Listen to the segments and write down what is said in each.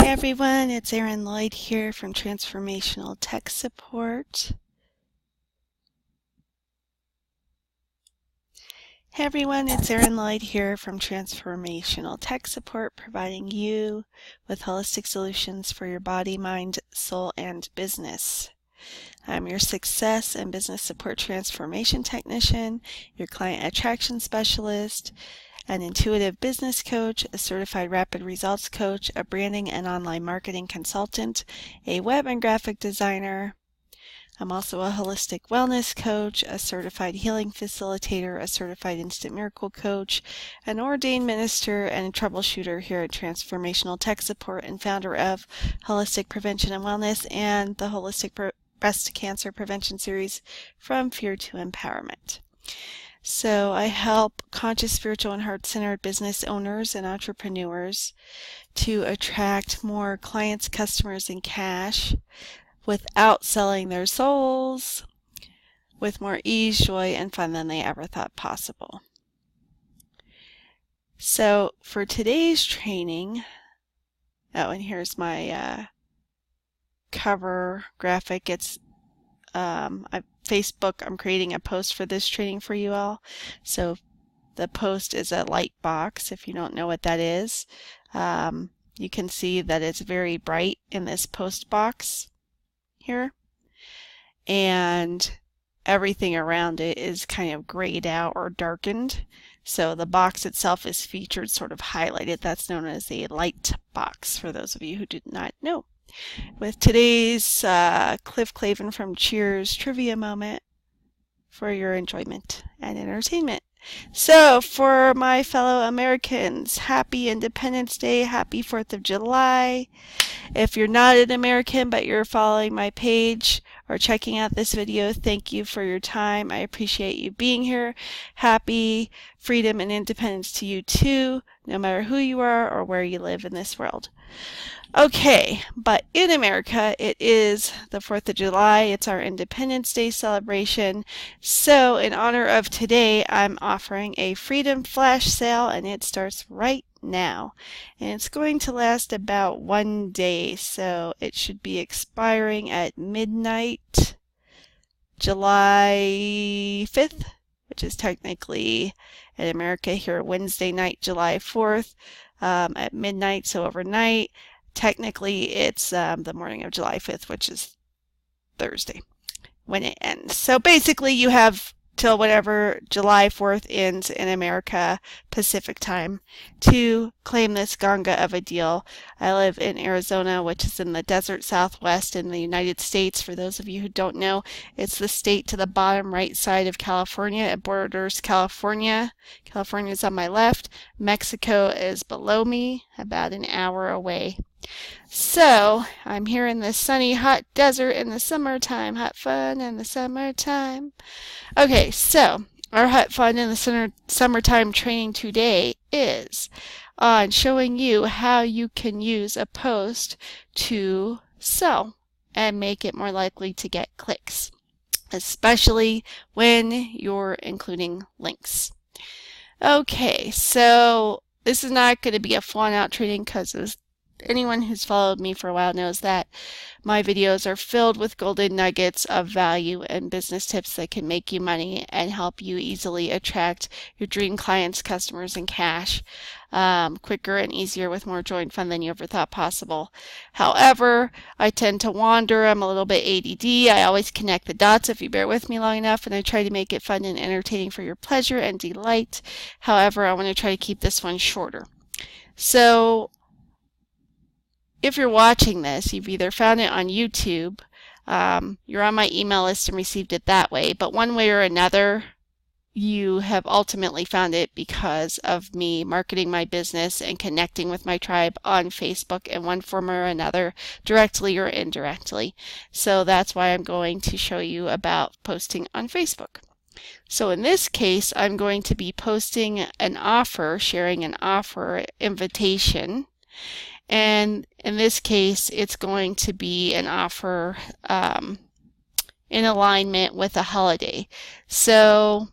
Hey everyone, it's Erin Lloyd here from Transformational Tech Support. Hey everyone, it's Erin Lloyd here from Transformational Tech Support, providing you with holistic solutions for your body, mind, soul, and business. I'm your success and business support transformation technician, your client attraction specialist, an intuitive business coach, a certified rapid results coach, a branding and online marketing consultant, a web and graphic designer. I'm also a holistic wellness coach, a certified healing facilitator, a certified instant miracle coach, an ordained minister, and a troubleshooter here at Transformational Tech Support, and founder of Holistic Prevention and Wellness and the Holistic Breast Cancer Prevention Series, From Fear to Empowerment. So I help conscious, spiritual, and heart-centered business owners and entrepreneurs to attract more clients, customers, and cash without selling their souls, with more ease, joy, and fun than they ever thought possible. So for today's training, and here's my cover graphic. It's Facebook, I'm creating a post for this training for you all. So the post is a light box. If you don't know what that is, you can see that it's very bright in this post box here, and everything around it is kind of grayed out or darkened. So the box itself is featured, sort of highlighted. That's known as a light box for those of you who do not know. With today's Cliff Clavin from Cheers trivia moment for your enjoyment and entertainment. So for my fellow Americans, happy Independence Day, happy 4th of July. If you're not an American but you're following my page or checking out this video, thank you for your time. I appreciate you being here. Happy freedom and independence to you too, no matter who you are or where you live in this world. Okay, but in America, it is the 4th of July. It's our Independence Day celebration. So in honor of today, I'm offering a Freedom Flash sale, and it starts right now. And it's going to last about 1 day, so it should be expiring at midnight, July 5th, which is technically in America here Wednesday night, July 4th, at midnight, so overnight. Technically, it's the morning of July 5th, which is Thursday, when it ends. So basically, you have till whatever July 4th ends in America, Pacific time, to claim this ganga of a deal. I live in Arizona, which is in the desert southwest in the United States. For those of you who don't know, it's the state to the bottom right side of California. It borders California. California is on my left. Mexico is below me, about an hour away. So I'm here in the sunny, hot desert in the summertime. Hot fun in the summertime. Okay, so our hot fun in the summertime training today is on showing you how you can use a post to sell and make it more likely to get clicks, especially when you're including links. Okay, so this is not going to be a flat-out training because anyone who's followed me for a while knows that my videos are filled with golden nuggets of value and business tips that can make you money and help you easily attract your dream clients, customers, and cash quicker and easier with more joy and fun than you ever thought possible. However, I tend to wander. I'm a little bit ADD. I always connect the dots if you bear with me long enough, and I try to make it fun and entertaining for your pleasure and delight. However, I want to try to keep this one shorter. So if you're watching this, you've either found it on YouTube, you're on my email list and received it that way, but one way or another, you have ultimately found it because of me marketing my business and connecting with my tribe on Facebook in one form or another, directly or indirectly. So that's why I'm going to show you about posting on Facebook. So in this case, I'm going to be posting an offer, sharing an offer invitation. And in this case, it's going to be an offer in alignment with a holiday. So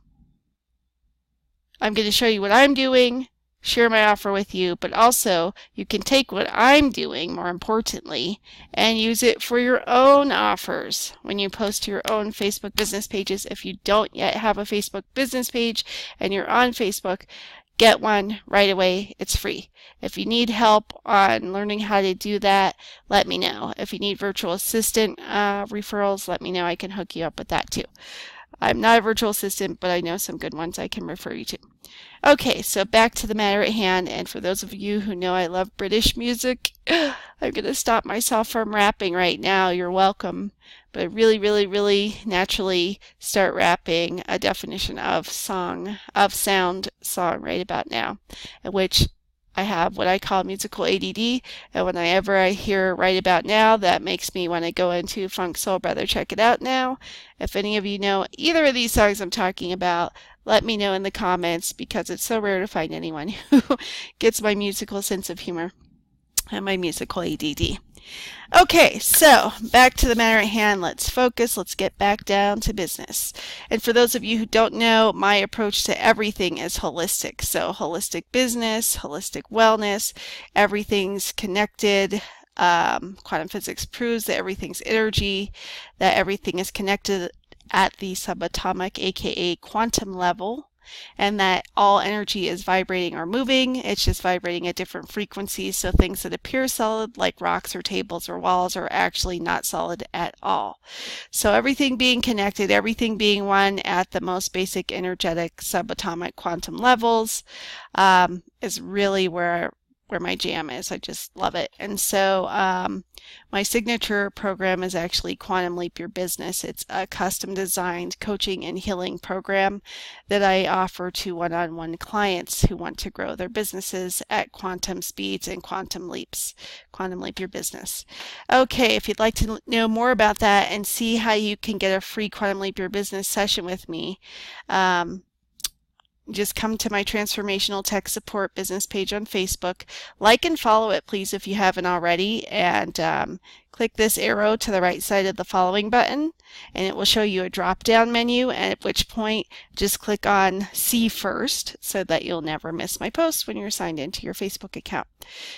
I'm going to show you what I'm doing, share my offer with you, but also you can take what I'm doing, more importantly, and use it for your own offers when you post to your own Facebook business pages. If you don't yet have a Facebook business page and you're on Facebook, get one right away. It's free. If you need help on learning how to do that, let me know. If you need virtual assistant referrals, let me know. I can hook you up with that too. I'm not a virtual assistant, but I know some good ones I can refer you to. Okay, so back to the matter at hand, and for those of you who know I love British music, I'm going to stop myself from rapping right now. You're welcome. But I really naturally start rapping a definition of sound song right about now, in which I have what I call musical ADD, and whenever I hear right about now, that makes me want to go into funk soul brother. Check it out now. If any of you know either of these songs I'm talking about, let me know in the comments, because it's so rare to find anyone who gets my musical sense of humor and my musical ADD. Okay, so back to the matter at hand. Let's focus. Let's get back down to business. And for those of you who don't know, my approach to everything is holistic. So holistic business, holistic wellness, everything's connected. Quantum physics proves that everything's energy, that everything is connected at the subatomic, aka quantum level, and that all energy is vibrating or moving. It's just vibrating at different frequencies, so things that appear solid, like rocks or tables or walls, are actually not solid at all. So everything being connected, everything being one at the most basic energetic subatomic quantum levels is really where my jam is. I just love it. And so my signature program is actually Quantum Leap Your Business. It's a custom designed coaching and healing program that I offer to one-on-one clients who want to grow their businesses at quantum speeds and quantum leaps. Quantum Leap Your Business. Okay, if you'd like to know more about that and see how you can get a free Quantum Leap Your Business session with me, just come to my Transformational Tech Support business page on Facebook. Like and follow it, please, if you haven't already. And click this arrow to the right side of the following button, and it will show you a drop-down menu, and at which point just click on See First so that you'll never miss my posts when you're signed into your Facebook account,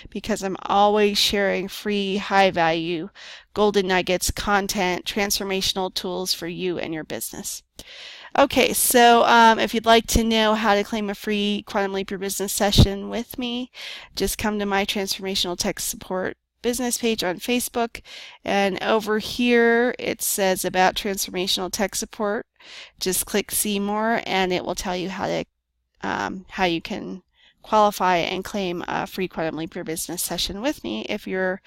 because I'm always sharing free, high-value, golden nuggets, content, transformational tools for you and your business. Okay, so if you'd like to know how to claim a free Quantum Leap Your Business session with me, just come to my Transformational Tech Support business page on Facebook, and over here it says about Transformational Tech Support. Just click See More, and it will tell you how you can qualify and claim a free Quantum Leap Your Business session with me if you're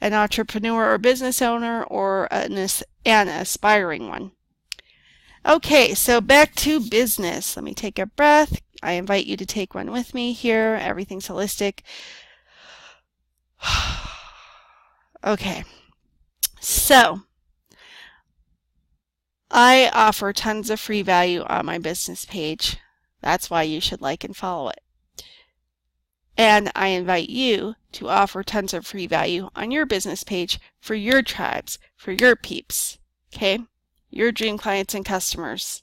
an entrepreneur or business owner or an aspiring one. Okay, so back to business. Let me take a breath. I invite you to take one with me here. Everything's holistic. Okay, so I offer tons of free value on my business page. That's why you should like and follow it. And I invite you to offer tons of free value on your business page for your tribes, for your peeps, okay? Your dream clients and customers,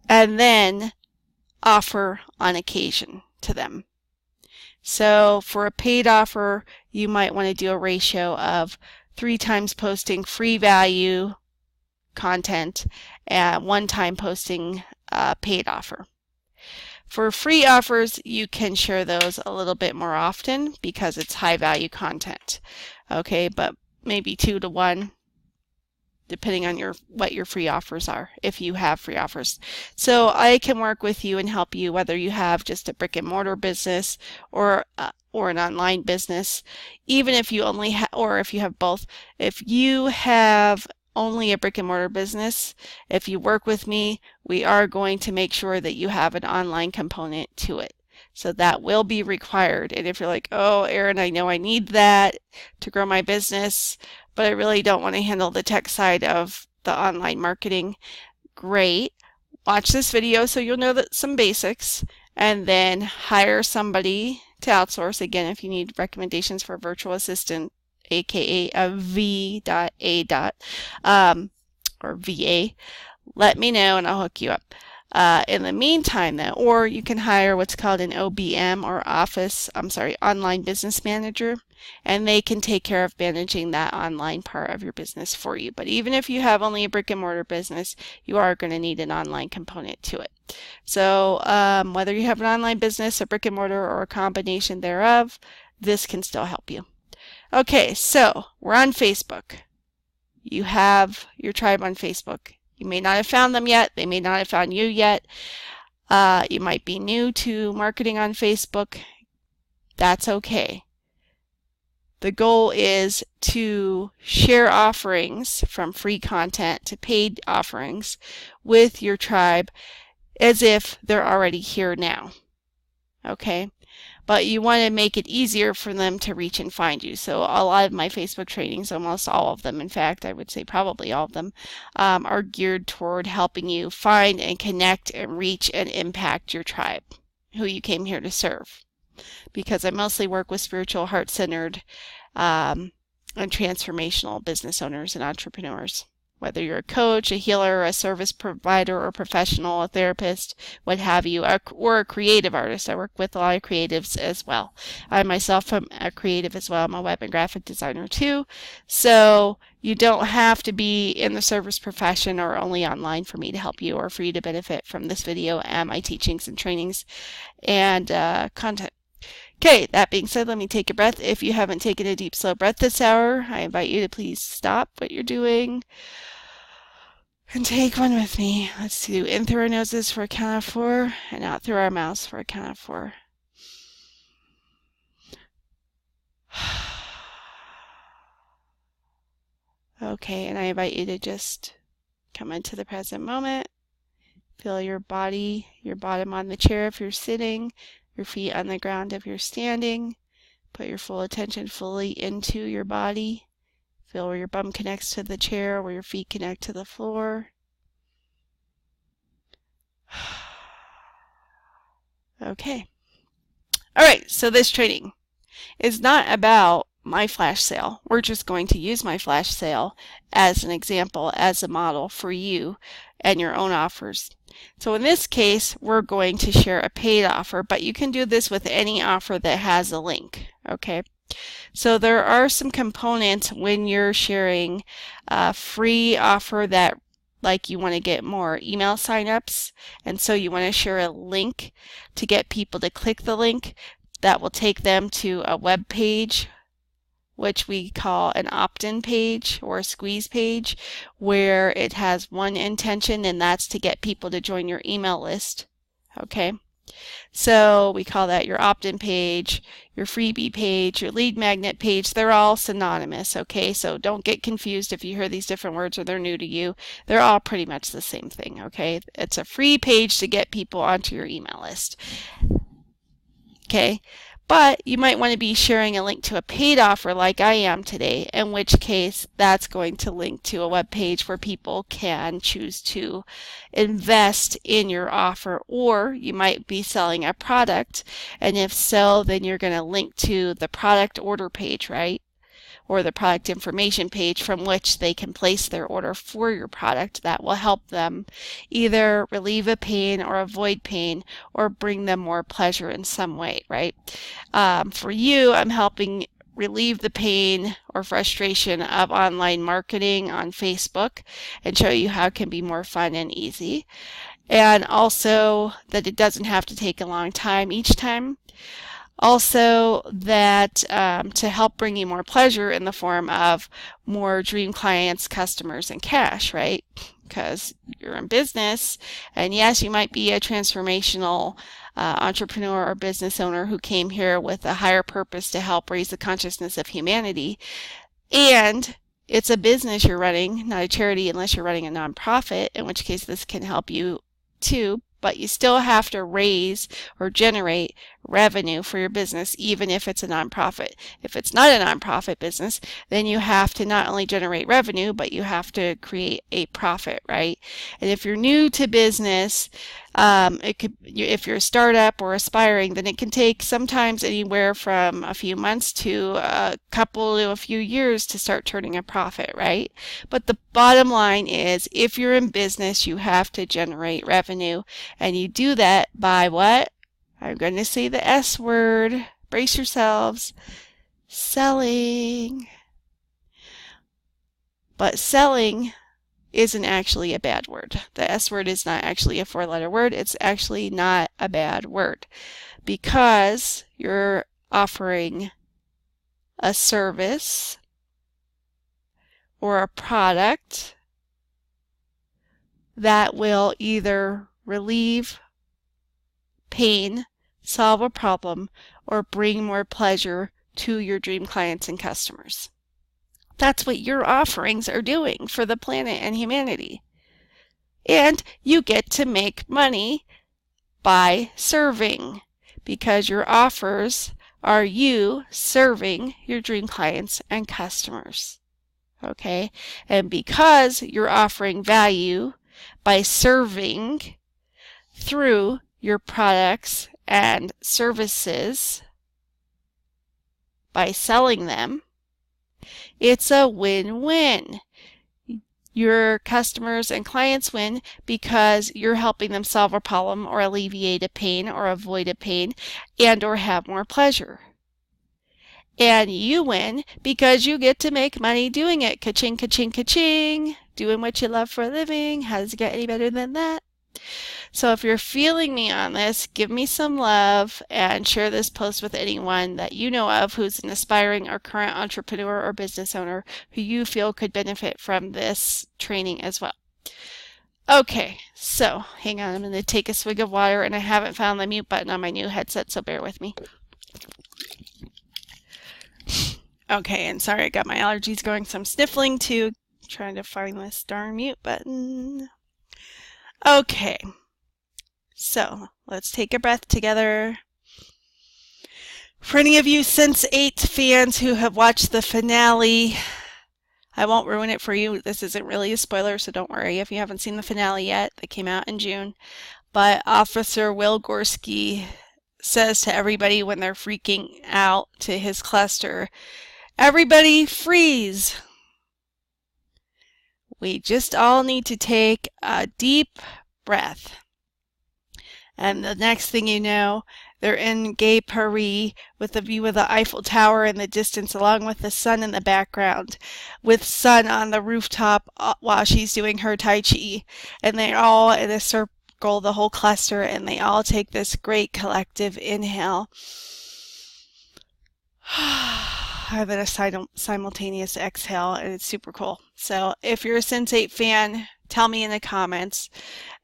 and then offer on occasion to them. So for a paid offer, you might want to do a ratio of 3 times posting free value content and 1 time posting a paid offer. For free offers, you can share those a little bit more often because it's high value content. Okay, but maybe 2 to 1. Depending on what your free offers are, if you have free offers. So I can work with you and help you whether you have just a brick and mortar business or an online business, even if you only or if you have both. If you have only a brick and mortar business, if you work with me, we are going to make sure that you have an online component to it. So that will be required. And if you're like, oh, Erin, I know I need that to grow my business, but I really don't want to handle the tech side of the online marketing, great. Watch this video so you'll know some basics, and then hire somebody to outsource. Again, if you need recommendations for a virtual assistant, aka a V.A. Or VA, let me know and I'll hook you up. In the meantime, though, or you can hire what's called an OBM or online business manager, and they can take care of managing that online part of your business for you. But even if you have only a brick and mortar business, you are going to need an online component to it. So whether you have an online business, a brick and mortar, or a combination thereof, this can still help you. Okay, so we're on Facebook. You have your tribe on Facebook. You may not have found them yet. They may not have found you yet. You might be new to marketing on Facebook. That's okay. The goal is to share offerings from free content to paid offerings with your tribe as if they're already here now. Okay? But you want to make it easier for them to reach and find you. So a lot of my Facebook trainings, almost all of them, in fact, I would say probably all of them, are geared toward helping you find and connect and reach and impact your tribe, who you came here to serve. Because I mostly work with spiritual, heart-centered, and transformational business owners and entrepreneurs. Whether you're a coach, a healer, a service provider, or professional, a therapist, what have you, or a creative artist. I work with a lot of creatives as well. I myself am a creative as well. I'm a web and graphic designer too. So you don't have to be in the service profession or only online for me to help you or for you to benefit from this video and my teachings and trainings and content. Okay, that being said, let me take a breath. If you haven't taken a deep, slow breath this hour, I invite you to please stop what you're doing and take one with me. Let's do in through our noses for a count of 4 and out through our mouths for a count of 4. Okay, and I invite you to just come into the present moment. Feel your body, your bottom on the chair if you're sitting, your feet on the ground if you're standing. Put your full attention fully into your body. Feel where your bum connects to the chair, where your feet connect to the floor. Okay. All right, so this training is not about my flash sale. We're just going to use my flash sale as an example, as a model for you and your own offers. So in this case, we're going to share a paid offer, but you can do this with any offer that has a link, okay? So there are some components when you're sharing a free offer that, like, you want to get more email signups, and so you want to share a link to get people to click the link that will take them to a web page, which we call an opt-in page or a squeeze page, where it has one intention, and that's to get people to join your email list. Okay? So we call that your opt-in page, your freebie page, your lead magnet page. They're all synonymous, okay? So don't get confused if you hear these different words or they're new to you. They're all pretty much the same thing, okay? It's a free page to get people onto your email list. Okay? But you might want to be sharing a link to a paid offer like I am today, in which case that's going to link to a web page where people can choose to invest in your offer. Or you might be selling a product, and if so, then you're going to link to the product order page, right? Or the product information page from which they can place their order for your product. That will help them either relieve a pain or avoid pain or bring them more pleasure in some way, right? For you, I'm helping relieve the pain or frustration of online marketing on Facebook and show you how it can be more fun and easy. And also that it doesn't have to take a long time each time. Also, that to help bring you more pleasure in the form of more dream clients, customers, and cash, right? Because you're in business, and yes, you might be a transformational entrepreneur or business owner who came here with a higher purpose to help raise the consciousness of humanity. And it's a business you're running, not a charity unless you're running a nonprofit, in which case this can help you too. But you still have to raise or generate revenue for your business, even if it's a nonprofit. If it's not a nonprofit business, then you have to not only generate revenue, but you have to create a profit, right? And if you're new to business, It could, if you're a startup or aspiring, then it can take sometimes anywhere from a few months to a couple to a few years to start turning a profit, right? But the bottom line is, if you're in business, you have to generate revenue, and you do that by what? I'm going to say the S word. Brace yourselves. Selling. But selling isn't actually a bad word. The S word is not actually a 4-letter word. It's actually not a bad word because you're offering a service or a product that will either relieve pain, solve a problem, or bring more pleasure to your dream clients and customers. That's what your offerings are doing for the planet and humanity. And you get to make money by serving, because your offers are you serving your dream clients and customers. Okay? And because you're offering value by serving through your products and services, by selling them, it's a win-win. Your customers and clients win because you're helping them solve a problem or alleviate a pain or avoid a pain and or have more pleasure. And you win because you get to make money doing it. Ka-ching, ka-ching, ka-ching. Doing what you love for a living. How does it get any better than that? So if you're feeling me on this, give me some love and share this post with anyone that you know of who's an aspiring or current entrepreneur or business owner who you feel could benefit from this training as well. Okay, so hang on, I'm going to take a swig of water, and I haven't found the mute button on my new headset, so bear with me. Okay, and sorry, I got my allergies going, so I'm sniffling too, trying to find this darn mute button. Okay, so let's take a breath together. For any of you Sense8 fans who have watched the finale, I won't ruin it for you. This isn't really a spoiler, so don't worry if you haven't seen the finale yet. That came out in June. But Officer Will Gorski says to everybody when they're freaking out to his cluster, "Everybody freeze." We just all need to take a deep breath. And the next thing you know, they're in Gay Paris with a view of the Eiffel Tower in the distance, along with the sun in the background, with Sun on the rooftop while she's doing her Tai Chi. And they're all in a circle, the whole cluster, and they all take this great collective inhale. And then a simultaneous exhale, and it's super cool. So if you're a Sense8 fan, tell me in the comments,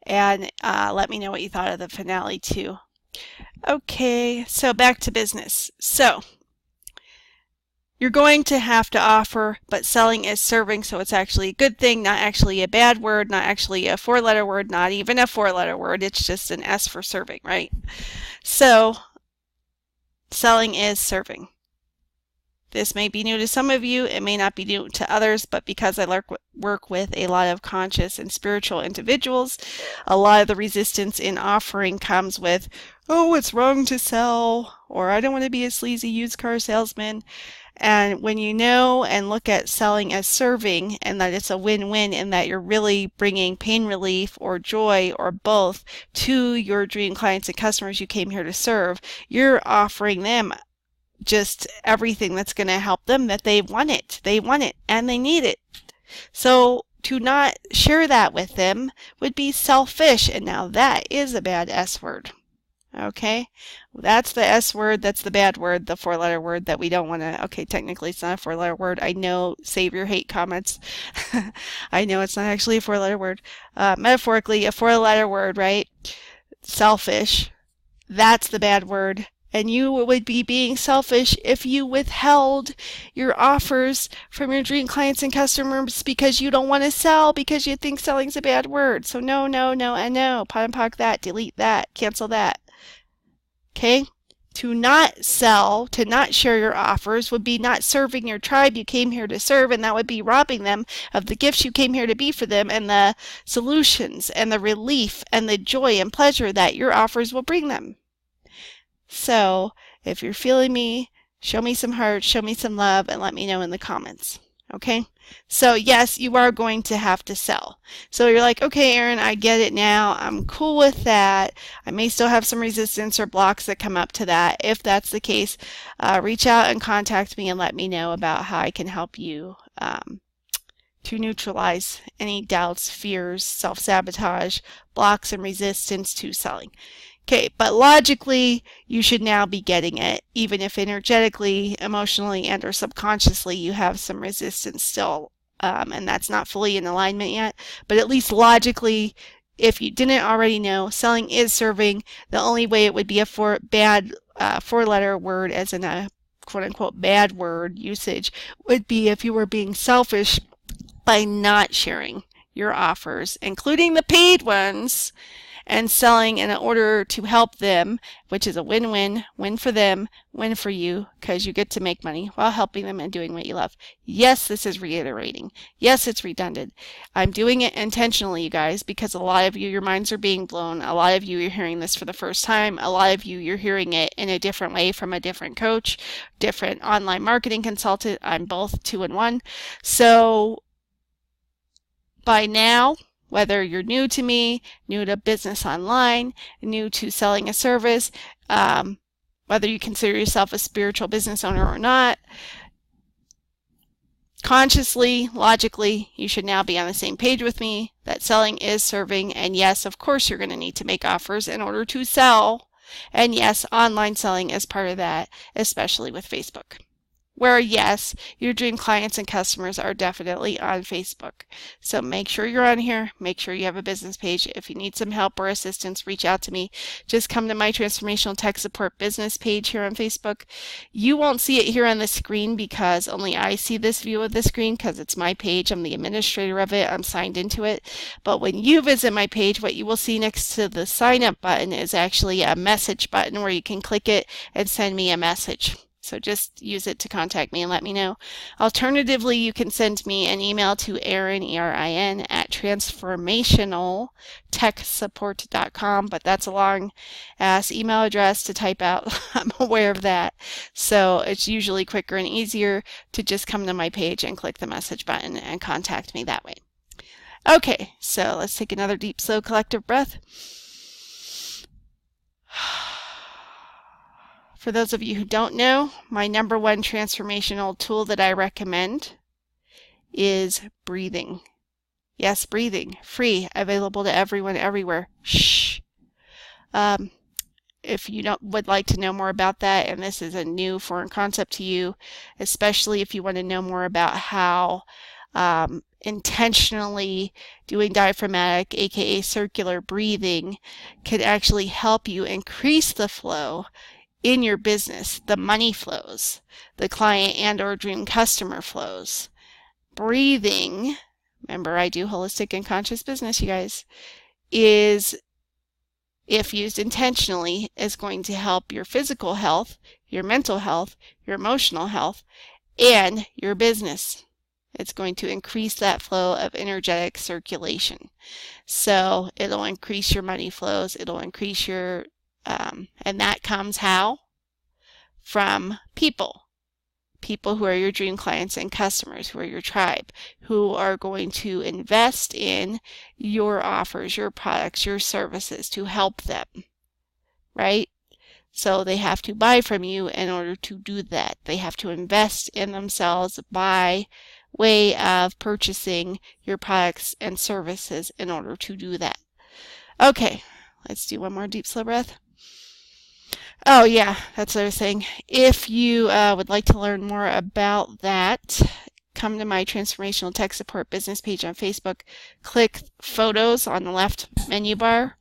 and let me know what you thought of the finale too. Okay, so back to business. So you're going to have to offer, but selling is serving, so it's actually a good thing, not actually a bad word, not actually a 4-letter word, not even a 4-letter word. It's just an S for serving, right? So selling is serving. This may be new to some of you, it may not be new to others, but because I work with a lot of conscious and spiritual individuals, a lot of the resistance in offering comes with, "Oh, it's wrong to sell," or "I don't want to be a sleazy used car salesman." And when you know and look at selling as serving, and that it's a win-win in that you're really bringing pain relief or joy or both to your dream clients and customers you came here to serve, you're offering them just everything that's going to help them, that they want it and they need it. So to not share that with them would be selfish, and now that is a bad S word. Okay, that's the S word, that's the bad word, the 4-letter word that we don't want to. Okay, technically it's not a 4-letter word. I know, save your hate comments. I know it's not actually a 4-letter word. Metaphorically, a 4-letter word, right? Selfish, that's the bad word. And you would be being selfish if you withheld your offers from your dream clients and customers because you don't want to sell, because you think selling's a bad word. So no, no, no, and no. Pot and pock that, delete that, cancel that. Okay? To not sell, to not share your offers would be not serving your tribe you came here to serve, and that would be robbing them of the gifts you came here to be for them and the solutions and the relief and the joy and pleasure that your offers will bring them. So if you're feeling me, show me some heart, show me some love, and let me know in the comments. Okay? So yes, you are going to have to sell. So you're like, okay, Erin, I get it now. I'm cool with that. I may still have some resistance or blocks that come up to that. If that's the case, reach out and contact me and let me know about how I can help you to neutralize any doubts, fears, self-sabotage, blocks, and resistance to selling. Okay, but logically, you should now be getting it, even if energetically, emotionally, and or subconsciously you have some resistance still, and that's not fully in alignment yet. But at least logically, if you didn't already know, selling is serving. The only way it would be a four-letter word, as in a quote-unquote bad word usage, would be if you were being selfish by not sharing your offers, including the paid ones, and selling in order to help them, which is a win-win, win for them, win for you, because you get to make money while helping them and doing what you love. Yes, this is reiterating. Yes, it's redundant. I'm doing it intentionally, you guys, because a lot of you, your minds are being blown. A lot of you, you're hearing this for the first time. A lot of you, you're hearing it in a different way from a different coach, different online marketing consultant. I'm both 2 in 1. So by now, whether you're new to me, new to business online, new to selling a service, whether you consider yourself a spiritual business owner or not, consciously, logically, you should now be on the same page with me that selling is serving. And yes, of course, you're going to need to make offers in order to sell. And yes, online selling is part of that, especially with Facebook. Where yes, your dream clients and customers are definitely on Facebook. So make sure you're on here. Make sure you have a business page. If you need some help or assistance, reach out to me. Just come to my Transformational Tech Support business page here on Facebook. You won't see it here on the screen because only I see this view of the screen because it's my page. I'm the administrator of it. I'm signed into it. But when you visit my page, what you will see next to the sign up button is actually a message button where you can click it and send me a message. So just use it to contact me and let me know. Alternatively, you can send me an email to Erin, E-R-I-N, at transformationaltechsupport.com, but that's a long-ass email address to type out. I'm aware of that. So it's usually quicker and easier to just come to my page and click the message button and contact me that way. Okay, so let's take another deep, slow, collective breath. For those of you who don't know, my #1 transformational tool that I recommend is breathing. Yes, breathing. Free, available to everyone, everywhere. Shh. If you would like to know more about that, and this is a new foreign concept to you, especially if you want to know more about how intentionally doing diaphragmatic, aka circular breathing, can actually help you increase the flow in your business, the money flows, the client and or dream customer flows. Breathing, remember I do holistic and conscious business, you guys, is, if used intentionally, is going to help your physical health, your mental health, your emotional health, and your business. It's going to increase that flow of energetic circulation. So it'll increase your money flows, it'll increase your and that comes how? From people who are your dream clients and customers, who are your tribe, who are going to invest in your offers, your products, your services to help them, right? So they have to buy from you in order to do that. They have to invest in themselves by way of purchasing your products and services in order to do that. Okay, let's do one more deep, slow breath. Oh yeah, that's what I was saying. If you would like to learn more about that, come to my Transformational Tech Support business page on Facebook, click photos on the left menu bar,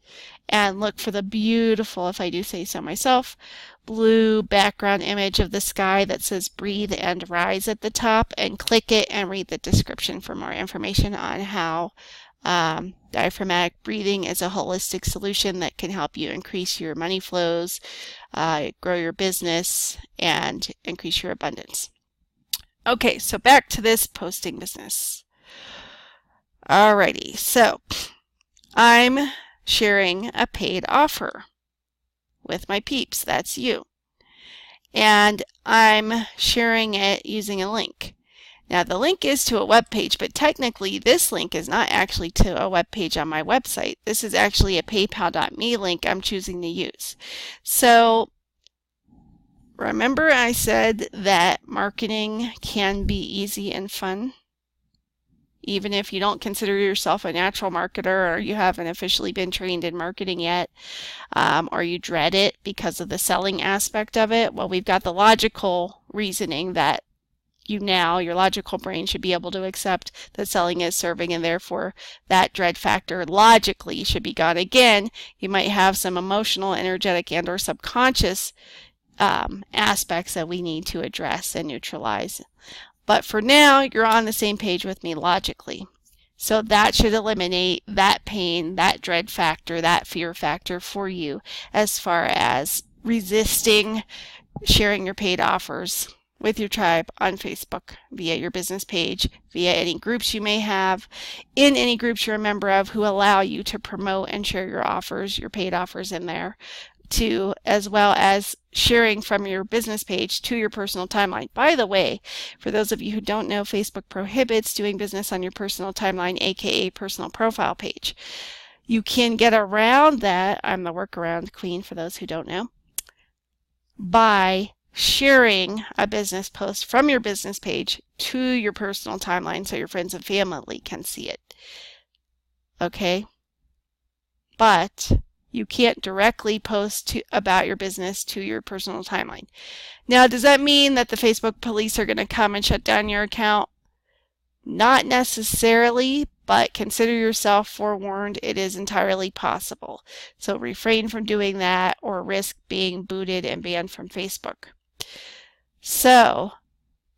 and look for the beautiful, if I do say so myself, blue background image of the sky that says Breathe and Rise at the top, and click it and read the description for more information on how Diaphragmatic breathing is a holistic solution that can help you increase your money flows, grow your business, and increase your abundance. Okay, so back to this posting business. Alrighty, so I'm sharing a paid offer with my peeps. That's you. And I'm sharing it using a link. Now the link is to a web page, but technically this link is not actually to a web page on my website. This is actually a paypal.me link I'm choosing to use. So remember I said that marketing can be easy and fun? Even if you don't consider yourself a natural marketer, or you haven't officially been trained in marketing yet, or you dread it because of the selling aspect of it, well, we've got the logical reasoning that your logical brain should be able to accept that selling is serving, and therefore that dread factor logically should be gone. Again, you might have some emotional, energetic, and or subconscious aspects that we need to address and neutralize. But for now, you're on the same page with me logically. So that should eliminate that pain, that dread factor, that fear factor for you as far as resisting sharing your paid offers with your tribe on Facebook, via your business page, via any groups you may have, in any groups you're a member of who allow you to promote and share your offers, your paid offers in there, as well as sharing from your business page to your personal timeline. By the way, for those of you who don't know, Facebook prohibits doing business on your personal timeline, aka personal profile page. You can get around that, I'm the workaround queen for those who don't know, by sharing a business post from your business page to your personal timeline so your friends and family can see it. Okay? But you can't directly post about your business to your personal timeline. Now, does that mean that the Facebook police are going to come and shut down your account? Not necessarily, but consider yourself forewarned. It is entirely possible. So refrain from doing that or risk being booted and banned from Facebook. So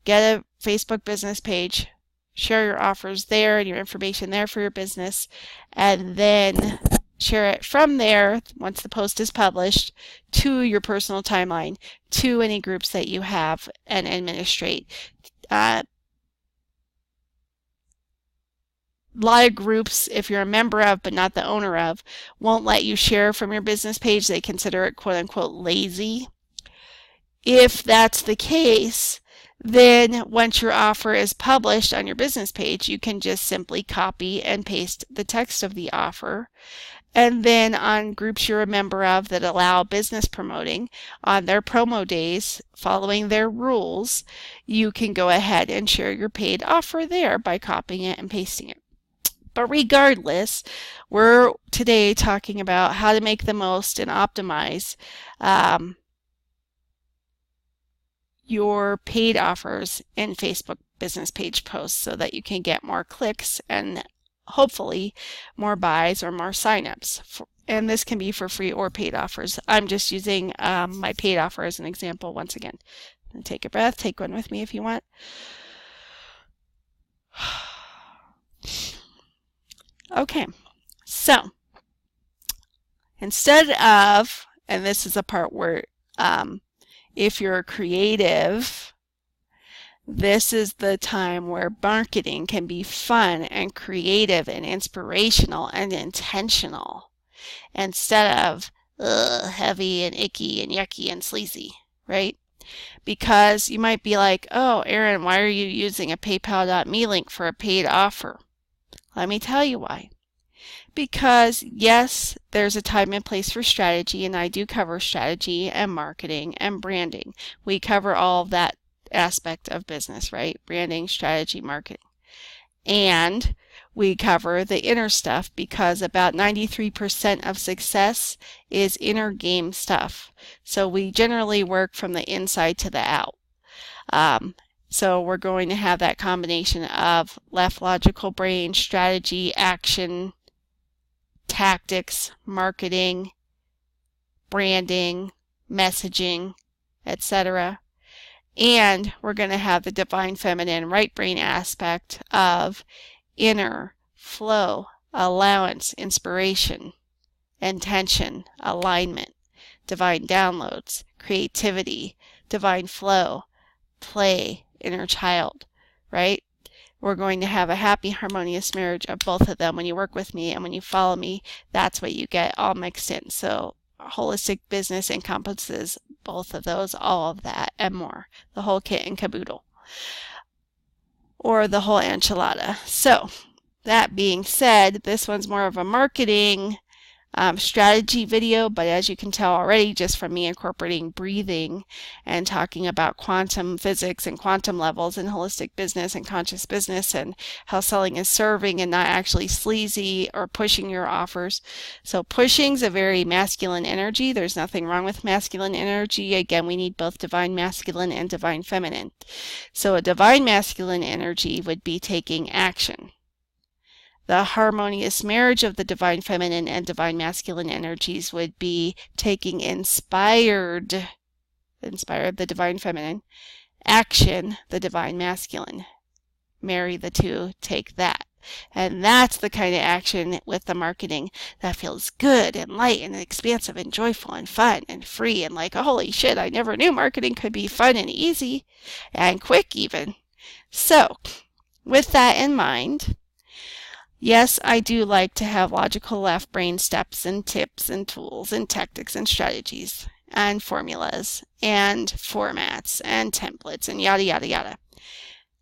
get a Facebook business page, share your offers there and your information there for your business, and then share it from there once the post is published to your personal timeline, to any groups that you have and administrate. A lot of groups, if you're a member of but not the owner of, won't let you share from your business page. They consider it quote-unquote lazy. If that's the case, then once your offer is published on your business page, you can just simply copy and paste the text of the offer. And then on groups you're a member of that allow business promoting, on their promo days, following their rules, you can go ahead and share your paid offer there by copying it and pasting it. But regardless, we're today talking about how to make the most and optimize your paid offers in Facebook business page posts so that you can get more clicks and hopefully more buys or more signups. And this can be for free or paid offers. I'm just using my paid offer as an example once again. And take a breath, take one with me if you want. Okay, so instead of, and this is a part where if you're creative, this is the time where marketing can be fun and creative and inspirational and intentional instead of heavy and icky and yucky and sleazy, right? Because you might be like, oh, Erin, why are you using a paypal.me link for a paid offer? Let me tell you why. Because yes, there's a time and place for strategy, and I do cover strategy and marketing and branding. We cover all of that aspect of business, right? Branding, strategy, marketing. And we cover the inner stuff because about 93% of success is inner game stuff. So we generally work from the inside to the out. So we're going to have that combination of left logical brain, strategy, action, tactics, marketing, branding, messaging, etc. And we're going to have the divine feminine right brain aspect of inner flow, allowance, inspiration, intention, alignment, divine downloads, creativity, divine flow, play, inner child, right? We're going to have a happy, harmonious marriage of both of them. When you work with me and when you follow me, that's what you get all mixed in. So holistic business encompasses both of those, all of that, and more. The whole kit and caboodle. Or the whole enchilada. So, that being said, this one's more of a marketing strategy video, but as you can tell already just from me incorporating breathing and talking about quantum physics and quantum levels in holistic business and conscious business and how selling is serving and not actually sleazy or pushing your offers. So pushing's a very masculine energy. There's nothing wrong with masculine energy. Again, we need both divine masculine and divine feminine. So a divine masculine energy would be taking action. The harmonious marriage of the divine feminine and divine masculine energies would be taking inspired, the divine feminine, action, the divine masculine. Marry the two, take that. And that's the kind of action with the marketing that feels good and light and expansive and joyful and fun and free and like, holy shit, I never knew marketing could be fun and easy and quick even. So, with that in mind, yes, I do like to have logical left brain steps and tips and tools and tactics and strategies and formulas and formats and templates and yada, yada, yada.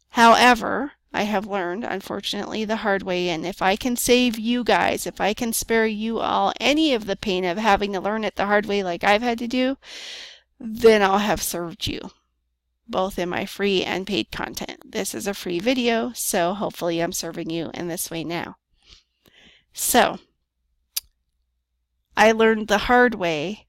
However, I have learned, unfortunately, the hard way, and if I can save you guys, if I can spare you all any of the pain of having to learn it the hard way like I've had to do, then I'll have served you, both in my free and paid content. This is a free video, so hopefully I'm serving you in this way now. So, I learned the hard way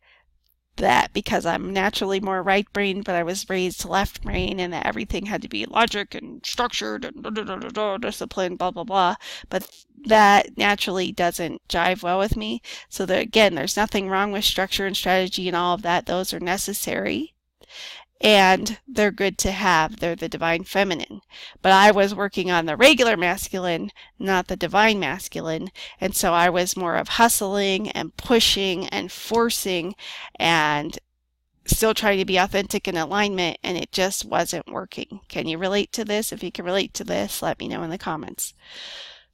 that because I'm naturally more right brain, but I was raised left brain, and that everything had to be logic and structured and discipline, blah, blah, blah. But that naturally doesn't jive well with me. So that, again, there's nothing wrong with structure and strategy and all of that. Those are necessary. And they're good to have. They're the divine feminine. But I was working on the regular masculine, not the divine masculine. And so I was more of hustling and pushing and forcing and still trying to be authentic and alignment, and it just wasn't working. Can you relate to this? If you can relate to this, let me know in the comments.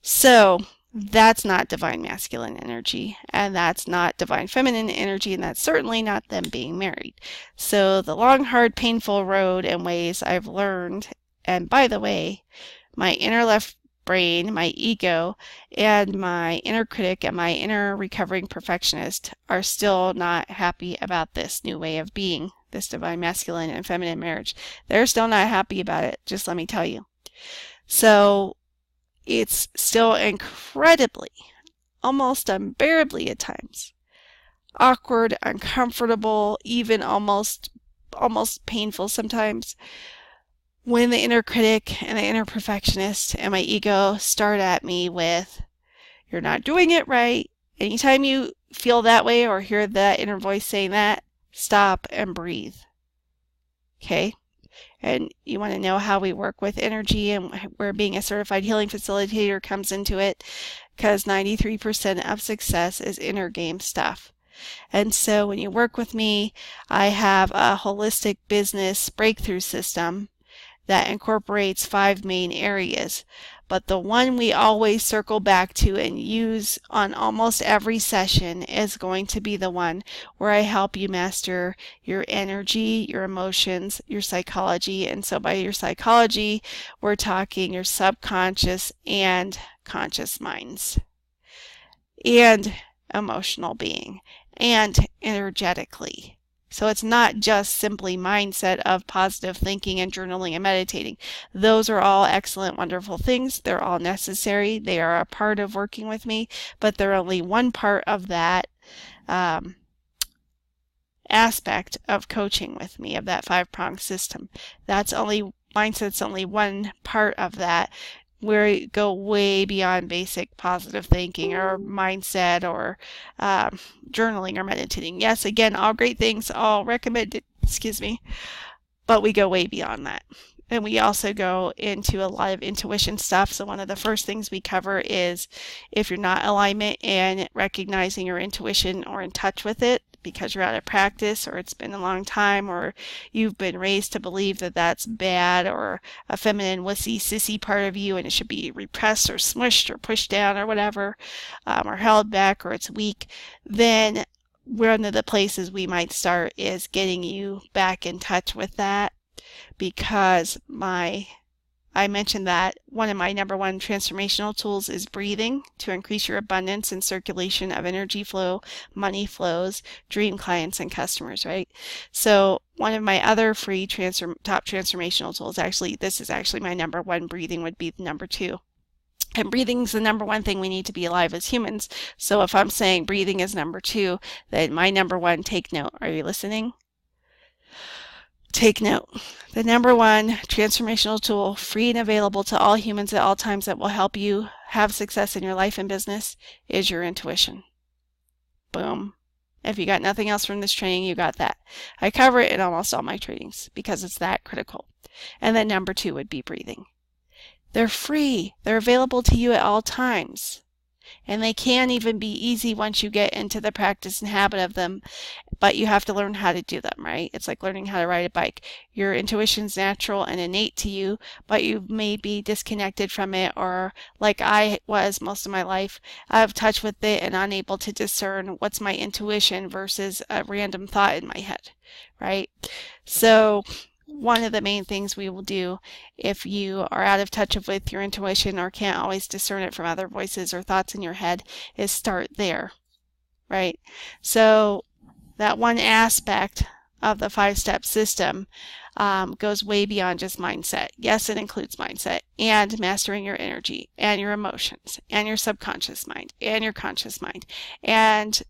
So that's not divine masculine energy, and that's not divine feminine energy, and that's certainly not them being married. So the long, hard, painful road and ways I've learned, and by the way, my inner left brain, my ego, and my inner critic and my inner recovering perfectionist are still not happy about this new way of being, this divine masculine and feminine marriage. They're still not happy about it, just let me tell you. So it's still incredibly, almost unbearably at times, awkward, uncomfortable, even almost painful sometimes, when the inner critic and the inner perfectionist and my ego start at me with, you're not doing it right. Anytime you feel that way or hear that inner voice saying that, stop and breathe. Okay? And you want to know how we work with energy and where being a certified healing facilitator comes into it, because 93% of success is inner game stuff. And so when you work with me, I have a holistic business breakthrough system that incorporates 5 main areas. But the one we always circle back to and use on almost every session is going to be the one where I help you master your energy, your emotions, your psychology. And so by your psychology, we're talking your subconscious and conscious minds, and emotional being, and energetically. So it's not just simply mindset of positive thinking and journaling and meditating. Those are all excellent, wonderful things. They're all necessary. They are a part of working with me, but they're only one part of that aspect of coaching with me, of that 5-pronged system. Mindset's only one part of that. We go way beyond basic positive thinking or mindset or journaling or meditating. Yes, again, all great things, all recommended, but we go way beyond that. And we also go into a lot of intuition stuff. So one of the first things we cover is if you're not in alignment and recognizing your intuition or in touch with it because you're out of practice or it's been a long time or you've been raised to believe that that's bad or a feminine wussy sissy part of you and it should be repressed or smushed or pushed down or whatever, or held back or it's weak, then one of the places we might start is getting you back in touch with that, because I mentioned that one of my number one transformational tools is breathing to increase your abundance and circulation of energy flow, money flows, dream clients and customers, right? So one of my other free top transformational tools, actually, this is actually my number one, breathing would be the number two. And breathing is the number one thing we need to be alive as humans. So if I'm saying breathing is number two, then my number one, take note. Are you listening? Take note. The number one transformational tool, free and available to all humans at all times, that will help you have success in your life and business is your intuition. Boom. If you got nothing else from this training, you got that. I cover it in almost all my trainings because it's that critical. And then number two would be breathing. They're free. They're available to you at all times. And they can even be easy once you get into the practice and habit of them, but you have to learn how to do them, right? It's like learning how to ride a bike. Your intuition's natural and innate to you, but you may be disconnected from it, or like I was most of my life, out of touch with it and unable to discern what's my intuition versus a random thought in my head, right? So one of the main things we will do if you are out of touch with your intuition or can't always discern it from other voices or thoughts in your head is start there, right? So that one aspect of the 5-step system goes way beyond just mindset. Yes, it includes mindset and mastering your energy and your emotions and your subconscious mind and your conscious mind and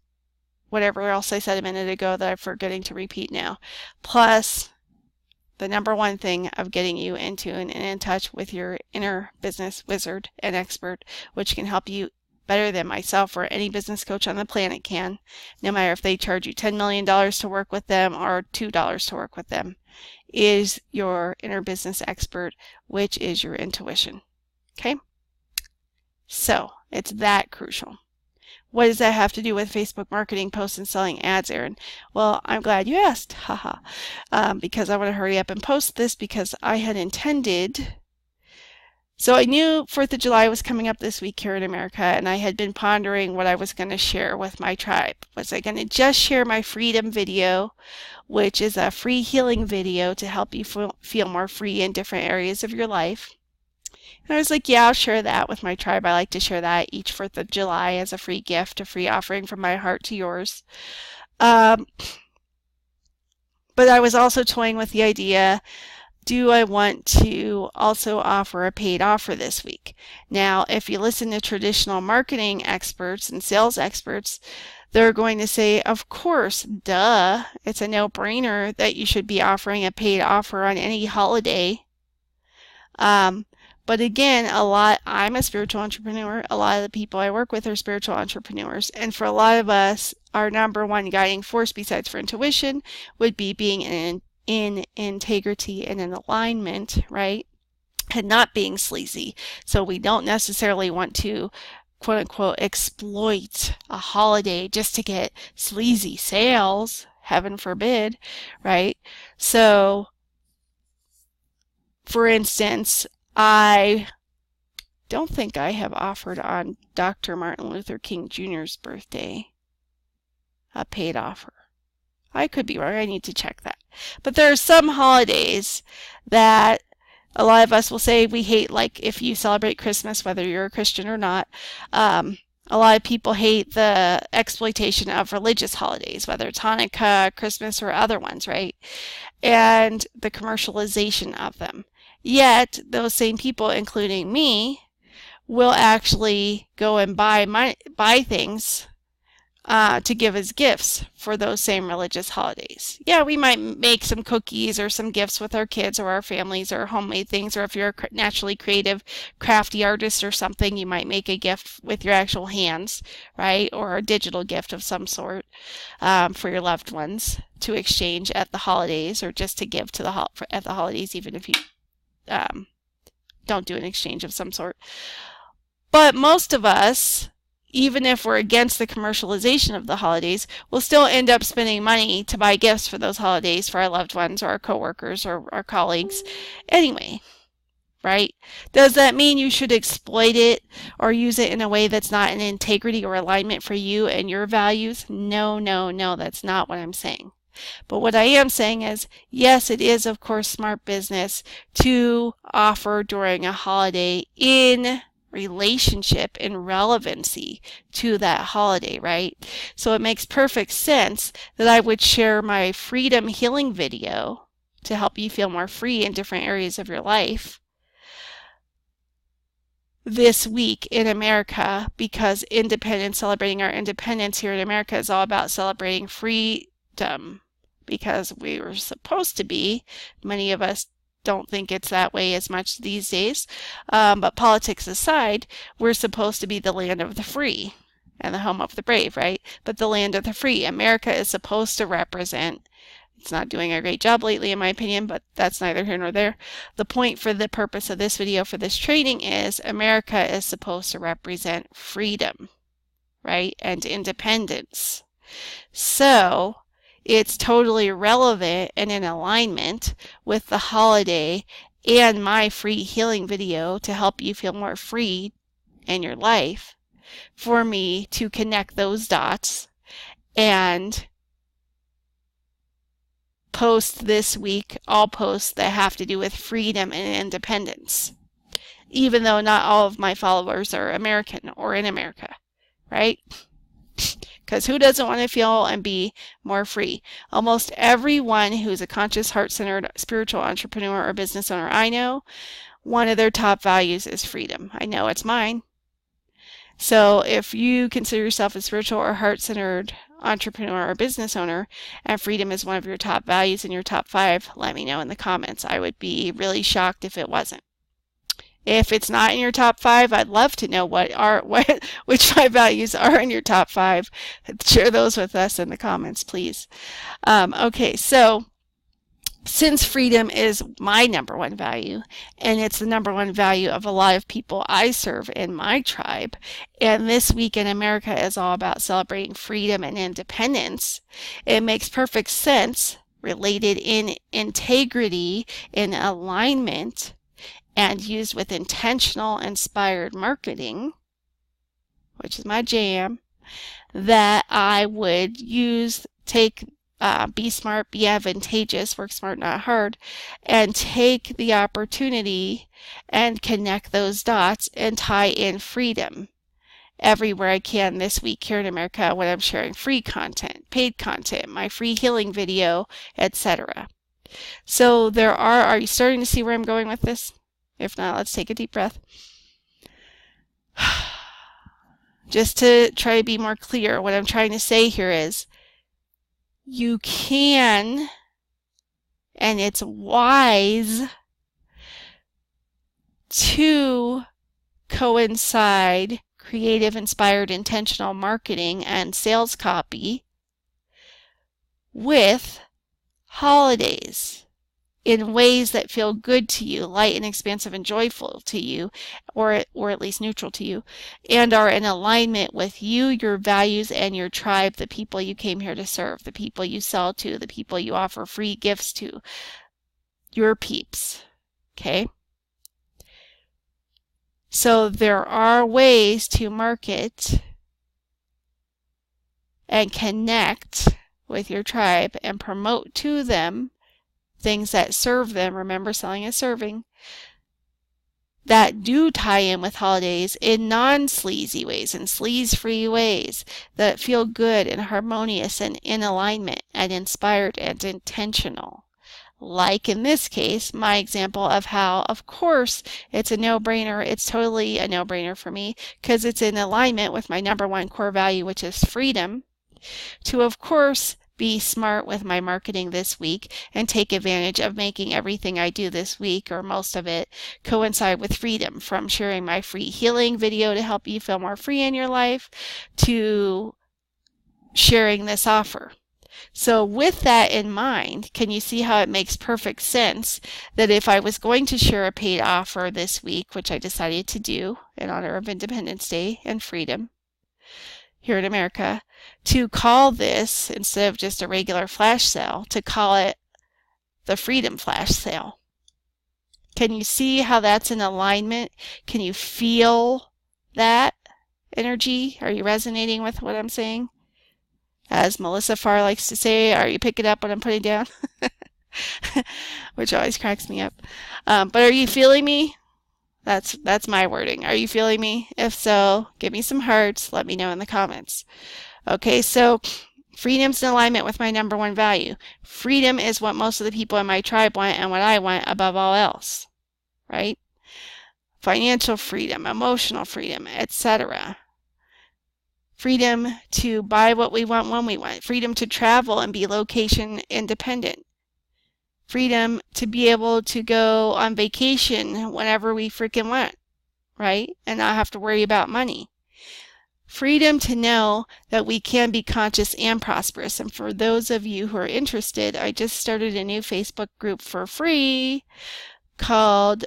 whatever else I said a minute ago that I'm forgetting to repeat now. Plus the number one thing of getting you into and in touch with your inner business wizard and expert, which can help you better than myself or any business coach on the planet can, no matter if they charge you $10 million to work with them or $2 to work with them, is your inner business expert, which is your intuition. Okay? So it's that crucial. What does that have to do with Facebook marketing, posts, and selling ads, Erin? Well, I'm glad you asked, haha, because I want to hurry up and post this because I had intended. So I knew 4th of July was coming up this week here in America, and I had been pondering what I was going to share with my tribe. Was I going to just share my freedom video, which is a free healing video to help you feel more free in different areas of your life? And I was like, yeah, I'll share that with my tribe. I like to share that each 4th of July as a free gift, a free offering from my heart to yours. But I was also toying with the idea, do I want to also offer a paid offer this week? Now, if you listen to traditional marketing experts and sales experts, they're going to say, of course, duh, it's a no-brainer that you should be offering a paid offer on any holiday. But again, I'm a spiritual entrepreneur. A lot of the people I work with are spiritual entrepreneurs. And for a lot of us, our number one guiding force besides for intuition would be being in integrity and in alignment, right? And not being sleazy. So we don't necessarily want to, quote unquote, exploit a holiday just to get sleazy sales, heaven forbid, right? So, for instance, I don't think I have offered on Dr. Martin Luther King Jr.'s birthday a paid offer. I could be wrong. I need to check that. But there are some holidays that a lot of us will say we hate, like if you celebrate Christmas, whether you're a Christian or not. A lot of people hate the exploitation of religious holidays, whether it's Hanukkah, Christmas, or other ones, right? And the commercialization of them. Yet, those same people, including me, will actually go and buy things to give as gifts for those same religious holidays. Yeah, we might make some cookies or some gifts with our kids or our families or homemade things, or if you're a naturally creative, crafty artist or something, you might make a gift with your actual hands, right? Or a digital gift of some sort for your loved ones to exchange at the holidays, or just to give to at the holidays, even if you don't do an exchange of some sort. But most of us, even if we're against the commercialization of the holidays, will still end up spending money to buy gifts for those holidays for our loved ones or our coworkers or our colleagues anyway, right? Does that mean you should exploit it or use it in a way that's not in integrity or alignment for you and your values? No, no, no, that's not what I'm saying. But what I am saying is, yes, it is, of course, smart business to offer during a holiday in relationship and relevancy to that holiday, right? So it makes perfect sense that I would share my freedom healing video to help you feel more free in different areas of your life this week in America, because celebrating our independence here in America is all about celebrating freedom, because we were supposed to be. Many of us don't think it's that way as much these days, but politics aside, we're supposed to be the land of the free and the home of the brave, right? But the land of the free. America is supposed to represent. It's not doing a great job lately, in my opinion, but that's neither here nor there. The point for the purpose of this video, for this training, is America is supposed to represent freedom, right? And independence. So it's totally relevant and in alignment with the holiday and my free healing video to help you feel more free in your life for me to connect those dots and post this week all posts that have to do with freedom and independence, even though not all of my followers are American or in America, right? Because who doesn't want to feel and be more free? Almost everyone who's a conscious, heart-centered, spiritual entrepreneur or business owner I know, one of their top values is freedom. I know it's mine. So if you consider yourself a spiritual or heart-centered entrepreneur or business owner, and freedom is one of your top values in your top 5, let me know in the comments. I would be really shocked if it wasn't. If it's not in your top 5, I'd love to know which 5 values are in your top 5. Share those with us in the comments, please. Okay, so since freedom is my #1 value, and it's the #1 value of a lot of people I serve in my tribe, and this week in America is all about celebrating freedom and independence, it makes perfect sense, related in integrity, in alignment, and used with intentional, inspired marketing, which is my jam, that I would be smart, be advantageous, work smart, not hard, and take the opportunity and connect those dots and tie in freedom everywhere I can this week here in America when I'm sharing free content, paid content, my free healing video, etc. So are you starting to see where I'm going with this? If not, let's take a deep breath. Just to try to be more clear, what I'm trying to say here is you can, and it's wise to coincide creative, inspired, intentional marketing and sales copy with holidays in ways that feel good to you, light and expansive and joyful to you, or at least neutral to you, and are in alignment with you, your values, and your tribe, the people you came here to serve, the people you sell to, the people you offer free gifts to, your peeps, okay? So there are ways to market and connect with your tribe and promote to them things that serve them. Remember, selling is serving. That do tie in with holidays in non-sleazy ways, in sleaze-free ways that feel good and harmonious and in alignment and inspired and intentional. Like in this case, my example of how, of course, it's a no-brainer. It's totally a no-brainer for me because it's in alignment with my #1 core value, which is freedom, to, of course, be smart with my marketing this week and take advantage of making everything I do this week, or most of it, coincide with freedom, from sharing my free healing video to help you feel more free in your life to sharing this offer. So with that in mind, can you see how it makes perfect sense that if I was going to share a paid offer this week, which I decided to do in honor of Independence Day and freedom here in America, to call this, instead of just a regular flash sale, to call it the Freedom Flash Sale? Can you see how that's in alignment? Can you feel that energy? Are you resonating with what I'm saying? As Melissa Farr likes to say, are you picking up what I'm putting down? Which always cracks me up. But are you feeling me? That's my wording. Are you feeling me? If so, give me some hearts. Let me know in the comments. Okay, so freedom's in alignment with my number one value. Freedom is what most of the people in my tribe want and what I want above all else, right? Financial freedom, emotional freedom, etc. Freedom to buy what we want when we want. Freedom to travel and be location independent. Freedom to be able to go on vacation whenever we freaking want, right? And not have to worry about money. Freedom to know that we can be conscious and prosperous. And for those of you who are interested, I just started a new Facebook group for free called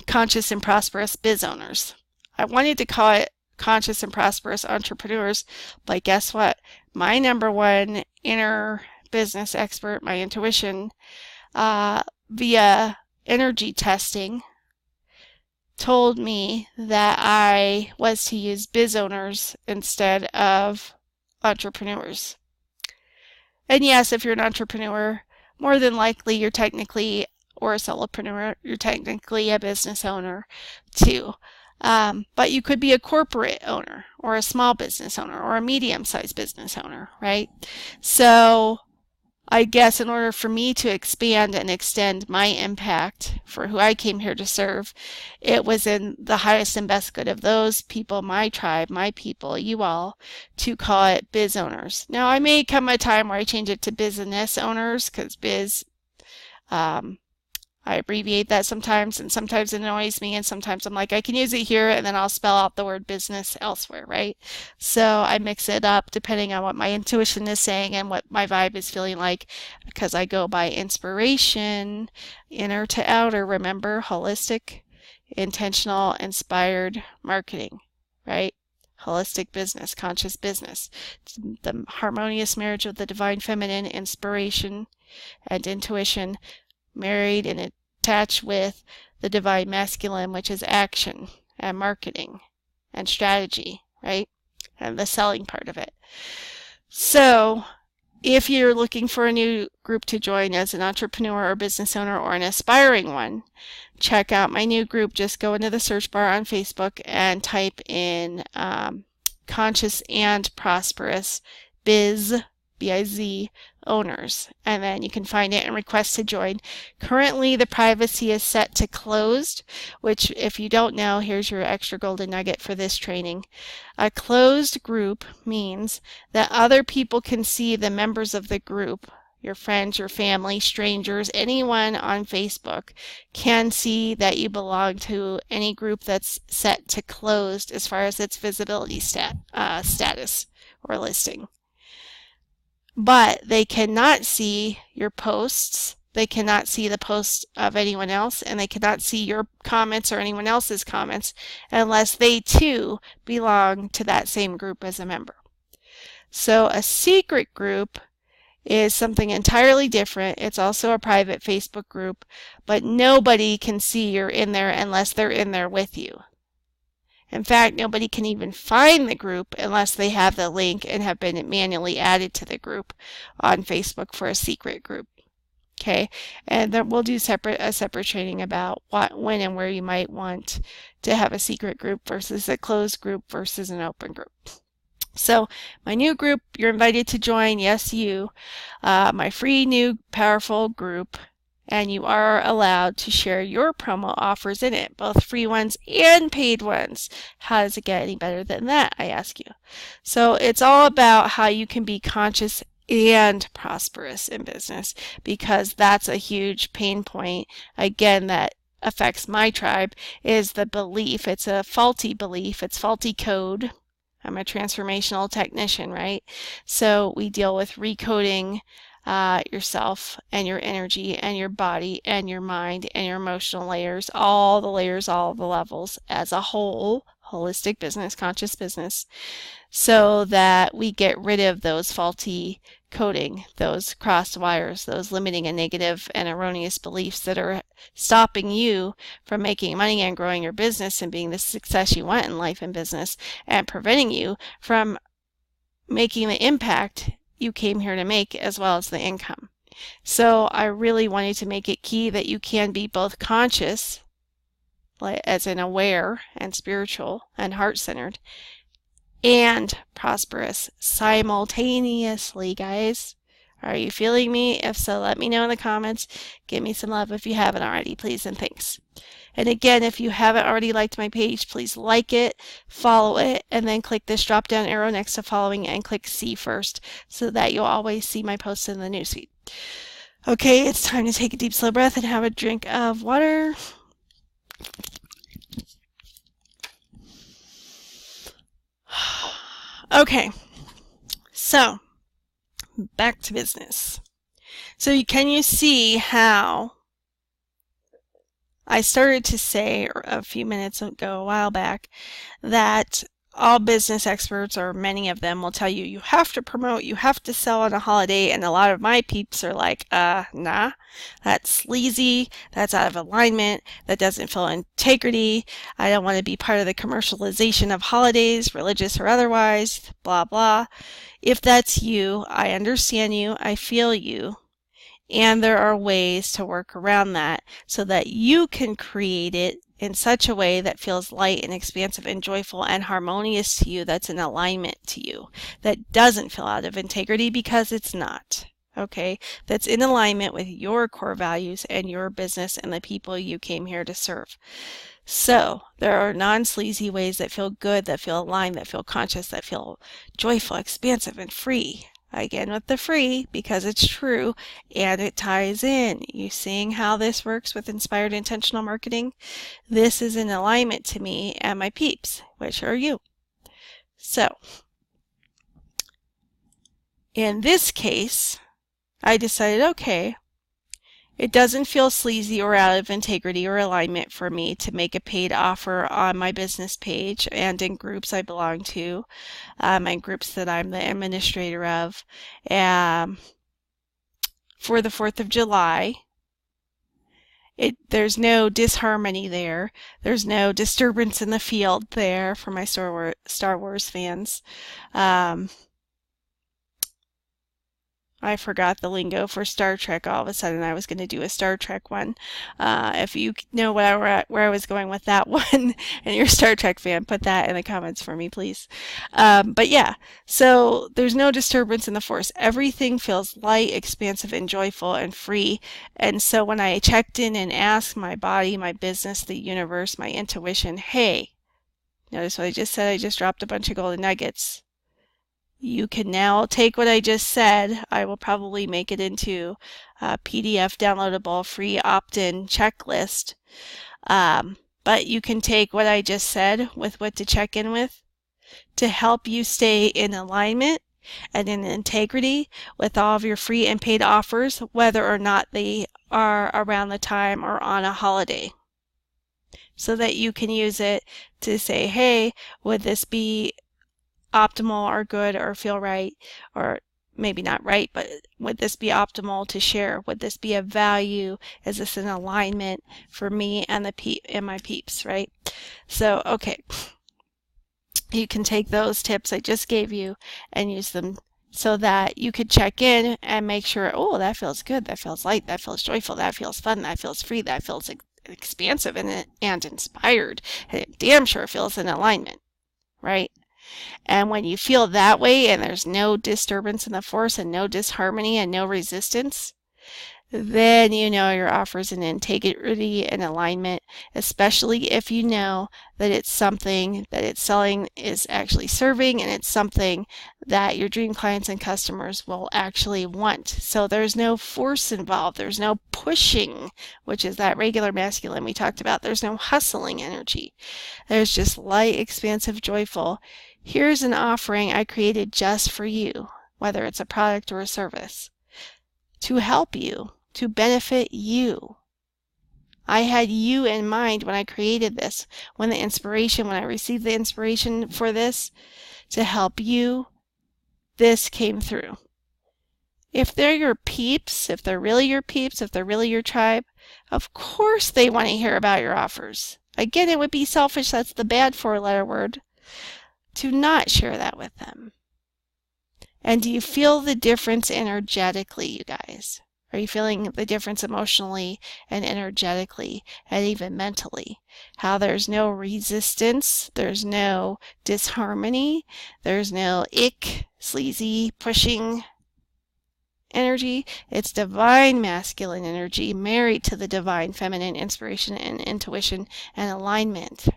Conscious and Prosperous Biz Owners. I wanted to call it Conscious and Prosperous Entrepreneurs, but guess what? My number one inner business expert, my intuition, via energy testing, told me that I was to use biz owners instead of entrepreneurs. And yes, if you're an entrepreneur, more than likely you're technically, or a solopreneur, you're technically a business owner too. But you could be a corporate owner or a small business owner or a medium-sized business owner, right? So I guess in order for me to expand and extend my impact for who I came here to serve, it was in the highest and best good of those people, my tribe, my people, you all, to call it biz owners. Now, I may come a time where I change it to business owners, because biz, I abbreviate that sometimes, and sometimes it annoys me, and sometimes I'm like, I can use it here, and then I'll spell out the word business elsewhere, right? So I mix it up depending on what my intuition is saying and what my vibe is feeling like, because I go by inspiration, inner to outer, remember, holistic, intentional, inspired marketing, right? Holistic business, conscious business, the harmonious marriage of the divine feminine, inspiration, and intuition, married and attached with the divine masculine, which is action and marketing and strategy, right? And the selling part of it. So if you're looking for a new group to join as an entrepreneur or business owner or an aspiring one, check out my new group. Just go into the search bar on Facebook and type in Conscious and Prosperous Biz, B-I-Z, owners, and then you can find it and request to join. Currently the privacy is set to closed, which, if you don't know, here's your extra golden nugget for this training. A closed group means that other people can see the members of the group, your friends, your family, strangers, anyone on Facebook can see that you belong to any group that's set to closed as far as its visibility status or listing. But they cannot see your posts, they cannot see the posts of anyone else, and they cannot see your comments or anyone else's comments unless they too belong to that same group as a member. So a secret group is something entirely different. It's also a private Facebook group, but nobody can see you're in there unless they're in there with you. In fact, nobody can even find the group unless they have the link and have been manually added to the group on Facebook for a secret group. Okay, and then we'll do a separate training about what, when, and where you might want to have a secret group versus a closed group versus an open group. So my new group, you're invited to join. Yes, you. My free new powerful group. And you are allowed to share your promo offers in it, both free ones and paid ones. How does it get any better than that, I ask you? So it's all about how you can be conscious and prosperous in business, because that's a huge pain point, again, that affects my tribe, is the belief. It's a faulty belief. It's faulty code, I'm a transformational technician, right? So we deal with recoding yourself and your energy and your body and your mind and your emotional layers, all the levels as a whole, holistic business, conscious business, so that we get rid of those faulty coding, those crossed wires, those limiting and negative and erroneous beliefs that are stopping you from making money and growing your business and being the success you want in life and business, and preventing you from making the impact you came here to make, as well as the income. So I really wanted to make it key that you can be both conscious, like as in aware and spiritual and heart-centered, and prosperous simultaneously, guys. Are you feeling me? If so, let me know in the comments. Give me some love if you haven't already, please, and thanks. And again, if you haven't already liked my page, please like it, follow it, and then click this drop down arrow next to following and click see first so that you'll always see my posts in the newsfeed. Okay, it's time to take a deep, slow breath and have a drink of water. Okay, so back to business. So can you see how I started to say a few minutes ago, a while back, that all business experts, or many of them, will tell you you have to promote, you have to sell on a holiday, and a lot of my peeps are like, nah, that's sleazy, that's out of alignment, that doesn't feel integrity, I don't want to be part of the commercialization of holidays, religious or otherwise, blah blah. If that's you, I understand you, I feel you, and there are ways to work around that so that you can create it in such a way that feels light and expansive and joyful and harmonious to you, that's in alignment to you, that doesn't feel out of integrity, because it's not. Okay, that's in alignment with your core values and your business and the people you came here to serve. So there are non-sleazy ways that feel good, that feel aligned, that feel conscious, that feel joyful, expansive, and free. Again with the free, because it's true and it ties in. You seeing how this works with inspired intentional marketing? This is in alignment to me and my peeps, which are you. So in this case, I decided, okay, it doesn't feel sleazy or out of integrity or alignment for me to make a paid offer on my business page and in groups I belong to, and groups that I'm the administrator of, for the 4th of July. There's no disharmony there. There's no disturbance in the field there for my Star Wars fans. I forgot the lingo for Star Trek. All of a sudden I was going to do a Star Trek one. If you know where I was going with that one and you're a Star Trek fan, put that in the comments for me, please. But yeah, so there's no disturbance in the force. Everything feels light, expansive, and joyful and free. And so when I checked in and asked my body, my business, the universe, my intuition, hey, notice what I just said? I just dropped a bunch of golden nuggets. You can now take what I just said. I will probably make it into a PDF downloadable free opt-in checklist. But you can take what I just said with what to check in with to help you stay in alignment and in integrity with all of your free and paid offers, whether or not they are around the time or on a holiday, so that you can use it to say, hey, would this be optimal or good or feel right, or maybe not right, but would this be optimal to share? Would this be a value? Is this an alignment for me and my peeps, right? So, okay, you can take those tips I just gave you and use them so that you could check in and make sure, oh, that feels good, that feels light, that feels joyful, that feels fun, that feels free, that feels expansive and inspired, and it damn sure feels in alignment, right? And when you feel that way and there's no disturbance in the force and no disharmony and no resistance, then you know your offer's in integrity and alignment, especially if you know that it's something that it's selling is actually serving, and it's something that your dream clients and customers will actually want. So there's no force involved. There's no pushing, which is that regular masculine we talked about. There's no hustling energy. There's just light, expansive, joyful. Here's an offering I created just for you, whether it's a product or a service, to help you, to benefit you. I had you in mind when I created this, when I received the inspiration for this to help you, this came through. If they're your peeps, if they're really your peeps, if they're really your tribe, of course they want to hear about your offers. Again, it would be selfish, that's the bad four-letter word, to not share that with them. And do you feel the difference energetically, you guys? Are you feeling the difference emotionally and energetically and even mentally? How there's no resistance, there's no disharmony, there's no ick, sleazy, pushing energy. It's divine masculine energy married to the divine feminine inspiration and intuition and alignment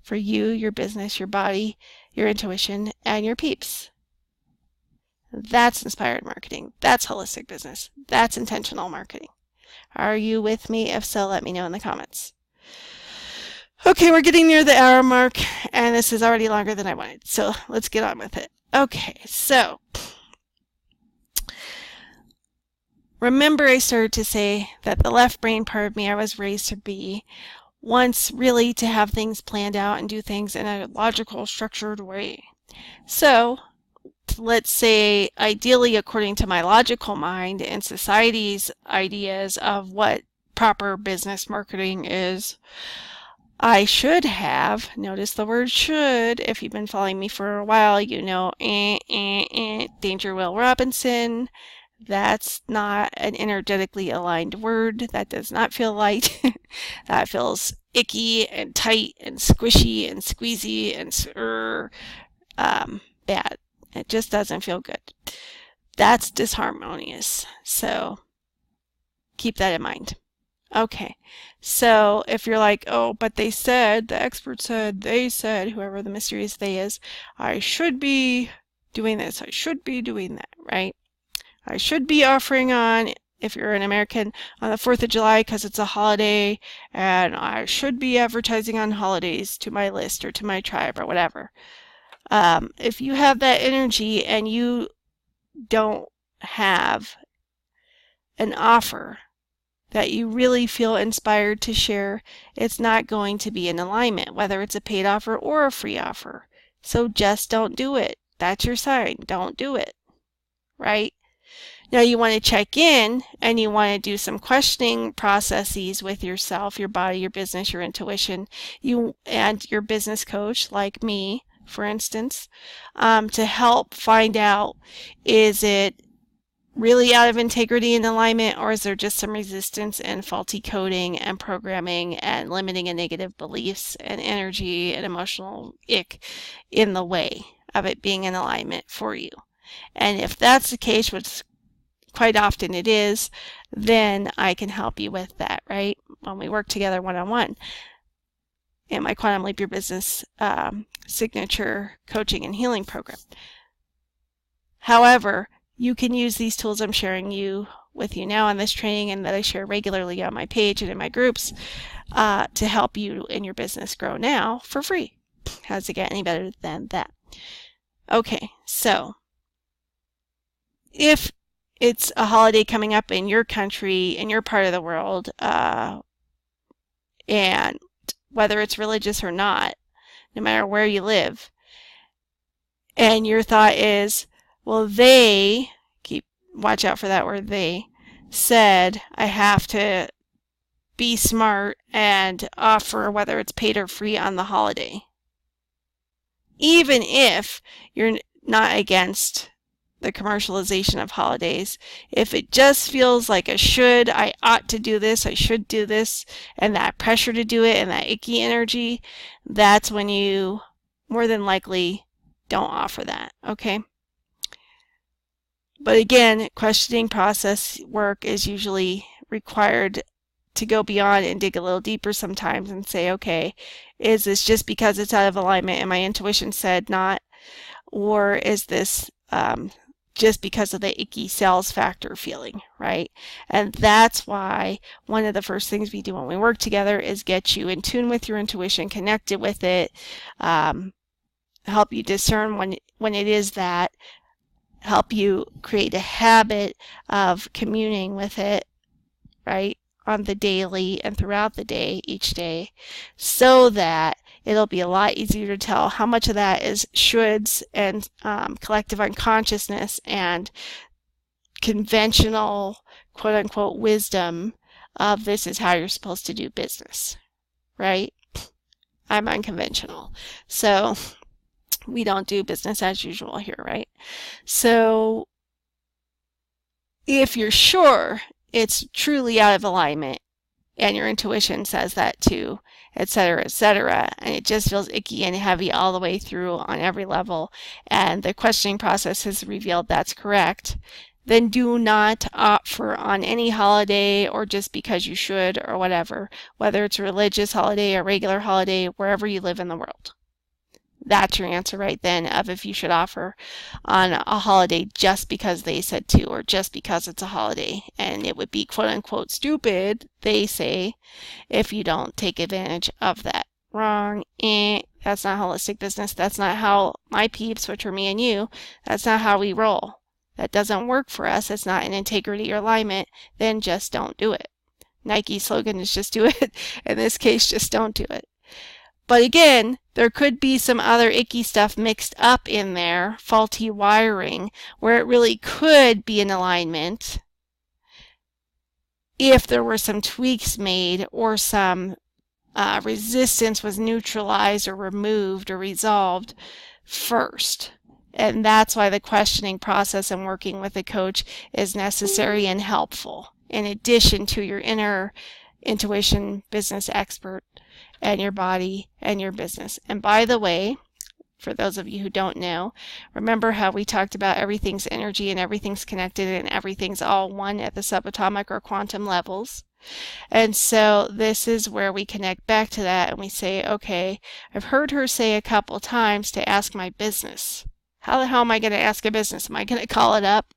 for you, your business, your body, your intuition, and your peeps. That's inspired marketing. That's holistic business. That's intentional marketing. Are you with me? If so, let me know in the comments. Okay, we're getting near the hour mark, and this is already longer than I wanted, so let's get on with it. Okay, so remember I started to say that the left brain part of me I was raised to be wants really to have things planned out and do things in a logical, structured way. So let's say, ideally, according to my logical mind and society's ideas of what proper business marketing is, I should have, notice the word should, if you've been following me for a while, you know, Danger Will Robinson. That's not an energetically aligned word. That does not feel light. That feels icky and tight and squishy and squeezy and bad. It just doesn't feel good. That's disharmonious. So keep that in mind. Okay, so if you're like, oh, but they said, the expert said, they said, whoever the mysterious they is, I should be doing this, I should be doing that, right? I should be offering on, if you're an American, on the 4th of July because it's a holiday, and I should be advertising on holidays to my list or to my tribe or whatever. If you have that energy and you don't have an offer that you really feel inspired to share, it's not going to be in alignment, whether it's a paid offer or a free offer. So just don't do it. That's your sign. Don't do it. Right? Now you want to check in and you want to do some questioning processes with yourself, your body, your business, your intuition, you and your business coach like me, for instance, to help find out, is it really out of integrity and alignment, or is there just some resistance and faulty coding and programming and limiting and negative beliefs and energy and emotional ick in the way of it being in alignment for you? And if that's the case, which quite often it is, then I can help you with that, right? When we work together one-on-one in my Quantum Leap Your Business signature coaching and healing program. However, you can use these tools I'm sharing with you now on this training and that I share regularly on my page and in my groups to help you in your business grow now for free. How does it get any better than that? Okay, so if it's a holiday coming up in your country, in your part of the world, and whether it's religious or not, no matter where you live, and your thought is, well, watch out for that word, they said I have to be smart and offer whether it's paid or free on the holiday. Even if you're not against the commercialization of holidays, if it just feels like a should, I ought to do this, I should do this, and that pressure to do it and that icky energy, that's when you more than likely don't offer that, okay? But again, questioning process work is usually required to go beyond and dig a little deeper sometimes and say, okay, is this just because it's out of alignment and my intuition said not, or is this just because of the icky sales factor feeling, right? And that's why one of the first things we do when we work together is get you in tune with your intuition, connected with it, help you discern when it is that, help you create a habit of communing with it, right, on the daily and throughout the day, each day, so that it'll be a lot easier to tell how much of that is shoulds and collective unconsciousness and conventional quote unquote wisdom of this is how you're supposed to do business, right? I'm unconventional. So we don't do business as usual here, right? So if you're sure it's truly out of alignment and your intuition says that too, etc., and it just feels icky and heavy all the way through on every level, and the questioning process has revealed that's correct, then do not opt for on any holiday or just because you should or whatever, whether it's a religious holiday or regular holiday, wherever you live in the world. That's your answer right then of if you should offer on a holiday just because they said to or just because it's a holiday. And it would be quote unquote stupid, they say, if you don't take advantage of that. Wrong. That's not holistic business. That's not how my peeps, which are me and you, that's not how we roll. That doesn't work for us. It's not in integrity or alignment. Then just don't do it. Nike's slogan is just do it. In this case, just don't do it. But again, there could be some other icky stuff mixed up in there, faulty wiring, where it really could be in alignment if there were some tweaks made or some resistance was neutralized or removed or resolved first. And that's why the questioning process and working with a coach is necessary and helpful, in addition to your inner intuition business expert and your body and your business. And by the way, for those of you who don't know, remember how we talked about everything's energy and everything's connected and everything's all one at the subatomic or quantum levels. And so this is where we connect back to that and we say, okay, I've heard her say a couple times to ask my business. How the hell am I going to ask a business? Am I going to call it up?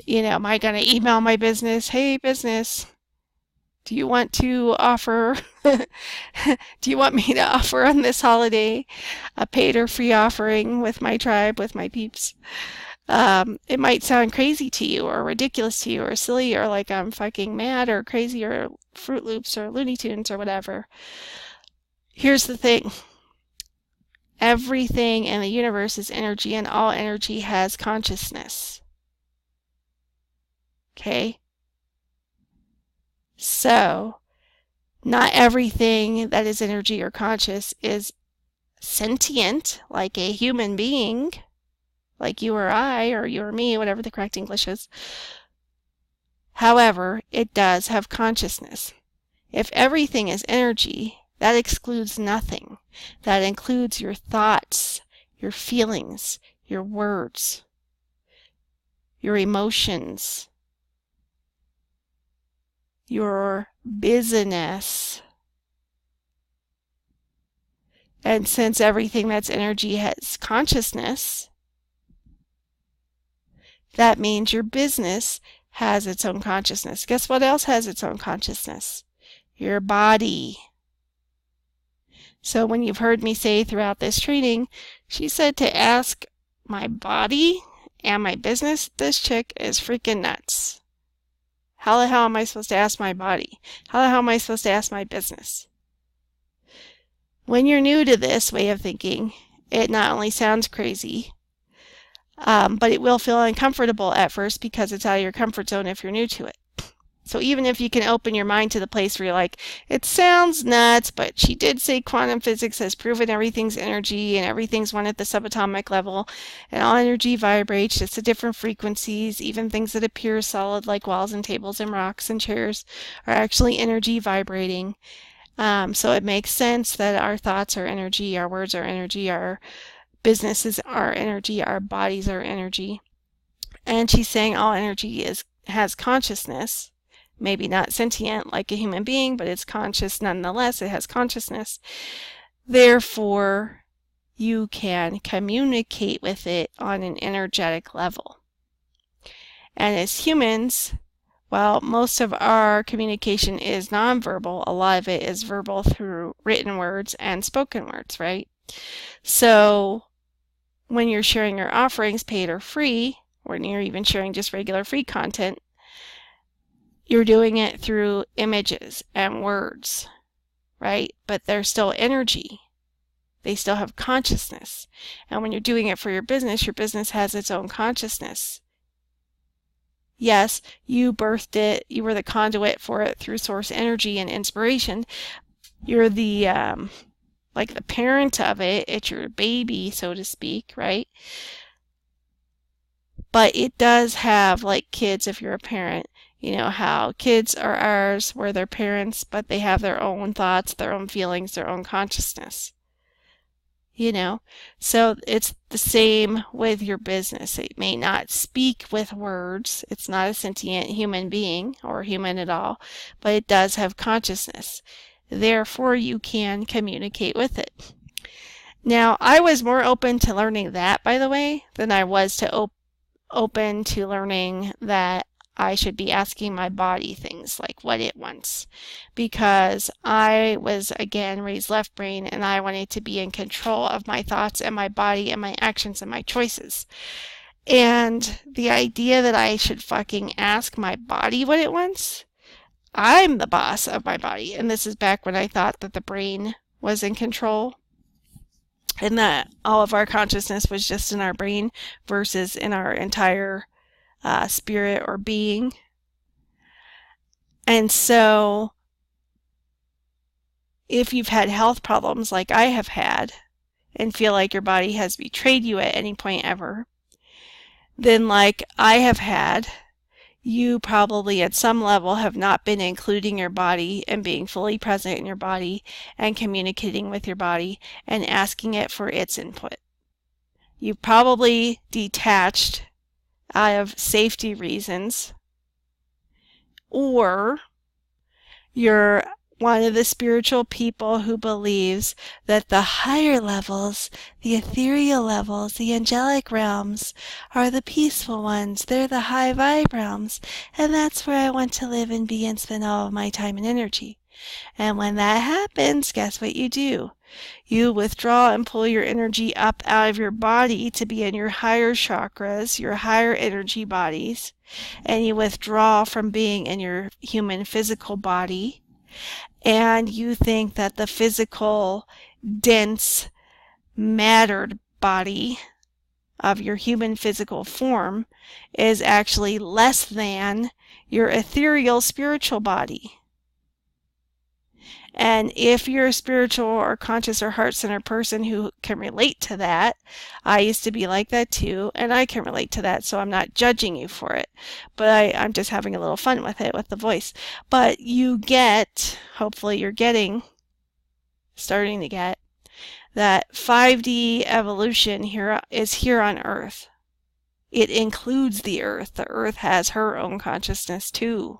Am I going to email my business? Hey, business, do you want to offer, do you want me to offer on this holiday a paid or free offering with my tribe, with my peeps? It might sound crazy to you or ridiculous to you or silly or like I'm fucking mad or crazy or Fruit Loops or Looney Tunes or whatever. Here's the thing. Everything in the universe is energy and all energy has consciousness. Okay? So, not everything that is energy or conscious is sentient, like a human being, like you or I, or you or me, whatever the correct English is. However, it does have consciousness. If everything is energy, that excludes nothing. That includes your thoughts, your feelings, your words, your emotions, your business. And since everything that's energy has consciousness, that means your business has its own consciousness. Guess what else has its own consciousness? Your body. So when you've heard me say throughout this training, she said to ask my body and my business, this chick is freaking nuts. How the hell am I supposed to ask my body? How the hell am I supposed to ask my business? When you're new to this way of thinking, it not only sounds crazy, but it will feel uncomfortable at first because it's out of your comfort zone if you're new to it. So even if you can open your mind to the place where you're like, it sounds nuts, but she did say quantum physics has proven everything's energy and everything's one at the subatomic level and all energy vibrates just at different frequencies. Even things that appear solid like walls and tables and rocks and chairs are actually energy vibrating. So it makes sense that our thoughts are energy, our words are energy, our businesses are energy, our bodies are energy. And she's saying all energy has consciousness. Maybe not sentient like a human being, but it's conscious nonetheless. It has consciousness. Therefore, you can communicate with it on an energetic level. And as humans, while most of our communication is nonverbal, a lot of it is verbal through written words and spoken words, right? So when you're sharing your offerings, paid or free, or when you're even sharing just regular free content, you're doing it through images and words, right? But they're still energy. They still have consciousness. And when you're doing it for your business has its own consciousness. Yes, you birthed it, you were the conduit for it through source energy and inspiration. You're the, like the parent of it, it's your baby, so to speak, right? But it does have, like kids, if you're a parent, you know how kids are ours, we're their parents, but they have their own thoughts, their own feelings, their own consciousness. You know, so it's the same with your business. It may not speak with words. It's not a sentient human being or human at all, but it does have consciousness. Therefore, you can communicate with it. Now, I was more open to learning that, by the way, than I was to open to learning that I should be asking my body things like what it wants, because I was, again, raised left brain, and I wanted to be in control of my thoughts and my body and my actions and my choices. And the idea that I should fucking ask my body what it wants, I'm the boss of my body. And this is back when I thought that the brain was in control and that all of our consciousness was just in our brain versus in our entire spirit or being. And so if you've had health problems like I have had and feel like your body has betrayed you at any point ever, then like I have had, you probably at some level have not been including your body and being fully present in your body and communicating with your body and asking it for its input. You probably detached out of safety reasons, or you're one of the spiritual people who believes that the higher levels, the ethereal levels, the angelic realms are the peaceful ones. They're the high vibe realms, and that's where I want to live and be and spend all of my time and energy. And when that happens, guess what you do? You withdraw and pull your energy up out of your body to be in your higher chakras, your higher energy bodies, and you withdraw from being in your human physical body, and you think that the physical, dense, mattered body of your human physical form is actually less than your ethereal spiritual body. And if you're a spiritual or conscious or heart-centered person who can relate to that, I used to be like that too, and I can relate to that, so I'm not judging you for it. But I'm just having a little fun with it, with the voice. But you get, hopefully you're starting to get, that 5D evolution is here on Earth. It includes the Earth. The Earth has her own consciousness too.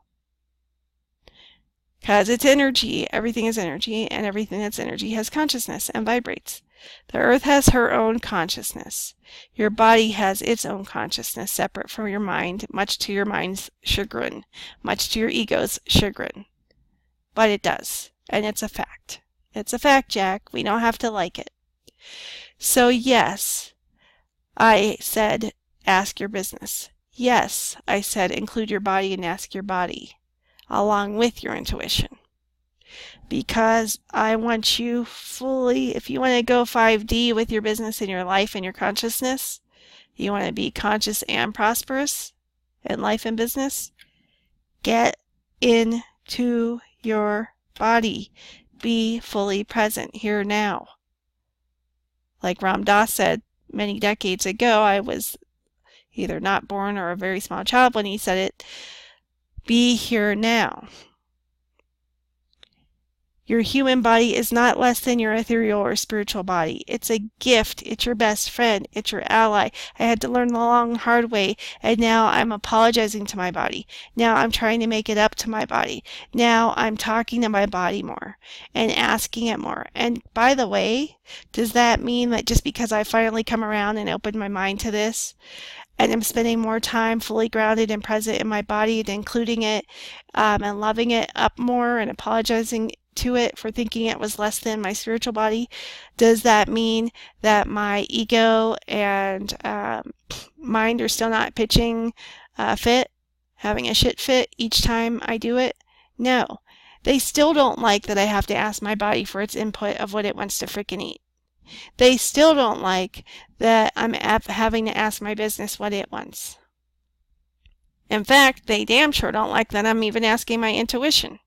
Because it's energy, everything is energy, and everything that's energy has consciousness and vibrates. The Earth has her own consciousness. Your body has its own consciousness separate from your mind, much to your mind's chagrin, much to your ego's chagrin. But it does, and it's a fact. It's a fact, Jack. We don't have to like it. So yes, I said ask your business. Yes, I said include your body and ask your body, along with your intuition. Because I want you fully, if you want to go 5D with your business and your life and your consciousness, you want to be conscious and prosperous in life and business, get into your body. Be fully present here now. Like Ram Dass said many decades ago, I was either not born or a very small child when he said it, be here now. Your human body is not less than your ethereal or spiritual body. It's a gift. It's your best friend. It's your ally. I had to learn the long, hard way, and now I'm apologizing to my body. Now I'm trying to make it up to my body. Now I'm talking to my body more and asking it more. And by the way, does that mean that just because I finally come around and opened my mind to this, and I'm spending more time fully grounded and present in my body and including it and loving it up more and apologizing to it for thinking it was less than my spiritual body? Does that mean that my ego and mind are still not pitching fit, having a shit fit each time I do it? No. They still don't like that I have to ask my body for its input of what it wants to frickin' eat. They still don't like that I'm having to ask my business what it wants. In fact, they damn sure don't like that I'm even asking my intuition.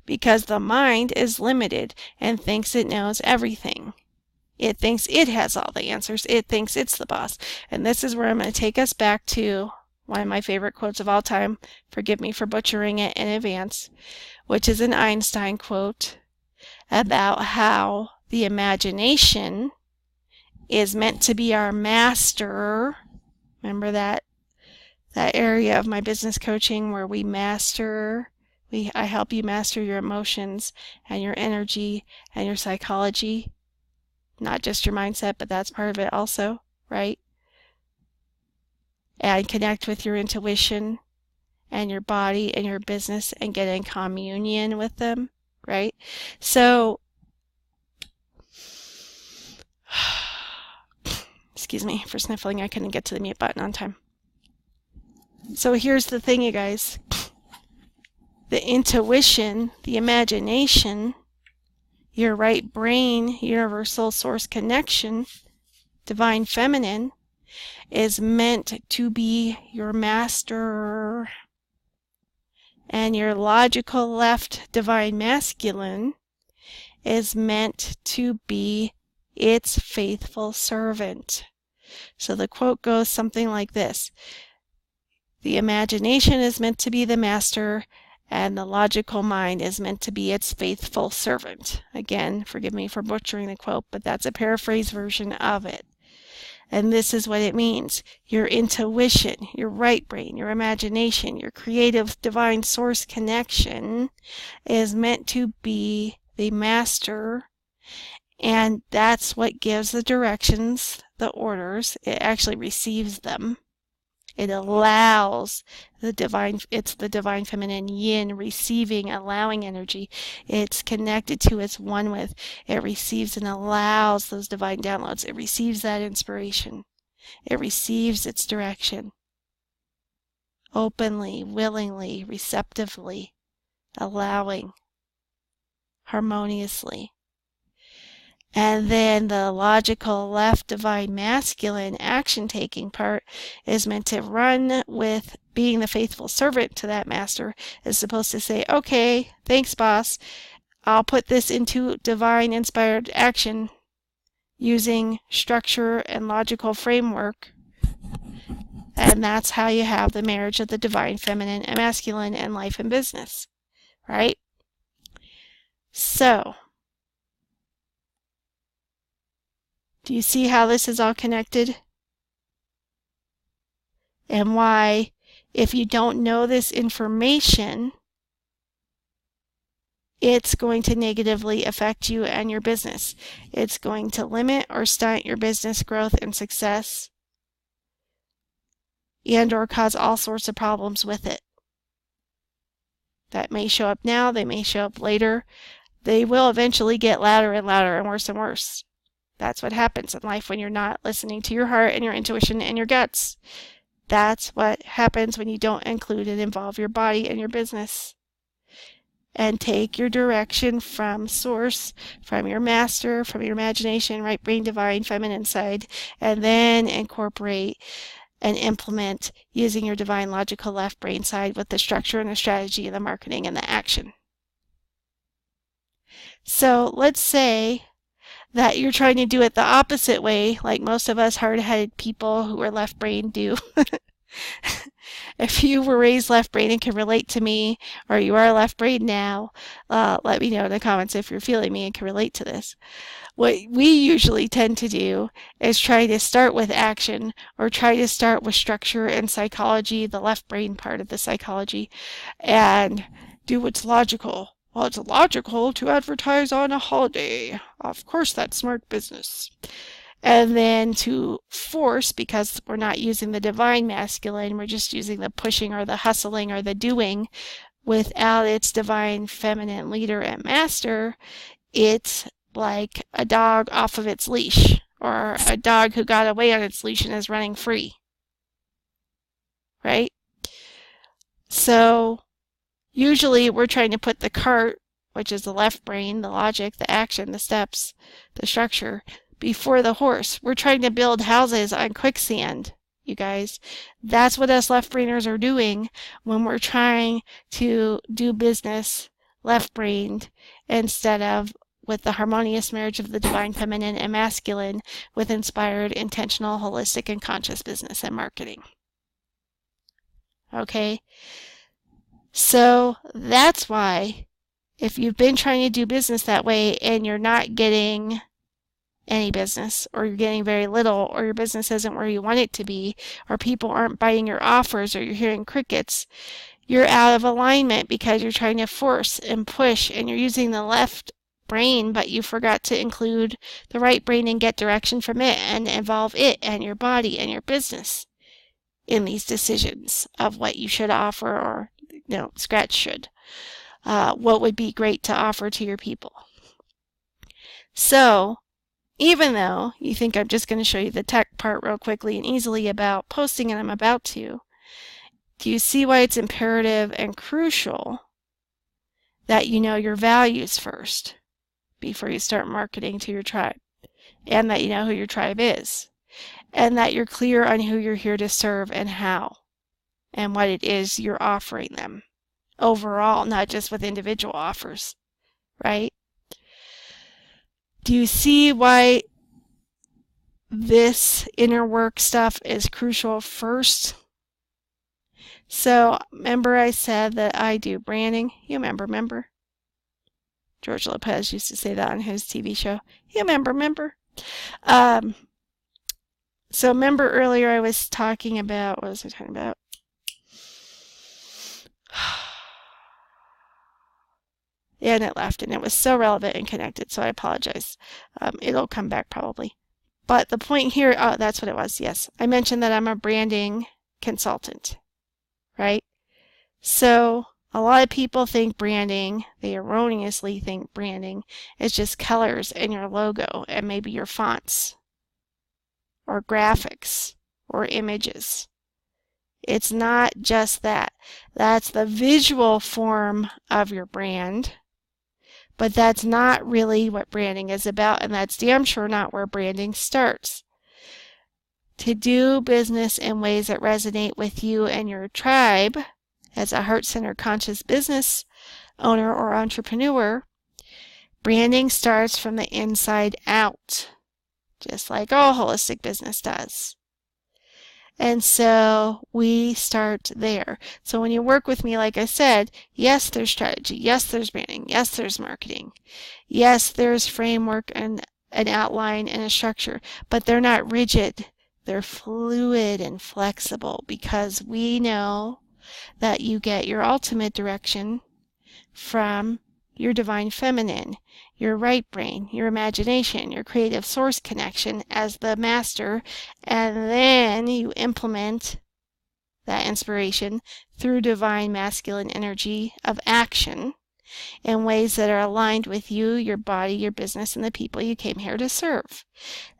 Because the mind is limited and thinks it knows everything. It thinks it has all the answers. It thinks it's the boss. And this is where I'm going to take us back to one of my favorite quotes of all time. Forgive me for butchering it in advance, which is an Einstein quote about how the imagination is meant to be our master. Remember that area of my business coaching where we master, I help you master your emotions and your energy and your psychology. Not just your mindset, but that's part of it also, right? And connect with your intuition and your body and your business and get in communion with them, right? So, excuse me for sniffling, I couldn't get to the mute button on time. So here's the thing, you guys. The intuition, the imagination, your right brain, universal source connection, divine feminine, is meant to be your master. And your logical left, divine masculine, is meant to be its faithful servant. So the quote goes something like this. The imagination is meant to be the master, and the logical mind is meant to be its faithful servant. Again, forgive me for butchering the quote, but that's a paraphrase version of it. And this is what it means. Your intuition, your right brain, your imagination, your creative divine source connection is meant to be the master, and that's what gives the directions, the orders. It actually receives them. It allows the divine, it's the divine feminine yin, receiving, allowing energy. It's connected to, it's one with. It receives and allows those divine downloads. It receives that inspiration. It receives its direction. Openly, willingly, receptively, allowing, harmoniously. And then the logical left divine masculine action taking part is meant to run with being the faithful servant to that master. Is supposed to say, okay, thanks boss, I'll put this into divine inspired action using structure and logical framework. And that's how you have the marriage of the divine feminine and masculine in life and business, right? So, do you see how this is all connected? And why, if you don't know this information, it's going to negatively affect you and your business. It's going to limit or stunt your business growth and success, and or cause all sorts of problems with it. That may show up now, they may show up later. They will eventually get louder and louder and worse and worse. That's what happens in life when you're not listening to your heart and your intuition and your guts. That's what happens when you don't include and involve your body and your business. And take your direction from source, from your master, from your imagination, right brain, divine, feminine side, and then incorporate and implement using your divine, logical left brain side with the structure and the strategy and the marketing and the action. So let's say that you're trying to do it the opposite way, like most of us hard-headed people who are left brain do. If you were raised left brain and can relate to me, or you are left brain now, let me know in the comments if you're feeling me and can relate to this. What we usually tend to do is try to start with action, or try to start with structure and psychology, the left brain part of the psychology, and do what's logical. Well, it's logical to advertise on a holiday. Of course, that's smart business. And then to force, because we're not using the divine masculine, we're just using the pushing or the hustling or the doing, without its divine feminine leader and master, it's like a dog off of its leash, or a dog who got away on its leash and is running free, right? So usually we're trying to put the cart, which is the left brain, the logic, the action, the steps, the structure, before the horse. We're trying to build houses on quicksand, you guys. That's what us left-brainers are doing when we're trying to do business left-brained instead of with the harmonious marriage of the divine feminine and masculine with inspired, intentional, holistic, and conscious business and marketing. Okay? So that's why if you've been trying to do business that way and you're not getting any business, or you're getting very little, or your business isn't where you want it to be, or people aren't buying your offers, or you're hearing crickets, you're out of alignment because you're trying to force and push and you're using the left brain, but you forgot to include the right brain and get direction from it and involve it and your body and your business in these decisions of what you should offer, or scratch should. What would be great to offer to your people. So even though you think I'm just going to show you the tech part real quickly and easily about posting, and I'm about to, do you see why it's imperative and crucial that you know your values first before you start marketing to your tribe, and that you know who your tribe is, and that you're clear on who you're here to serve and how, and what it is you're offering them overall, not just with individual offers, right? Do you see why this inner work stuff is crucial first? So remember I said that I do branding? You remember? George Lopez used to say that on his TV show. You remember? So remember earlier I was talking about, what was I talking about? Yeah, and it left, and it was so relevant and connected, so I apologize. It'll come back probably. But the point here, that's what it was, yes. I mentioned that I'm a branding consultant, right? So a lot of people think branding, they erroneously think branding is just colors in your logo and maybe your fonts or graphics or images. It's not just that. That's the visual form of your brand. But that's not really what branding is about, and that's damn sure not where branding starts. To do business in ways that resonate with you and your tribe as a heart-centered conscious business owner or entrepreneur, branding starts from the inside out, just like all holistic business does. And so we start there. So when you work with me, like I said, yes, there's strategy. Yes, there's branding. Yes, there's marketing. Yes, there's framework and an outline and a structure, but they're not rigid. They're fluid and flexible because we know that you get your ultimate direction from your divine feminine, your right brain, your imagination, your creative source connection as the master, and then you implement that inspiration through divine masculine energy of action in ways that are aligned with you, your body, your business, and the people you came here to serve.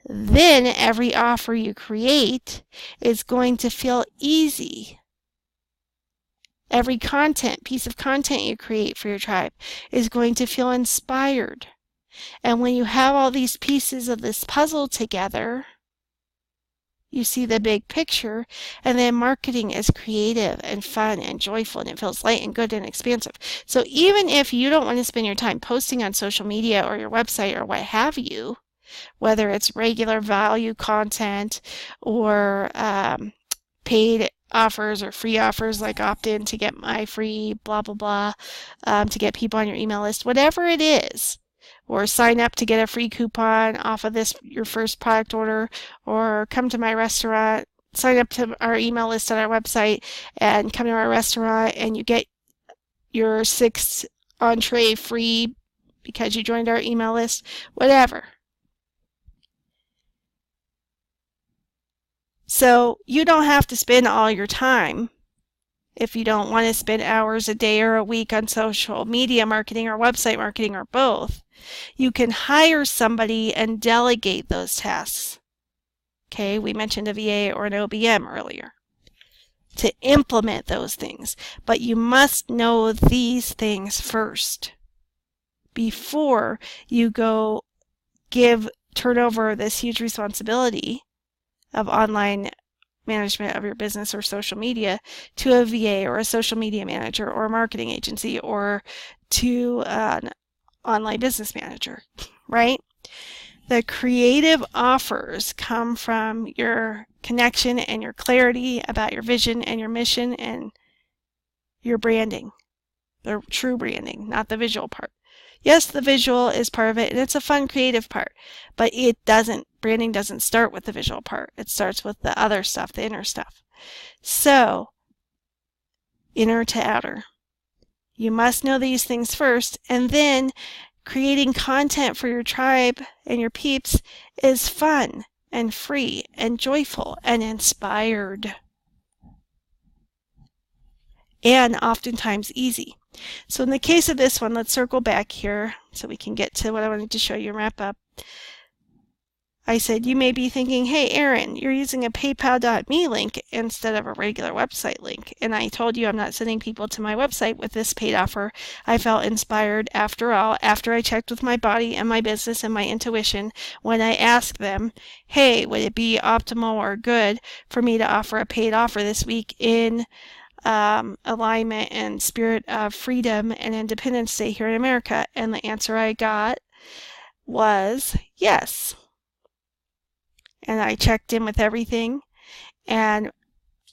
Then every offer you create is going to feel easy. Every piece of content you create for your tribe is going to feel inspired. And when you have all these pieces of this puzzle together, you see the big picture, and then marketing is creative and fun and joyful, and it feels light and good and expansive. So even if you don't want to spend your time posting on social media or your website or what have you, whether it's regular value content or paid offers or free offers like opt-in to get my free blah blah blah, to get people on your email list, whatever it is, or sign up to get a free coupon off of this your first product order, or come to my restaurant, sign up to our email list on our website and come to our restaurant and you get your 6th entree free because you joined our email list, whatever. So you don't have to spend all your time if you don't want to spend hours a day or a week on social media marketing or website marketing or both, you can hire somebody and delegate those tasks. Okay, we mentioned a VA or an OBM earlier to implement those things, but you must know these things first before you go turn over this huge responsibility of online management of your business or social media to a VA or a social media manager or a marketing agency or to an online business manager, right? The creative offers come from your connection and your clarity about your vision and your mission and your branding, the true branding, not the visual part. Yes, the visual is part of it, and it's a fun creative part, but branding doesn't start with the visual part. It starts with the other stuff, the inner stuff. So, inner to outer. You must know these things first, and then creating content for your tribe and your peeps is fun and free and joyful and inspired. And oftentimes easy. So in the case of this one, let's circle back here so we can get to what I wanted to show you and wrap up. I said, you may be thinking, hey, Erin, you're using a paypal.me link instead of a regular website link. And I told you I'm not sending people to my website with this paid offer. I felt inspired after all, after I checked with my body and my business and my intuition, when I asked them, hey, would it be optimal or good for me to offer a paid offer this week in alignment and spirit of freedom and Independence Day here in America? And the answer I got was yes. And I checked in with everything, and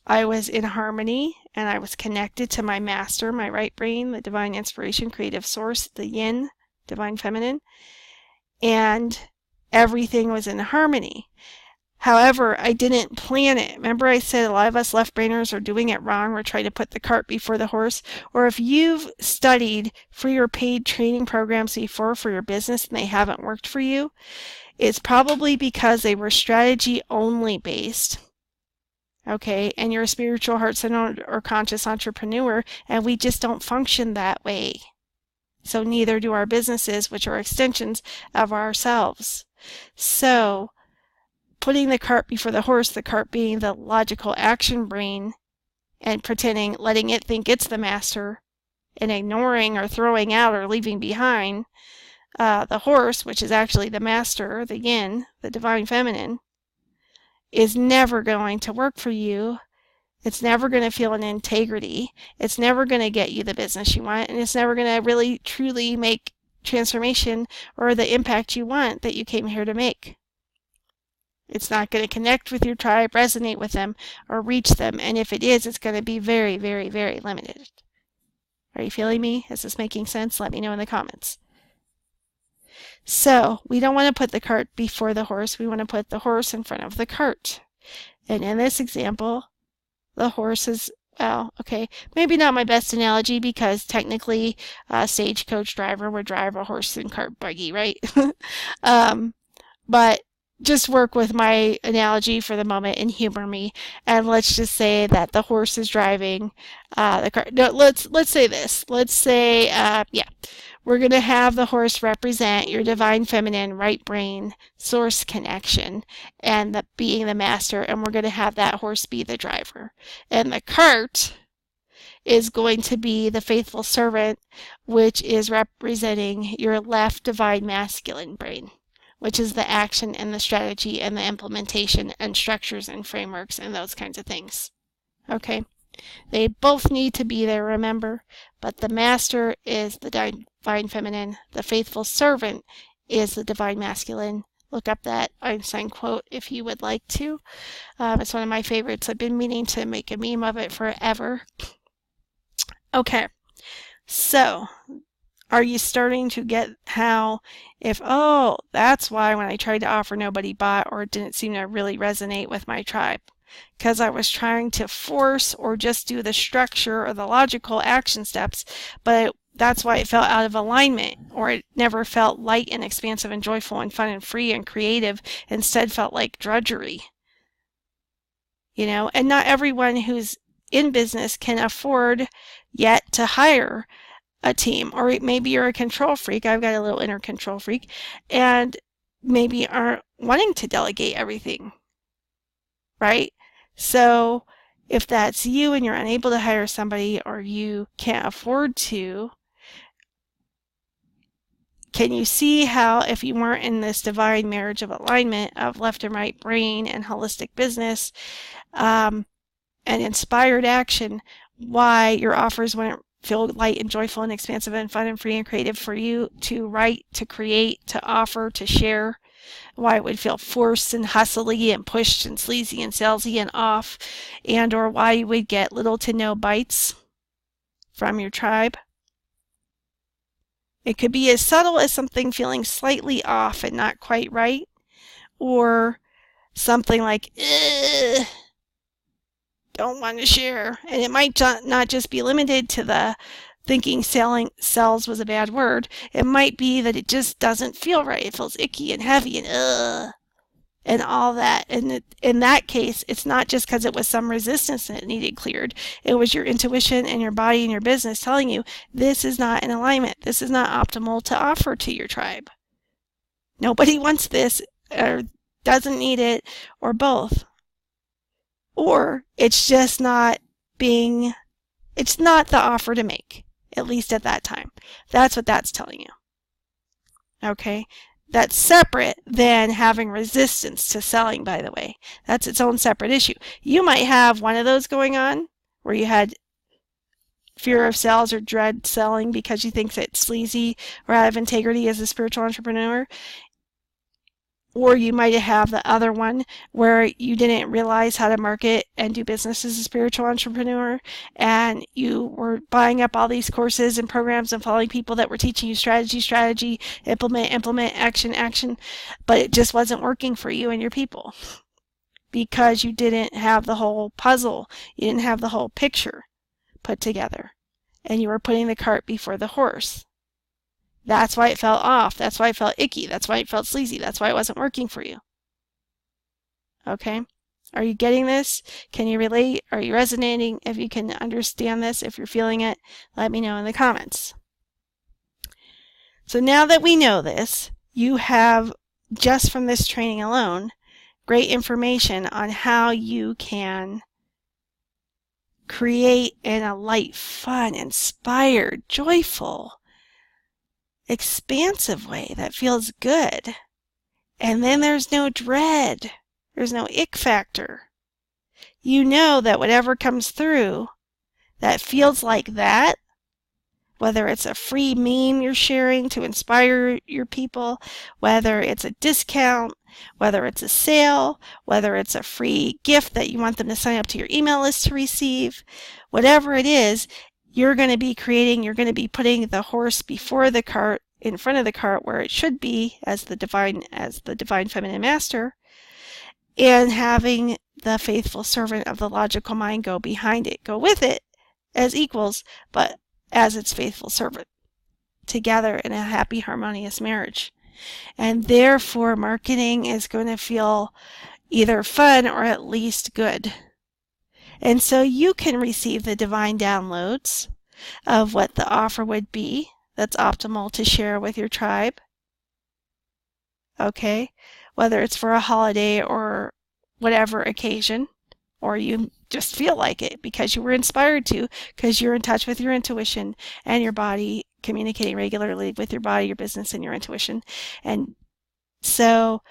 I was in harmony, and I was connected to my master, my right brain, the divine inspiration, creative source, the yin, divine feminine, and everything was in harmony. However, I didn't plan it. Remember I said a lot of us left-brainers are doing it wrong. We're trying to put the cart before the horse. Or if you've studied for your paid training programs before for your business and they haven't worked for you, it's probably because they were strategy only based. Okay, and you're a spiritual, heart-centered, or conscious entrepreneur, and we just don't function that way. So neither do our businesses, which are extensions of ourselves. So putting the cart before the horse, the cart being the logical action brain, and letting it think it's the master, and ignoring or throwing out or leaving behind the horse, which is actually the master, the yin, the divine feminine, is never going to work for you. It's never going to feel an integrity. It's never going to get you the business you want, and it's never going to really truly make transformation or the impact you want that you came here to make. It's not going to connect with your tribe, resonate with them, or reach them, and if it is, it's going to be very, very, very limited. Are you feeling me? Is this making sense? Let me know in the comments. So, we don't want to put the cart before the horse. We want to put the horse in front of the cart. And in this example, the horse is, well, okay, maybe not my best analogy because technically a stagecoach driver would drive a horse and cart buggy, right? But just work with my analogy for the moment and humor me. And let's just say that the horse is driving the cart. No, let's say this. Let's say, we're going to have the horse represent your divine feminine right brain source connection and being the master, and we're going to have that horse be the driver. And the cart is going to be the faithful servant, which is representing your left divine masculine brain, which is the action and the strategy and the implementation and structures and frameworks and those kinds of things. Okay? They both need to be there, remember, but the master is the divine feminine. The faithful servant is the divine masculine. Look up that Einstein quote if you would like to. It's one of my favorites. I've been meaning to make a meme of it forever. Okay, so are you starting to get how that's why when I tried to offer nobody bought, or it didn't seem to really resonate with my tribe? Because I was trying to force or just do the structure or the logical action steps, but that's why it felt out of alignment, or it never felt light and expansive and joyful and fun and free and creative. Instead felt like drudgery. And not everyone who's in business can afford yet to hire a team, or maybe you're a control freak. I've got a little inner control freak, and maybe aren't wanting to delegate everything, right? So if that's you and you're unable to hire somebody, or you can't afford to, can you see how if you weren't in this divine marriage of alignment of left and right brain and holistic business and inspired action, why your offers wouldn't feel light and joyful and expansive and fun and free and creative for you to write, to create, to offer, to share? Why it would feel forced and hustly and pushed and sleazy and salesy and off, and or why you would get little to no bites from your tribe? It could be as subtle as something feeling slightly off and not quite right, or something like, don't want to share. And it might not just be limited to the thinking sells was a bad word. It might be that it just doesn't feel right. It feels icky and heavy and all that. And in that case, it's not just because it was some resistance that needed cleared. It was your intuition and your body and your business telling you this is not in alignment. This is not optimal to offer to your tribe. Nobody wants this or doesn't need it, or both. Or it's just not it's not the offer to make, at least at that time. That's what that's telling you. Okay? That's separate than having resistance to selling, by the way. That's its own separate issue. You might have one of those going on where you had fear of sales or dread selling because you think it's sleazy or out of integrity as a spiritual entrepreneur. Or you might have the other one where you didn't realize how to market and do business as a spiritual entrepreneur, and you were buying up all these courses and programs and following people that were teaching you strategy, implement, action, but it just wasn't working for you and your people because you didn't have the whole puzzle. You didn't have the whole picture put together, and you were putting the cart before the horse. That's why it felt off. That's why it felt icky. That's why it felt sleazy. That's why it wasn't working for you. Okay? Are you getting this? Can you relate? Are you resonating? If you can understand this, if you're feeling it, let me know in the comments. So now that we know this, you have, just from this training alone, great information on how you can create in a light, fun, inspired, joyful, expansive way that feels good. And then there's no dread. There's no ick factor. You know that whatever comes through that feels like that, whether it's a free meme you're sharing to inspire your people, whether it's a discount, whether it's a sale, whether it's a free gift that you want them to sign up to your email list to receive, whatever it is, you're going to be creating, you're going to be putting the horse before the cart, in front of the cart where it should be as the divine feminine master, and having the faithful servant of the logical mind go behind it, go with it as equals, but as its faithful servant, together in a happy, harmonious marriage. And therefore, marketing is going to feel either fun or at least good. And so you can receive the divine downloads of what the offer would be that's optimal to share with your tribe. Okay? Whether it's for a holiday or whatever occasion, or you just feel like it because you were inspired to, because you're in touch with your intuition and your body, communicating regularly with your body, your business, and your intuition. And so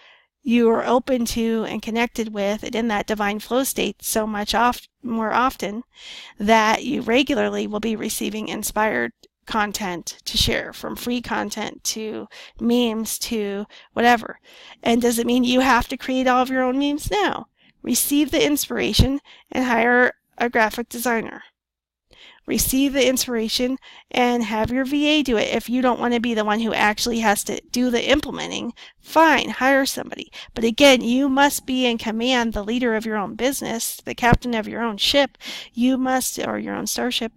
you are open to and connected with and in that divine flow state so much more often that you regularly will be receiving inspired content to share, from free content to memes to whatever. And does it mean you have to create all of your own memes? No. Receive the inspiration and hire a graphic designer. Receive the inspiration and have your VA do it. If you don't want to be the one who actually has to do the implementing, fine, hire somebody. But again, you must be in command, the leader of your own business, the captain of your own ship. You must, or your own starship,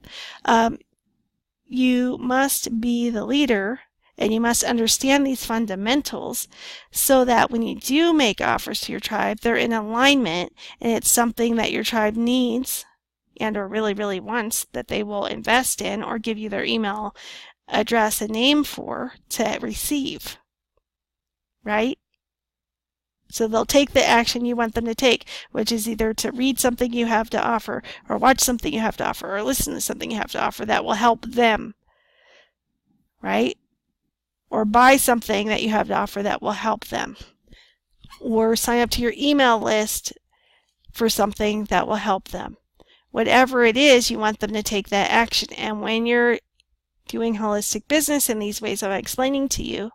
you must be the leader, and you must understand these fundamentals so that when you do make offers to your tribe, they're in alignment and it's something that your tribe needs and or really, really wants that they will invest in or give you their email address and name for to receive, right? So they'll take the action you want them to take, which is either to read something you have to offer, or watch something you have to offer, or listen to something you have to offer that will help them, right? Or buy something that you have to offer that will help them. Or sign up to your email list for something that will help them. Whatever it is, you want them to take that action. And when you're doing holistic business in these ways I'm explaining to you,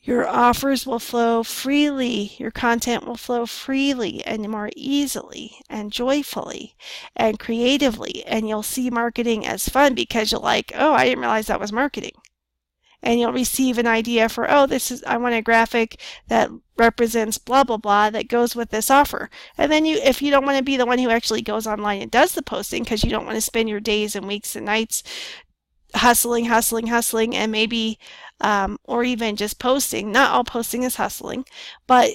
your offers will flow freely, your content will flow freely and more easily and joyfully and creatively, and you'll see marketing as fun because you're like, oh, I didn't realize that was marketing. And you'll receive an idea for, oh, I want a graphic that represents blah, blah, blah that goes with this offer. And then if you don't want to be the one who actually goes online and does the posting because you don't want to spend your days and weeks and nights hustling, and maybe, or even just posting. Not all posting is hustling, but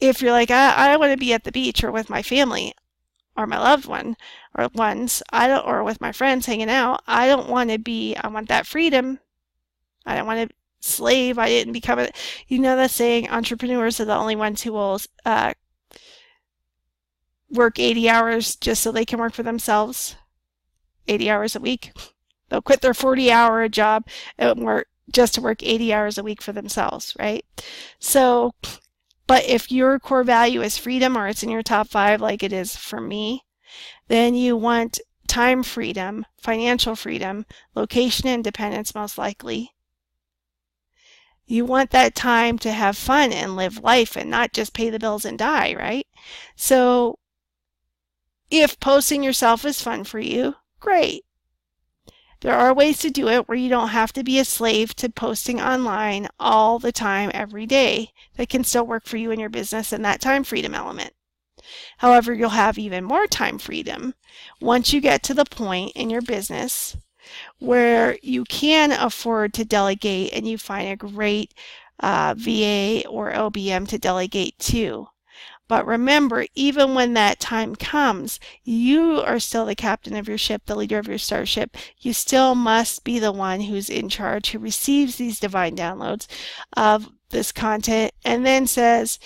if you're like, I want to be at the beach or with my family or my loved one or ones, or with my friends hanging out, I want that freedom. I don't want to slave. I didn't become it. You know the saying, entrepreneurs are the only ones who will work 80 hours just so they can work for themselves. 80 hours a week. They'll quit their 40-hour job and work just to work 80 hours a week for themselves, right? So, but if your core value is freedom, or it's in your top 5 like it is for me, then you want time freedom, financial freedom, location independence most likely. You want that time to have fun and live life and not just pay the bills and die, right? So if posting yourself is fun for you, great. There are ways to do it where you don't have to be a slave to posting online all the time, every day, that can still work for you in your business and that time freedom element. However, you'll have even more time freedom once you get to the point in your business where you can afford to delegate and you find a great VA or OBM to delegate to. But remember, even when that time comes, you are still the captain of your ship, the leader of your starship. You still must be the one who's in charge, who receives these divine downloads of this content and then says,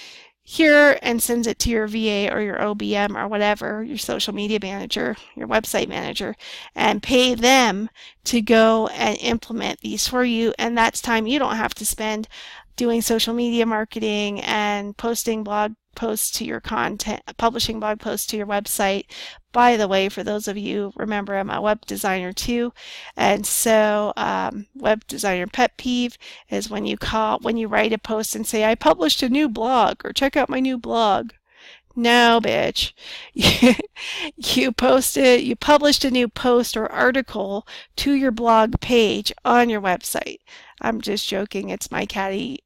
here, and sends it to your VA or your OBM or whatever, your social media manager, your website manager, and pay them to go and implement these for you. And that's time you don't have to spend doing social media marketing and posting blog posts to your content, publishing blog posts to your website. By the way, for those of you, remember I'm a web designer too, and so web designer pet peeve is when you write a post and say, I published a new blog, or check out my new blog. No, bitch. You published a new post or article to your blog page on your website. I'm just joking. It's my catty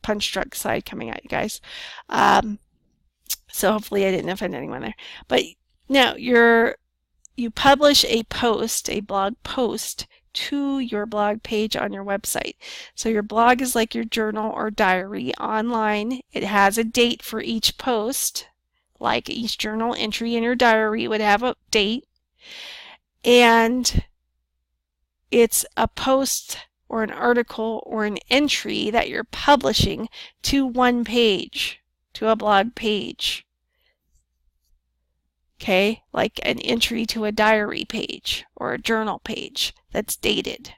punch drunk side coming at you guys. So hopefully I didn't offend anyone there. But now you publish a post, a blog post, to your blog page on your website. So your blog is like your journal or diary online. It has a date for each post, like each journal entry in your diary would have a date. And it's a post or an article or an entry that you're publishing to one page, to a blog page. Okay, like an entry to a diary page or a journal page that's dated.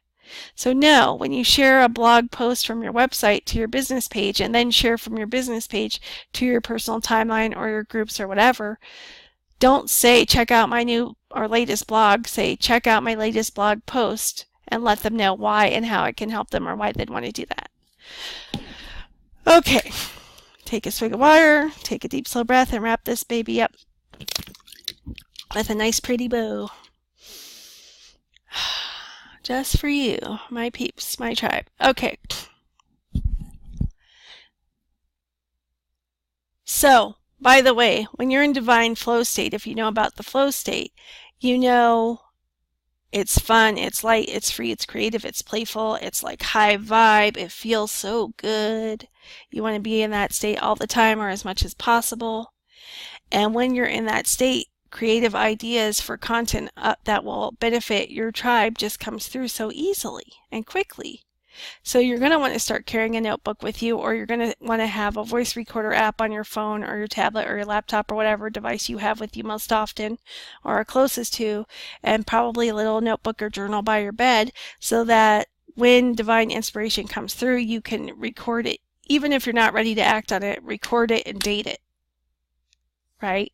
So no, when you share a blog post from your website to your business page and then share from your business page to your personal timeline or your groups or whatever, don't say check out my new or latest blog. Say check out my latest blog post and let them know why and how it can help them or why they'd want to do that. Okay, take a swig of water, take a deep slow breath, and wrap this baby up with a nice pretty bow. Just for you, my peeps, my tribe. Okay. So, by the way, when you're in divine flow state, if you know about the flow state, you know it's fun, it's light, it's free, it's creative, it's playful, it's like high vibe, it feels so good. You want to be in that state all the time or as much as possible. And when you're in that state, creative ideas for content that will benefit your tribe just comes through so easily and quickly. So you're going to want to start carrying a notebook with you, or you're going to want to have a voice recorder app on your phone or your tablet or your laptop or whatever device you have with you most often or are closest to, and probably a little notebook or journal by your bed so that when divine inspiration comes through, you can record it. Even if you're not ready to act on it, record it and date it, right?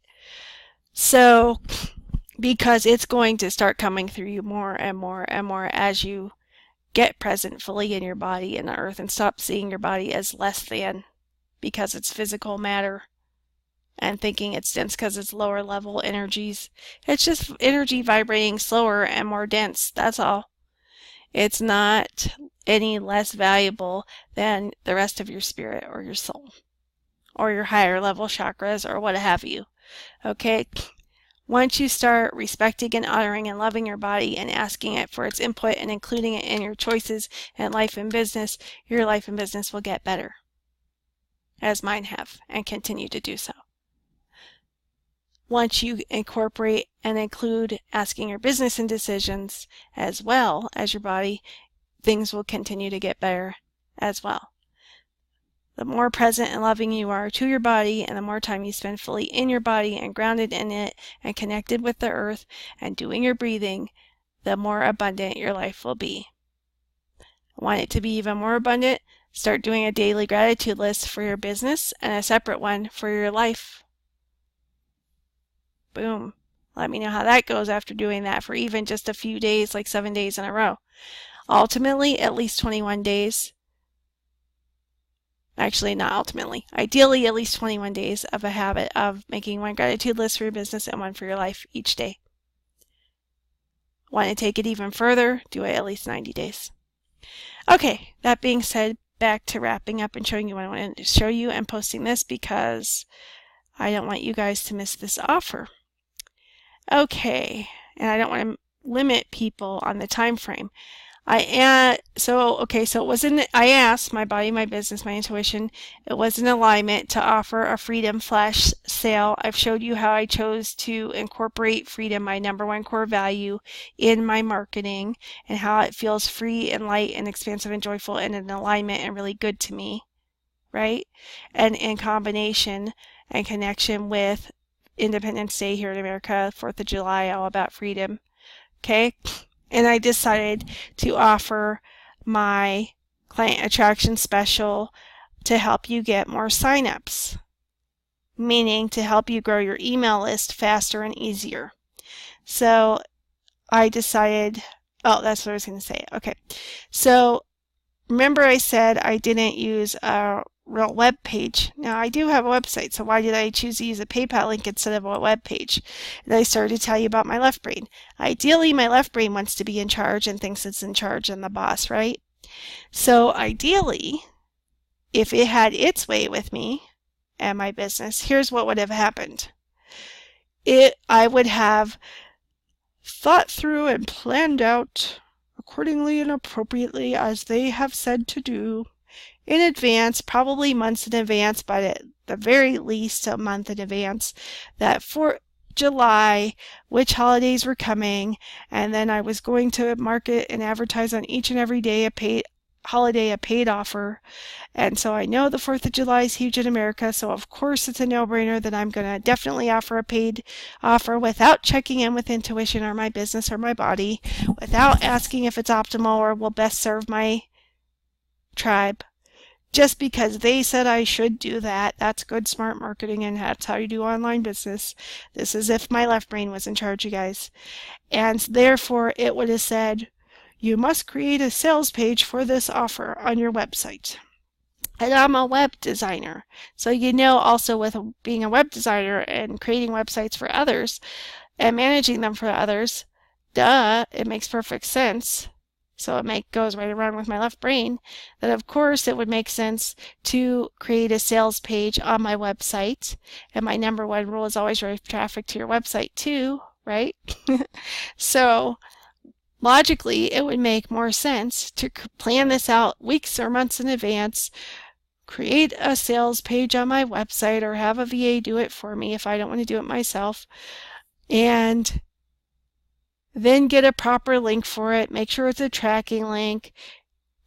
So, because it's going to start coming through you more and more and more as you get present fully in your body in the earth and stop seeing your body as less than because it's physical matter and thinking it's dense because it's lower level energies. It's just energy vibrating slower and more dense. That's all. It's not any less valuable than the rest of your spirit or your soul or your higher level chakras or what have you. Okay? Once you start respecting and honoring and loving your body and asking it for its input and including it in your choices in life and business, your life and business will get better, as mine have, and continue to do so. Once you incorporate and include asking your business in decisions as well as your body, things will continue to get better as well. The more present and loving you are to your body and the more time you spend fully in your body and grounded in it and connected with the earth and doing your breathing, the more abundant your life will be. Want it to be even more abundant? Start doing a daily gratitude list for your business and a separate one for your life. Boom. Let me know how that goes after doing that for even just a few days, like 7 days in a row. Ultimately, at least 21 days. Actually, not ultimately. Ideally, at least 21 days of a habit of making one gratitude list for your business and one for your life each day. Want to take it even further? Do it at least 90 days. Okay, that being said, back to wrapping up and showing you what I wanted to show you and posting this because I don't want you guys to miss this offer. Okay, and I don't want to limit people on the time frame. So it wasn't, I asked my body, my business, my intuition, it was in alignment to offer a freedom flash sale. I've showed you how I chose to incorporate freedom, my #1 core value, in my marketing and how it feels free and light and expansive and joyful and in alignment and really good to me, right? And in combination and connection with Independence Day here in America, 4th of July, all about freedom, okay? And I decided to offer my client attraction special to help you get more signups, meaning to help you grow your email list faster and easier. So I decided, that's what I was going to say. Okay. So remember I said I didn't use a real web page. Now I do have a website, so why did I choose to use a PayPal link instead of a web page? And I started to tell you about my left brain. Ideally, my left brain wants to be in charge and thinks it's in charge and the boss, right? So ideally, if it had its way with me and my business, here's what would have happened. I would have thought through and planned out accordingly and appropriately as they have said to do in advance, probably months in advance, but at the very least a month in advance, that for July, which holidays were coming, and then I was going to market and advertise on each and every day a paid offer. And so I know the 4th of July is huge in America, so of course it's a no-brainer that I'm going to definitely offer a paid offer without checking in with intuition or my business or my body, without asking if it's optimal or will best serve my tribe. Just because they said I should do that. That's good, smart marketing, and that's how you do online business. This is if my left brain was in charge, you guys. And therefore, it would have said, you must create a sales page for this offer on your website. And I'm a web designer. So also with being a web designer and creating websites for others and managing them for others, it makes perfect sense. So it goes right around with my left brain, that of course it would make sense to create a sales page on my website. And my #1 rule is always drive traffic to your website too, right? So logically, it would make more sense to plan this out weeks or months in advance, create a sales page on my website or have a VA do it for me if I don't want to do it myself. and then get a proper link for it. Make sure it's a tracking link,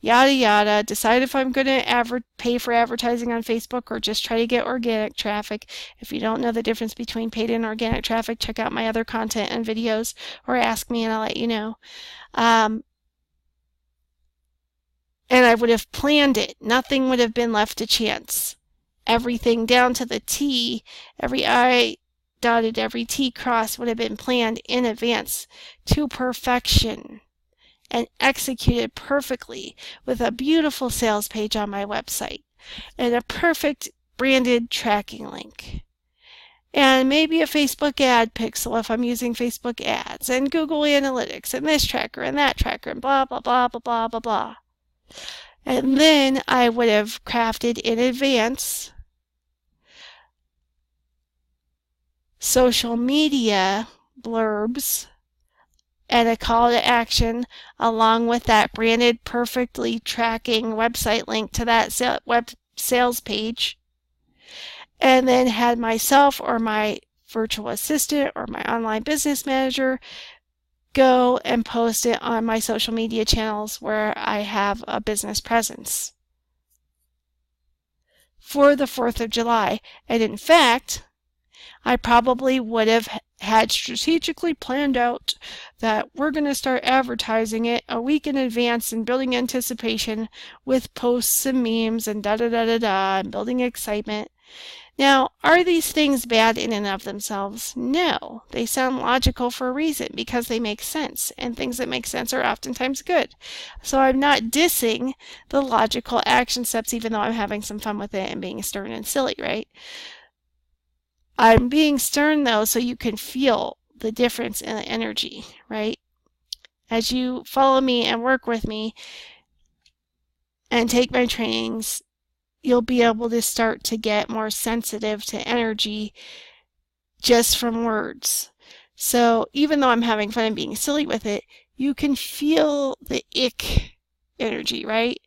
yada yada. Decide if I'm going to pay for advertising on Facebook or just try to get organic traffic. If you don't know the difference between paid and organic traffic, check out my other content and videos or ask me and I'll let you know. And I would have planned it. Nothing would have been left to chance. Everything down to the T, every I dotted, every T crossed would have been planned in advance to perfection and executed perfectly with a beautiful sales page on my website and a perfect branded tracking link. And maybe a Facebook ad pixel if I'm using Facebook ads, and Google Analytics, and this tracker, and that tracker, and blah, blah, blah, blah, blah, blah, blah. And then I would have crafted in advance social media blurbs and a call to action along with that branded, perfectly tracking website link to that web sales page. And then had myself or my virtual assistant or my online business manager go and post it on my social media channels where I have a business presence for the 4th of July. And in fact, I probably would have had strategically planned out that we're going to start advertising it a week in advance and building anticipation with posts and memes and da-da-da-da-da and building excitement. Now, are these things bad in and of themselves? No. They sound logical for a reason because they make sense, and things that make sense are oftentimes good. So I'm not dissing the logical action steps even though I'm having some fun with it and being stern and silly, right? I'm being stern though so you can feel the difference in the energy, right? As you follow me and work with me and take my trainings, you'll be able to start to get more sensitive to energy just from words. So even though I'm having fun and being silly with it, you can feel the ick energy, right?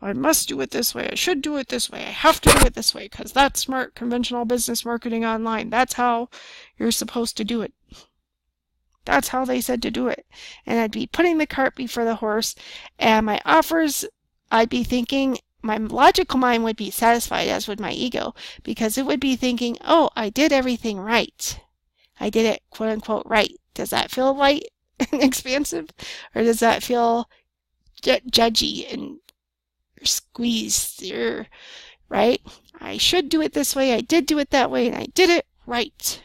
I must do it this way. I should do it this way. I have to do it this way because that's smart conventional business marketing online. That's how you're supposed to do it. That's how they said to do it. And I'd be putting the cart before the horse, and my offers, I'd be thinking, my logical mind would be satisfied, as would my ego, because it would be thinking, oh, I did everything right. I did it, quote unquote, right. Does that feel light and expansive? Or does that feel judgy and squeezed, right? I should do it this way. I did do it that way, and I did it right.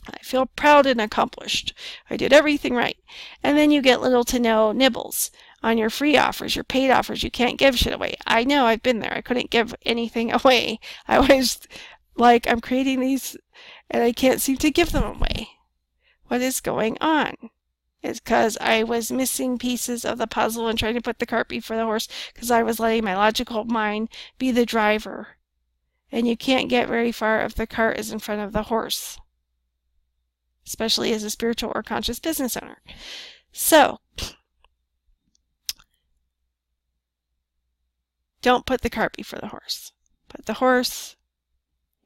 I feel proud and accomplished. I did everything right. And then you get little to no nibbles on your free offers, your paid offers. You can't give shit away. I know, I've been there. I couldn't give anything away. I was like, I'm creating these and I can't seem to give them away. What is going on? It's because I was missing pieces of the puzzle and trying to put the cart before the horse because I was letting my logical mind be the driver. And you can't get very far if the cart is in front of the horse, especially as a spiritual or conscious business owner. So, don't put the cart before the horse. Put the horse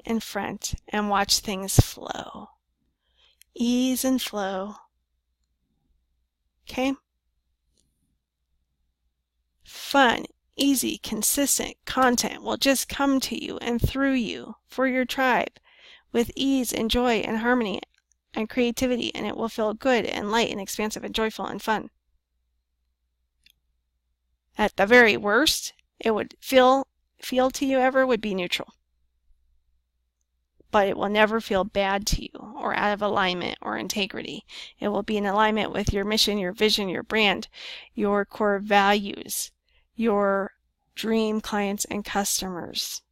in front and watch things flow. Ease and flow. Okay? Fun, easy, consistent content will just come to you and through you for your tribe with ease and joy and harmony and creativity, and it will feel good and light and expansive and joyful and fun. At the very worst, it would feel to you ever would be neutral. But it will never feel bad to you or out of alignment or integrity. It will be in alignment with your mission, your vision, your brand, your core values, your dream clients and customers.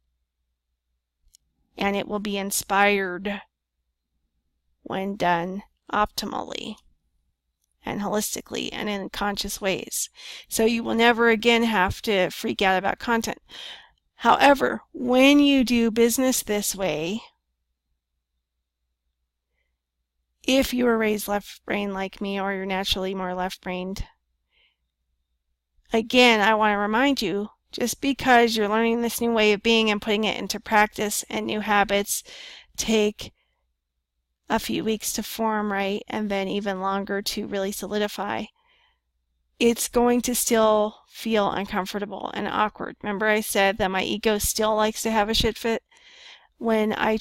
And it will be inspired when done optimally and holistically and in conscious ways. So you will never again have to freak out about content. However, when you do business this way, if you were raised left-brained like me or you're naturally more left-brained, again, I want to remind you, just because you're learning this new way of being and putting it into practice and new habits take a few weeks to form, right? And then even longer to really solidify. It's going to still feel uncomfortable and awkward. Remember I said that my ego still likes to have a shit fit when I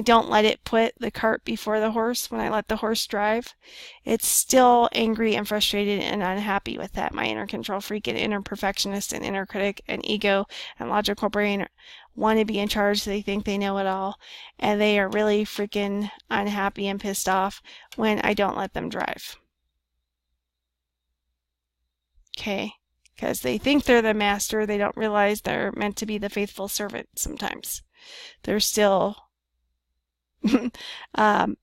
don't let it put the cart before the horse, when I let the horse drive. It's still angry and frustrated and unhappy with that. My inner control freak and inner perfectionist and inner critic and ego and logical brain want to be in charge. They think they know it all, and they are really freaking unhappy and pissed off when I don't let them drive. Okay? Because they think they're the master. They don't realize they're meant to be the faithful servant sometimes. They're still they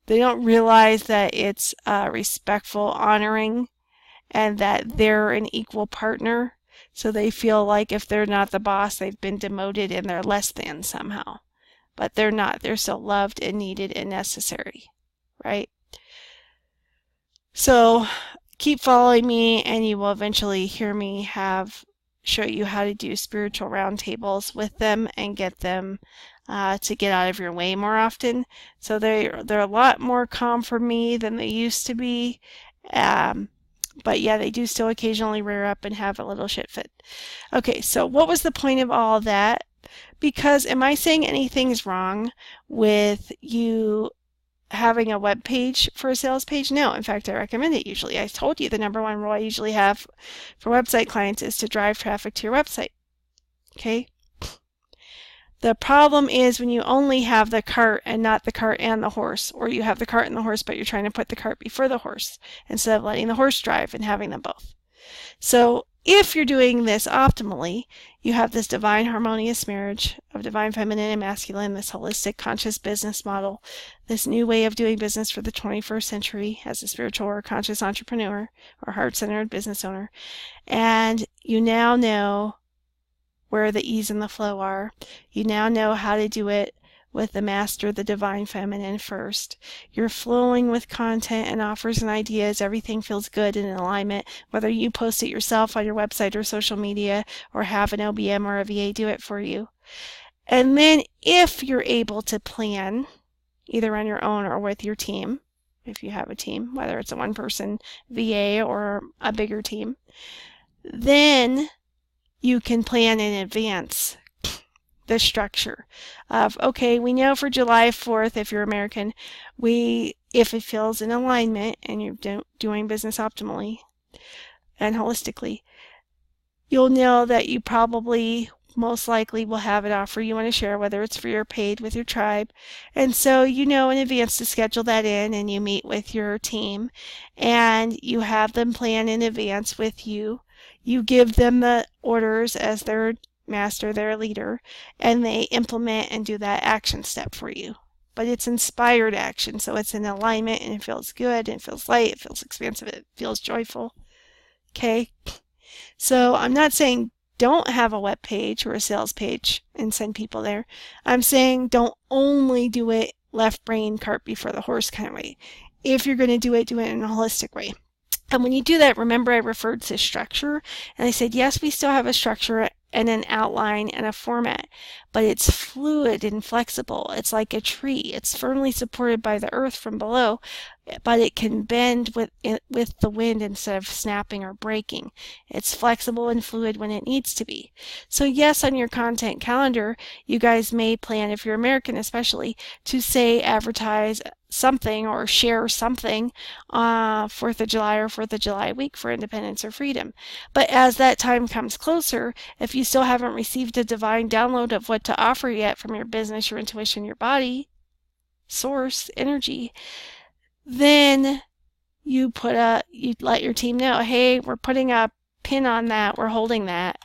don't realize that it's respectful, honoring, and that they're an equal partner. So they feel like if they're not the boss, they've been demoted and they're less than somehow. But they're not. They're still loved and needed and necessary, right? So keep following me and you will eventually hear me show you how to do spiritual roundtables with them and get them to get out of your way more often. So they're a lot more calm for me than they used to be. But yeah, they do still occasionally rear up and have a little shit fit. Okay, so what was the point of all that? Because am I saying anything's wrong with you having a web page for a sales page? No, in fact, I recommend it usually. I told you the number one rule I usually have for website clients is to drive traffic to your website. Okay? The problem is when you only have the cart and not the cart and the horse, or you have the cart and the horse, but you're trying to put the cart before the horse instead of letting the horse drive and having them both. So if you're doing this optimally, you have this divine harmonious marriage of divine feminine and masculine, this holistic conscious business model, this new way of doing business for the 21st century as a spiritual or conscious entrepreneur or heart-centered business owner. And you now know where the ease and the flow are. You now know how to do it with the master, the divine feminine first. You're flowing with content and offers and ideas. Everything feels good and in alignment, whether you post it yourself on your website or social media or have an OBM or a VA do it for you. And then if you're able to plan, either on your own or with your team, if you have a team, whether it's a one-person VA or a bigger team, then you can plan in advance the structure of, okay, we know for July 4th, if you're American, if it feels in alignment and you're doing business optimally and holistically, you'll know that you probably most likely will have an offer you want to share, whether it's free or paid, with your tribe. And so you know in advance to schedule that in, and you meet with your team and you have them plan in advance with you. You give them the orders as their master, their leader, and they implement and do that action step for you. But it's inspired action, so it's in alignment and it feels good, and it feels light, it feels expansive, it feels joyful. Okay? So I'm not saying don't have a web page or a sales page and send people there. I'm saying don't only do it left brain cart before the horse kind of way. If you're going to do it in a holistic way. And when you do that, remember I referred to structure, and I said, yes, we still have a structure and an outline and a format, but it's fluid and flexible. It's like a tree. It's firmly supported by the earth from below, but it can bend with the wind instead of snapping or breaking. It's flexible and fluid when it needs to be. So yes, on your content calendar, you guys may plan, if you're American especially, to say advertise something or share something 4th of July or 4th of July week for independence or freedom. But as that time comes closer, if you still haven't received a divine download of what to offer yet from your business, your intuition, your body, source, energy, then you let your team know, hey, we're putting a pin on that, we're holding that.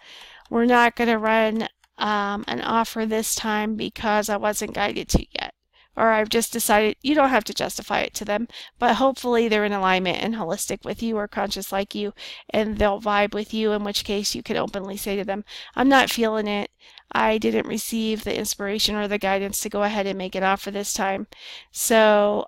We're not going to run an offer this time because I wasn't guided to yet. Or I've just decided. You don't have to justify it to them, but hopefully they're in alignment and holistic with you or conscious like you, and they'll vibe with you, in which case you can openly say to them, I'm not feeling it. I didn't receive the inspiration or the guidance to go ahead and make an offer this time. So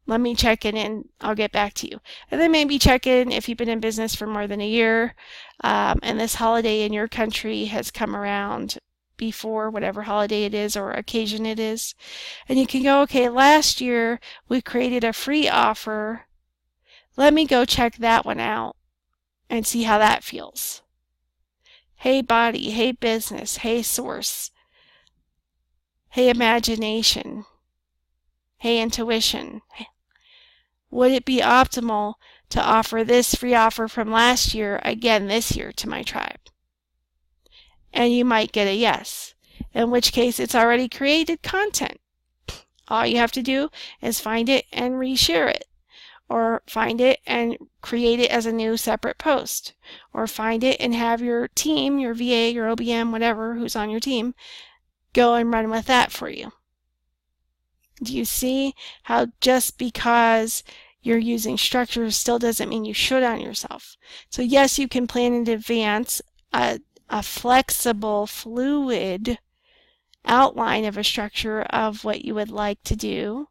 let me check in and I'll get back to you. And then maybe check in if you've been in business for more than a year and this holiday in your country has come around before whatever holiday it is or occasion it is. And you can go, okay, last year we created a free offer. Let me go check that one out and see how that feels. Hey body, hey business, hey source, hey imagination, hey intuition. Would it be optimal to offer this free offer from last year again this year to my tribe? And you might get a yes, in which case it's already created content. All you have to do is find it and reshare it, or find it and create it as a new separate post, or find it and have your team, your VA, your OBM, whatever, who's on your team, go and run with that for you. Do you see how just because you're using structure still doesn't mean you should on yourself? So yes, you can plan in advance a flexible, fluid outline of a structure of what you would like to do.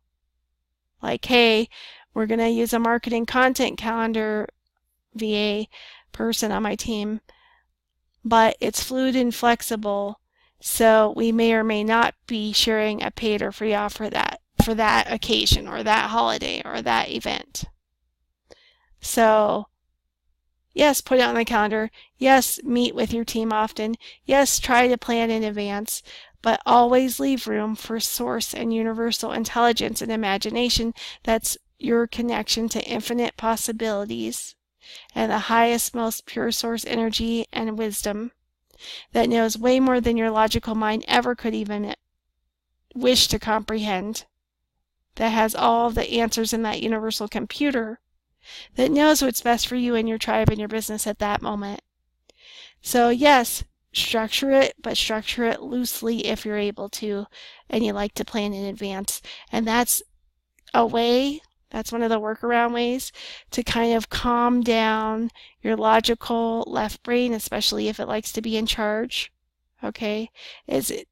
Like, hey, we're going to use a marketing content calendar VA person on my team, but it's fluid and flexible, so we may or may not be sharing a paid or free offer for that occasion or that holiday or that event. So yes, put it on the calendar. Yes, meet with your team often. Yes, try to plan in advance, but always leave room for source and universal intelligence and imagination. That's your connection to infinite possibilities and the highest, most pure source energy and wisdom that knows way more than your logical mind ever could even wish to comprehend, that has all the answers in that universal computer, that knows what's best for you and your tribe and your business at that moment. So yes, structure it, but structure it loosely if you're able to and you like to plan in advance. And that's a way, that's one of the workaround ways to kind of calm down your logical left brain, especially if it likes to be in charge. Okay,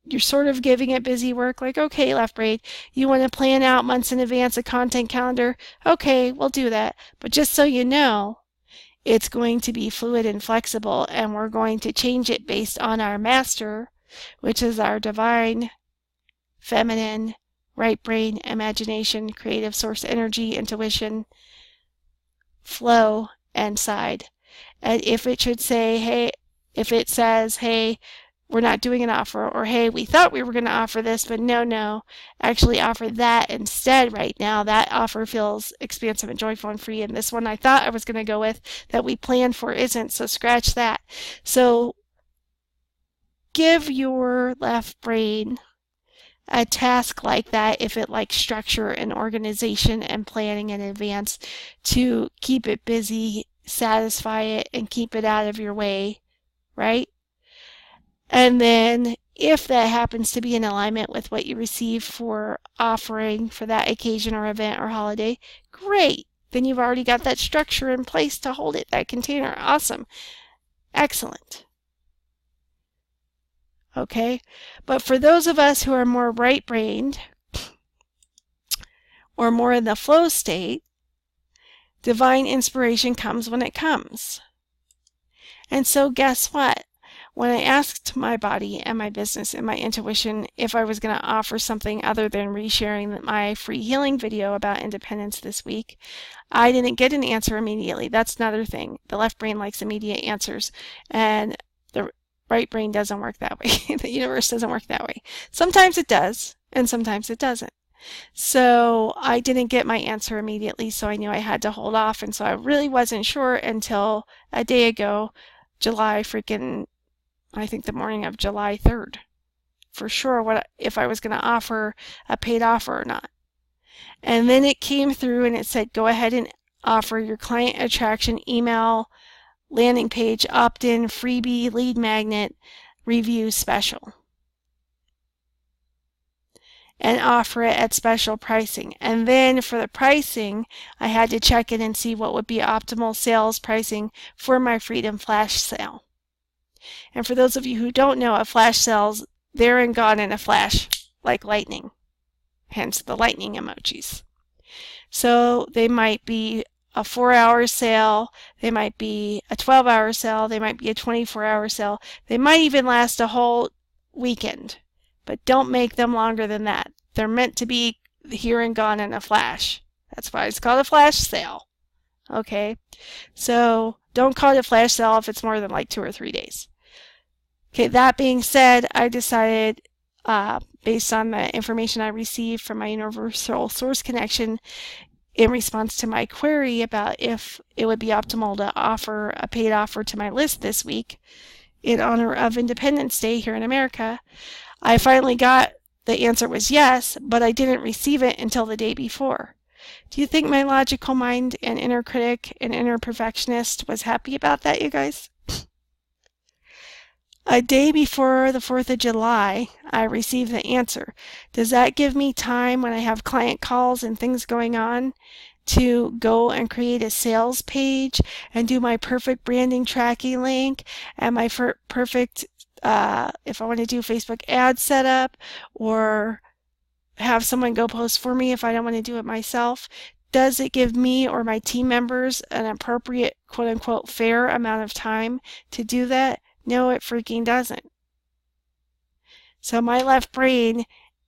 you're sort of giving it busy work, like, okay, left brain, you want to plan out months in advance a content calendar? Okay, we'll do that. But just so you know, it's going to be fluid and flexible, and we're going to change it based on our master, which is our divine, feminine, right brain, imagination, creative source energy, intuition, flow, and side. And if it should say, hey, if it says, hey, we're not doing an offer, or hey, we thought we were going to offer this, but no, actually offer that instead right now. That offer feels expansive and joyful and free, and this one I thought I was going to go with that we planned for isn't, so scratch that. So give your left brain a task like that if it likes structure and organization and planning in advance, to keep it busy, satisfy it, and keep it out of your way, right? And then if that happens to be in alignment with what you receive for offering for that occasion or event or holiday, great. Then you've already got that structure in place to hold it, that container. Awesome. Excellent. Okay, but for those of us who are more right-brained or more in the flow state, divine inspiration comes when it comes. And so guess what? When I asked my body and my business and my intuition if I was going to offer something other than resharing my free healing video about independence this week, I didn't get an answer immediately. That's another thing. The left brain likes immediate answers, and the right brain doesn't work that way. The universe doesn't work that way. Sometimes it does, and sometimes it doesn't. So I didn't get my answer immediately, so I knew I had to hold off, and so I really wasn't sure until a day ago, I think the morning of July 3rd, for sure if I was going to offer a paid offer or not. And then it came through and it said, go ahead and offer your client attraction email landing page opt-in freebie lead magnet review special, and offer it at special pricing. And then for the pricing, I had to check in and see what would be optimal sales pricing for my Freedom Flash sale. And for those of you who don't know, a flash sale's there and gone in a flash, like lightning, hence the lightning emojis. So they might be a 4-hour sale, they might be a 12-hour sale, they might be a 24-hour sale, they might even last a whole weekend, but don't make them longer than that. They're meant to be here and gone in a flash. That's why it's called a flash sale. Okay, so don't call it a flash sale if it's more than like 2 or 3 days. Okay, that being said, I decided, based on the information I received from my Universal Source Connection in response to my query about if it would be optimal to offer a paid offer to my list this week in honor of Independence Day here in America, I finally got the answer was yes, but I didn't receive it until the day before. Do you think my logical mind and inner critic and inner perfectionist was happy about that, you guys? A day before the 4th of July, I received the answer. Does that give me time when I have client calls and things going on to go and create a sales page and do my perfect branding tracking link and my perfect, if I want to do Facebook ad setup, or have someone go post for me if I don't want to do it myself? Does it give me or my team members an appropriate, quote-unquote, fair amount of time to do that? No, it freaking doesn't. So my left brain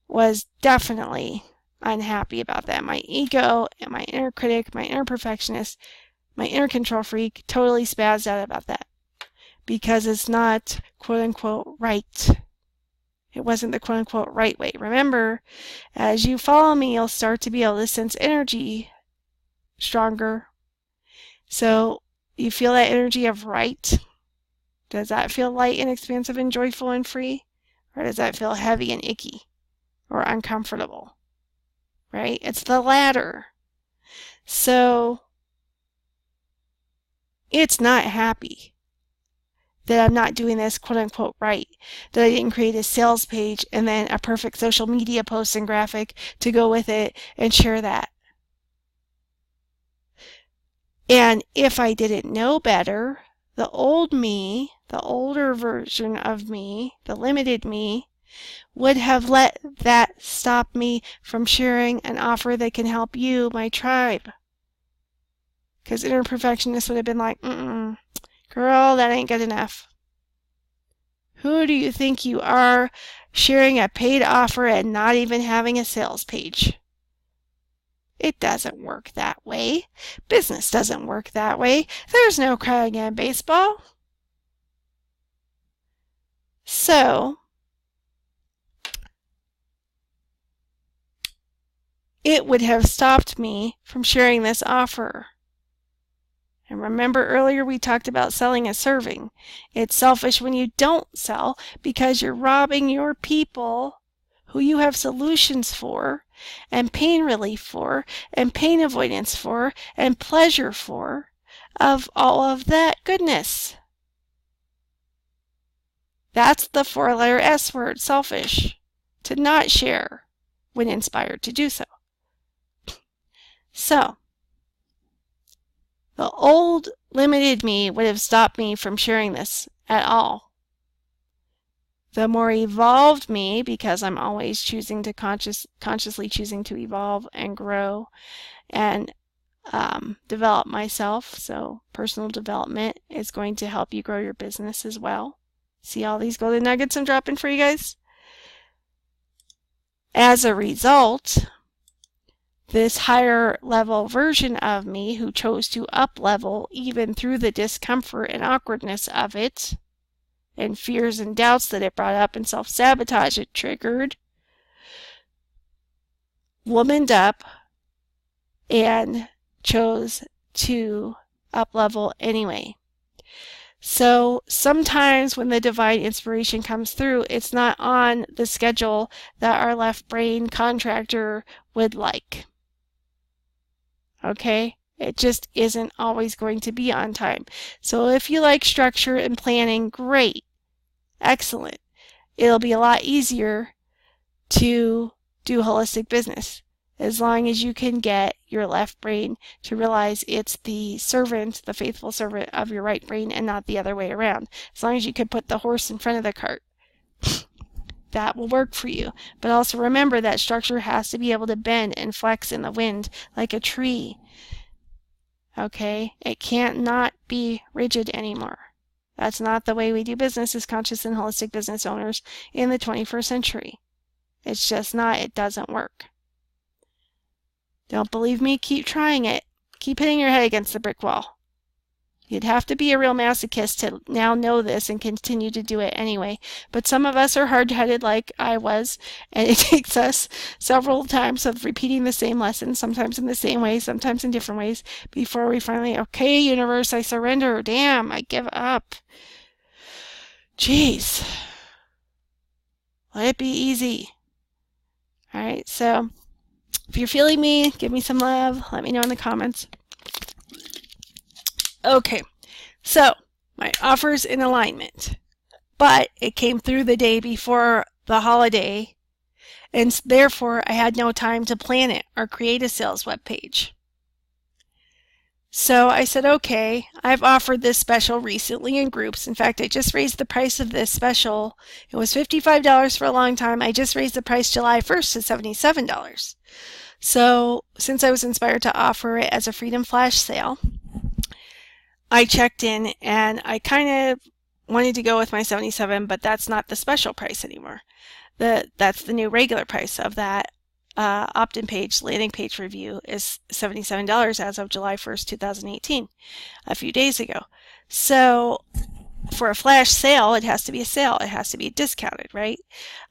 was definitely unhappy about that. My ego and my inner critic, my inner perfectionist, my inner control freak totally spazzed out about that because it's not, quote-unquote, right. It wasn't the quote-unquote right way. Remember, as you follow me, you'll start to be able to sense energy stronger. So you feel that energy of right. Does that feel light and expansive and joyful and free? Or does that feel heavy and icky or uncomfortable? Right? It's the latter. So it's not happy that I'm not doing this quote-unquote right, that I didn't create a sales page and then a perfect social media post and graphic to go with it and share that. And if I didn't know better, the old me, the older version of me, the limited me, would have let that stop me from sharing an offer that can help you, my tribe. Because inner perfectionist would have been like, girl, that ain't good enough. Who do you think you are sharing a paid offer and not even having a sales page? It doesn't work that way. Business doesn't work that way. There's no crying in baseball. So, it would have stopped me from sharing this offer. And remember earlier we talked about selling a serving. It's selfish when you don't sell because you're robbing your people who you have solutions for and pain relief for and pain avoidance for and pleasure for of all of that goodness. That's the 4-letter S word, selfish, to not share when inspired to do so. So, the old limited me would have stopped me from sharing this at all. The more evolved me, because I'm always choosing to consciously choosing to evolve and grow and develop myself. So personal development is going to help you grow your business as well. See all these golden nuggets I'm dropping for you guys? As a result, this higher level version of me who chose to up level even through the discomfort and awkwardness of it and fears and doubts that it brought up and self-sabotage it triggered, womaned up and chose to up level anyway. So sometimes when the divine inspiration comes through, it's not on the schedule that our left brain contractor would like. Okay? It just isn't always going to be on time. So if you like structure and planning, great. Excellent. It'll be a lot easier to do holistic business as long as you can get your left brain to realize it's the servant, the faithful servant of your right brain and not the other way around. As long as you can put the horse in front of the cart, that will work for you. But also remember that structure has to be able to bend and flex in the wind like a tree. Okay? It can't not be rigid anymore. That's not the way we do business as conscious and holistic business owners in the 21st century. It's just not. It doesn't work. Don't believe me? Keep trying it. Keep hitting your head against the brick wall. You'd have to be a real masochist to now know this and continue to do it anyway. But some of us are hard-headed like I was, and it takes us several times of repeating the same lesson, sometimes in the same way, sometimes in different ways, before we finally, okay, universe, I surrender. Damn, I give up. Jeez. Let it be easy. All right, so if you're feeling me, give me some love. Let me know in the comments. Okay, so my offer's in alignment, but it came through the day before the holiday, and therefore I had no time to plan it or create a sales web page. So I said, okay, I've offered this special recently in groups. In fact, I just raised the price of this special. It was $55 for a long time. I just raised the price July 1st to $77. So since I was inspired to offer it as a Freedom Flash sale, I checked in and I kind of wanted to go with my $77, but that's not the special price anymore. That's the new regular price of that opt-in page, landing page review is $77 as of July 1st, 2018, a few days ago. So for a flash sale, it has to be a sale. It has to be discounted, right?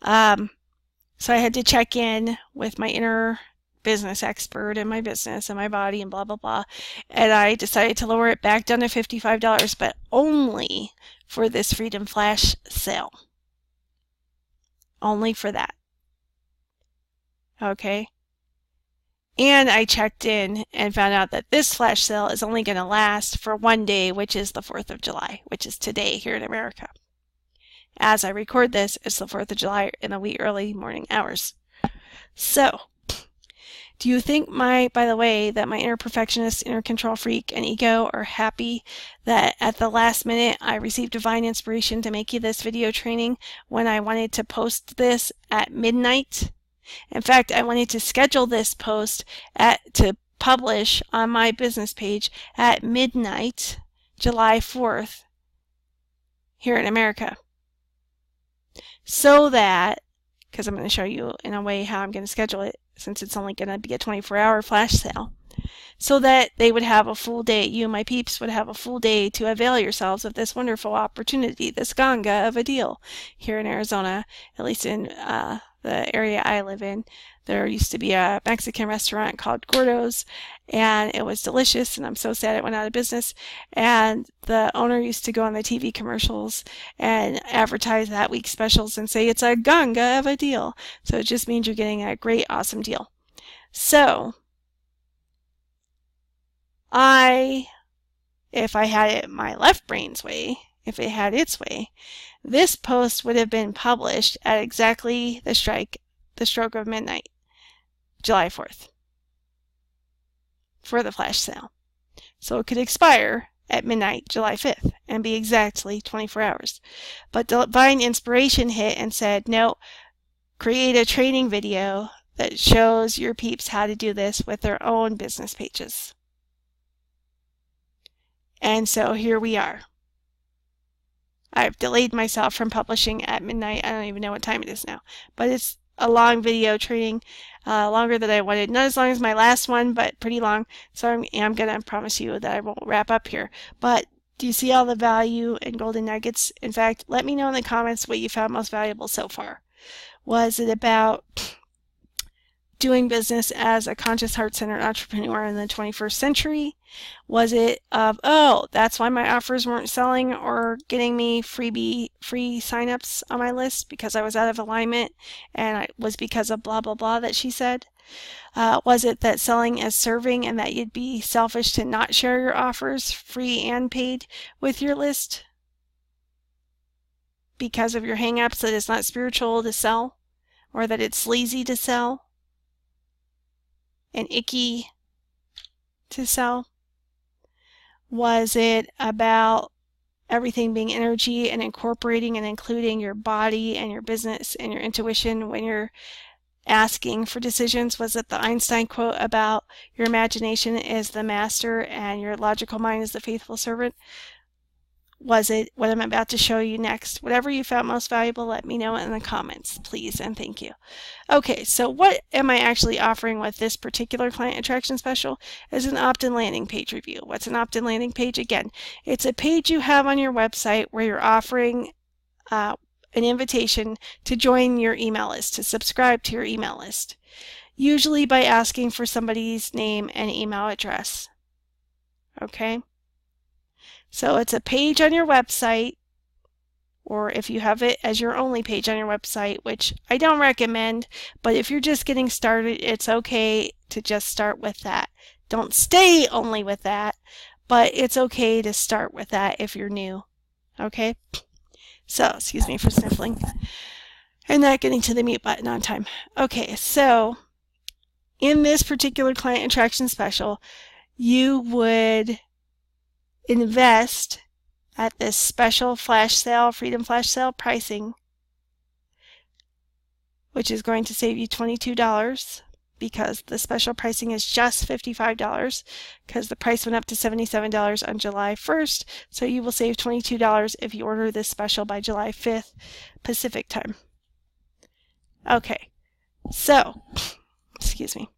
So I had to check in with my inner business expert in my business and my body and blah, blah, blah. And I decided to lower it back down to $55, but only for this Freedom Flash sale. Only for that. Okay. And I checked in and found out that this flash sale is only going to last for one day, which is the 4th of July, which is today here in America. As I record this, it's the 4th of July in the wee early morning hours. So, do you think by the way, that my inner perfectionist, inner control freak, and ego are happy that at the last minute I received divine inspiration to make you this video training when I wanted to post this at midnight? In fact, I wanted to schedule this post to publish on my business page at midnight, July 4th, here in America. So that, because I'm going to show you in a way how I'm going to schedule it, since it's only going to be a 24-hour flash sale, so that they would have a full day, you, my peeps, would have a full day to avail yourselves of this wonderful opportunity, this ganga of a deal here in Arizona, at least in the area I live in. There used to be a Mexican restaurant called Gordo's, and it was delicious, and I'm so sad it went out of business. And the owner used to go on the TV commercials and advertise that week's specials and say it's a ganga of a deal. So it just means you're getting a great, awesome deal. So if I had it my left brain's way, if it had its way, this post would have been published at exactly the stroke of midnight, July 4th, for the flash sale. So it could expire at midnight, July 5th, and be exactly 24 hours. But divine inspiration hit and said, no, create a training video that shows your peeps how to do this with their own business pages. And so here we are. I've delayed myself from publishing at midnight. I don't even know what time it is now. But it's a long video training, longer than I wanted. Not as long as my last one, but pretty long. So I'm going to promise you that I won't wrap up here. But do you see all the value and golden nuggets? In fact, let me know in the comments what you found most valuable so far. Was it about doing business as a conscious, heart-centered entrepreneur in the 21st century? Was it of, oh, that's why my offers weren't selling or getting me free signups on my list because I was out of alignment, and it was because of blah, blah, blah that she said? Was it that selling as serving and that you'd be selfish to not share your offers, free and paid, with your list because of your hang-ups that it's not spiritual to sell, or that it's sleazy to sell and icky to sell? Was it about everything being energy and incorporating and including your body and your business and your intuition when you're asking for decisions? Was it the Einstein quote about your imagination is the master and your logical mind is the faithful servant? was it what I'm about to show you next? Whatever you found most valuable, let me know in the comments, please, and thank you. Okay, so what am I actually offering with this particular client attraction special is an opt-in landing page review. What's an opt-in landing page? Again, it's a page you have on your website where you're offering an invitation to join your email list, to subscribe to your email list, usually by asking for somebody's name and email address. Okay? So it's a page on your website, or if you have it as your only page on your website, which I don't recommend, but if you're just getting started, it's okay to just start with that. Don't stay only with that, but it's okay to start with that if you're new. Okay? So, excuse me for sniffling and not getting to the mute button on time. Okay, so in this particular client attraction special, you would invest at this special flash sale, Freedom Flash Sale pricing, which is going to save you $22 because the special pricing is just $55 because the price went up to $77 on July 1st. So you will save $22 if you order this special by July 5th Pacific time. Okay, so, excuse me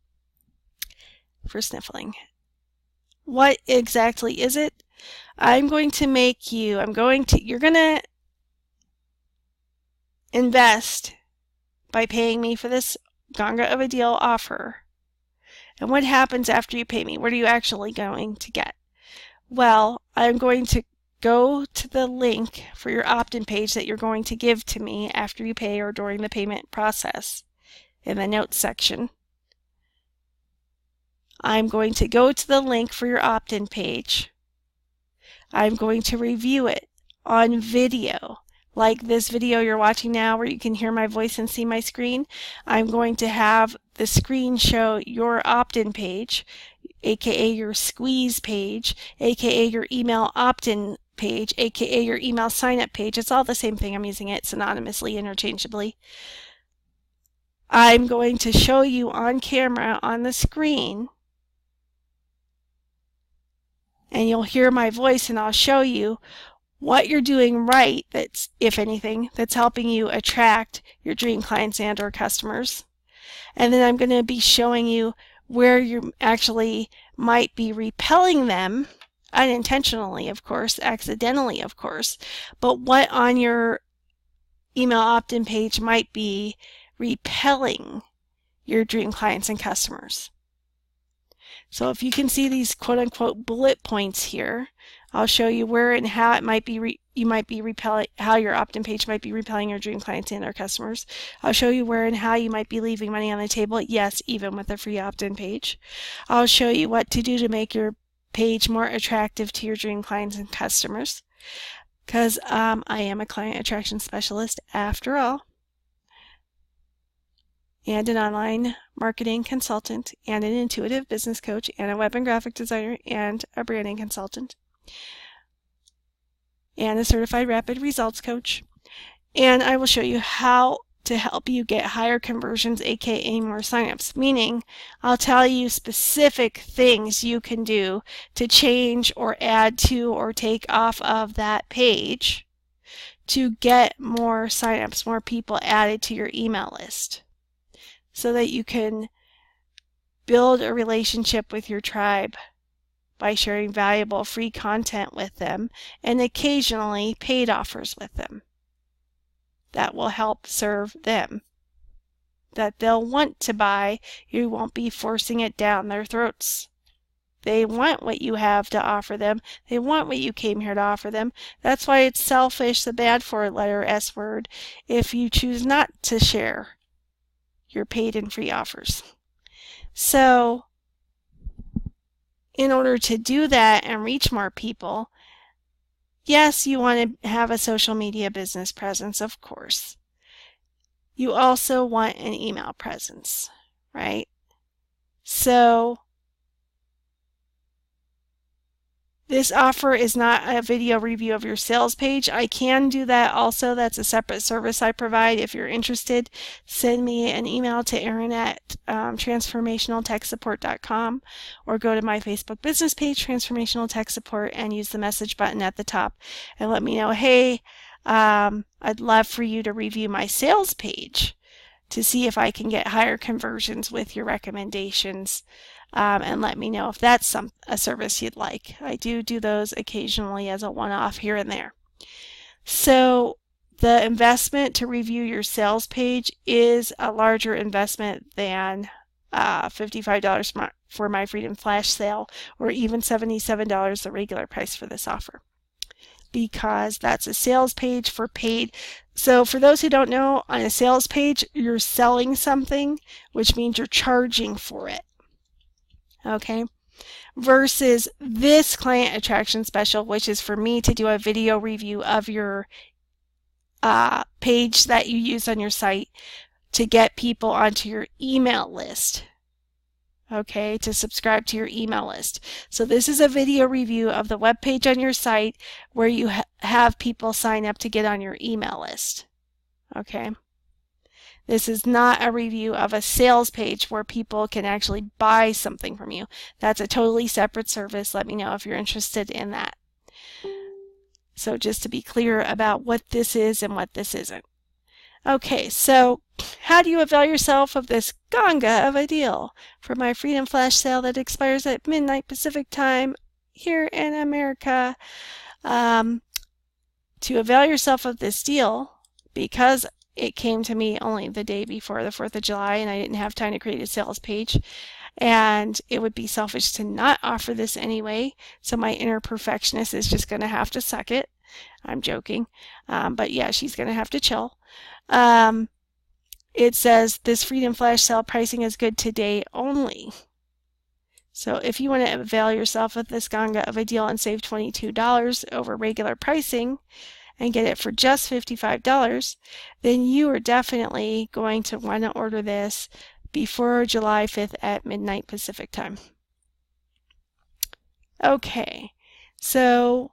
for sniffling. What exactly is it? you're going to invest by paying me for this Ganga of a deal offer. And what happens after you pay me? What are you actually going to get? Well, I'm going to go to the link for your opt-in page that you're going to give to me after you pay or during the payment process in the notes section. I'm going to go to the link for your opt-in page. I'm going to review it on video, like this video you're watching now where you can hear my voice and see my screen. I'm going to have the screen show your opt-in page, aka your squeeze page, aka your email opt-in page, aka your email sign-up page. It's all the same thing. I'm using it synonymously, interchangeably. I'm going to show you on camera on the screen, and you'll hear my voice, and I'll show you what you're doing right, that's, if anything, that's helping you attract your dream clients and or customers. And then I'm going to be showing you where you actually might be repelling them, unintentionally, of course, accidentally, of course, but what on your email opt-in page might be repelling your dream clients and customers. So if you can see these quote-unquote bullet points here, I'll show you where and how it might be how your opt-in page might be repelling your dream clients and our customers. I'll show you where and how you might be leaving money on the table, yes, even with a free opt-in page. I'll show you what to do to make your page more attractive to your dream clients and customers, because I am a client attraction specialist after all, and an online marketing consultant, and an intuitive business coach, and a web and graphic designer, and a branding consultant, and a certified rapid results coach. And I will show you how to help you get higher conversions, aka more signups, meaning I'll tell you specific things you can do to change or add to or take off of that page to get more signups, more people added to your email list, so that you can build a relationship with your tribe by sharing valuable free content with them and occasionally paid offers with them that will help serve them, that they'll want to buy. You won't be forcing it down their throats. They want what you have to offer them. They want what you came here to offer them. That's why it's selfish, the bad four-letter S word, if you choose not to share your paid and free offers. So in order to do that and reach more people, yes, you want to have a social media business presence, of course. You also want an email presence, right? So This offer is not a video review of your sales page. I can do that also. That's a separate service I provide. If you're interested, send me an email to Erin at transformationaltechsupport.com, or go to my Facebook business page, Transformational Tech Support, and use the message button at the top and let me know, hey, I'd love for you to review my sales page to see if I can get higher conversions with your recommendations. And let me know if that's a service you'd like. I do those occasionally as a one-off here and there. So the investment to review your sales page is a larger investment than $55 for my Freedom Flash sale, or even $77, the regular price for this offer, because that's a sales page for paid. So for those who don't know, on a sales page, you're selling something, which means you're charging for it. Okay, versus this client attraction special, which is for me to do a video review of your page that you use on your site to get people onto your email list. Okay, to subscribe to your email list. So this is a video review of the web page on your site where you have people sign up to get on your email list. Okay. This is not a review of a sales page where people can actually buy something from you. That's a totally separate service. Let me know if you're interested in that. So just to be clear about what this is and what this isn't. Okay, so how do you avail yourself of this ganga of a deal for my Freedom Flash sale that expires at midnight Pacific time here in America? To avail yourself of this deal, because it came to me only the day before the 4th of July and I didn't have time to create a sales page, and it would be selfish to not offer this anyway, so my inner perfectionist is just going to have to suck it. I'm joking, but yeah, she's going to have to chill. It says this Freedom Flash sale pricing is good today only. So if you want to avail yourself of this ganga of a deal and save $22 over regular pricing and get it for just $55, then you are definitely going to want to order this before July 5th at midnight Pacific time. Okay, so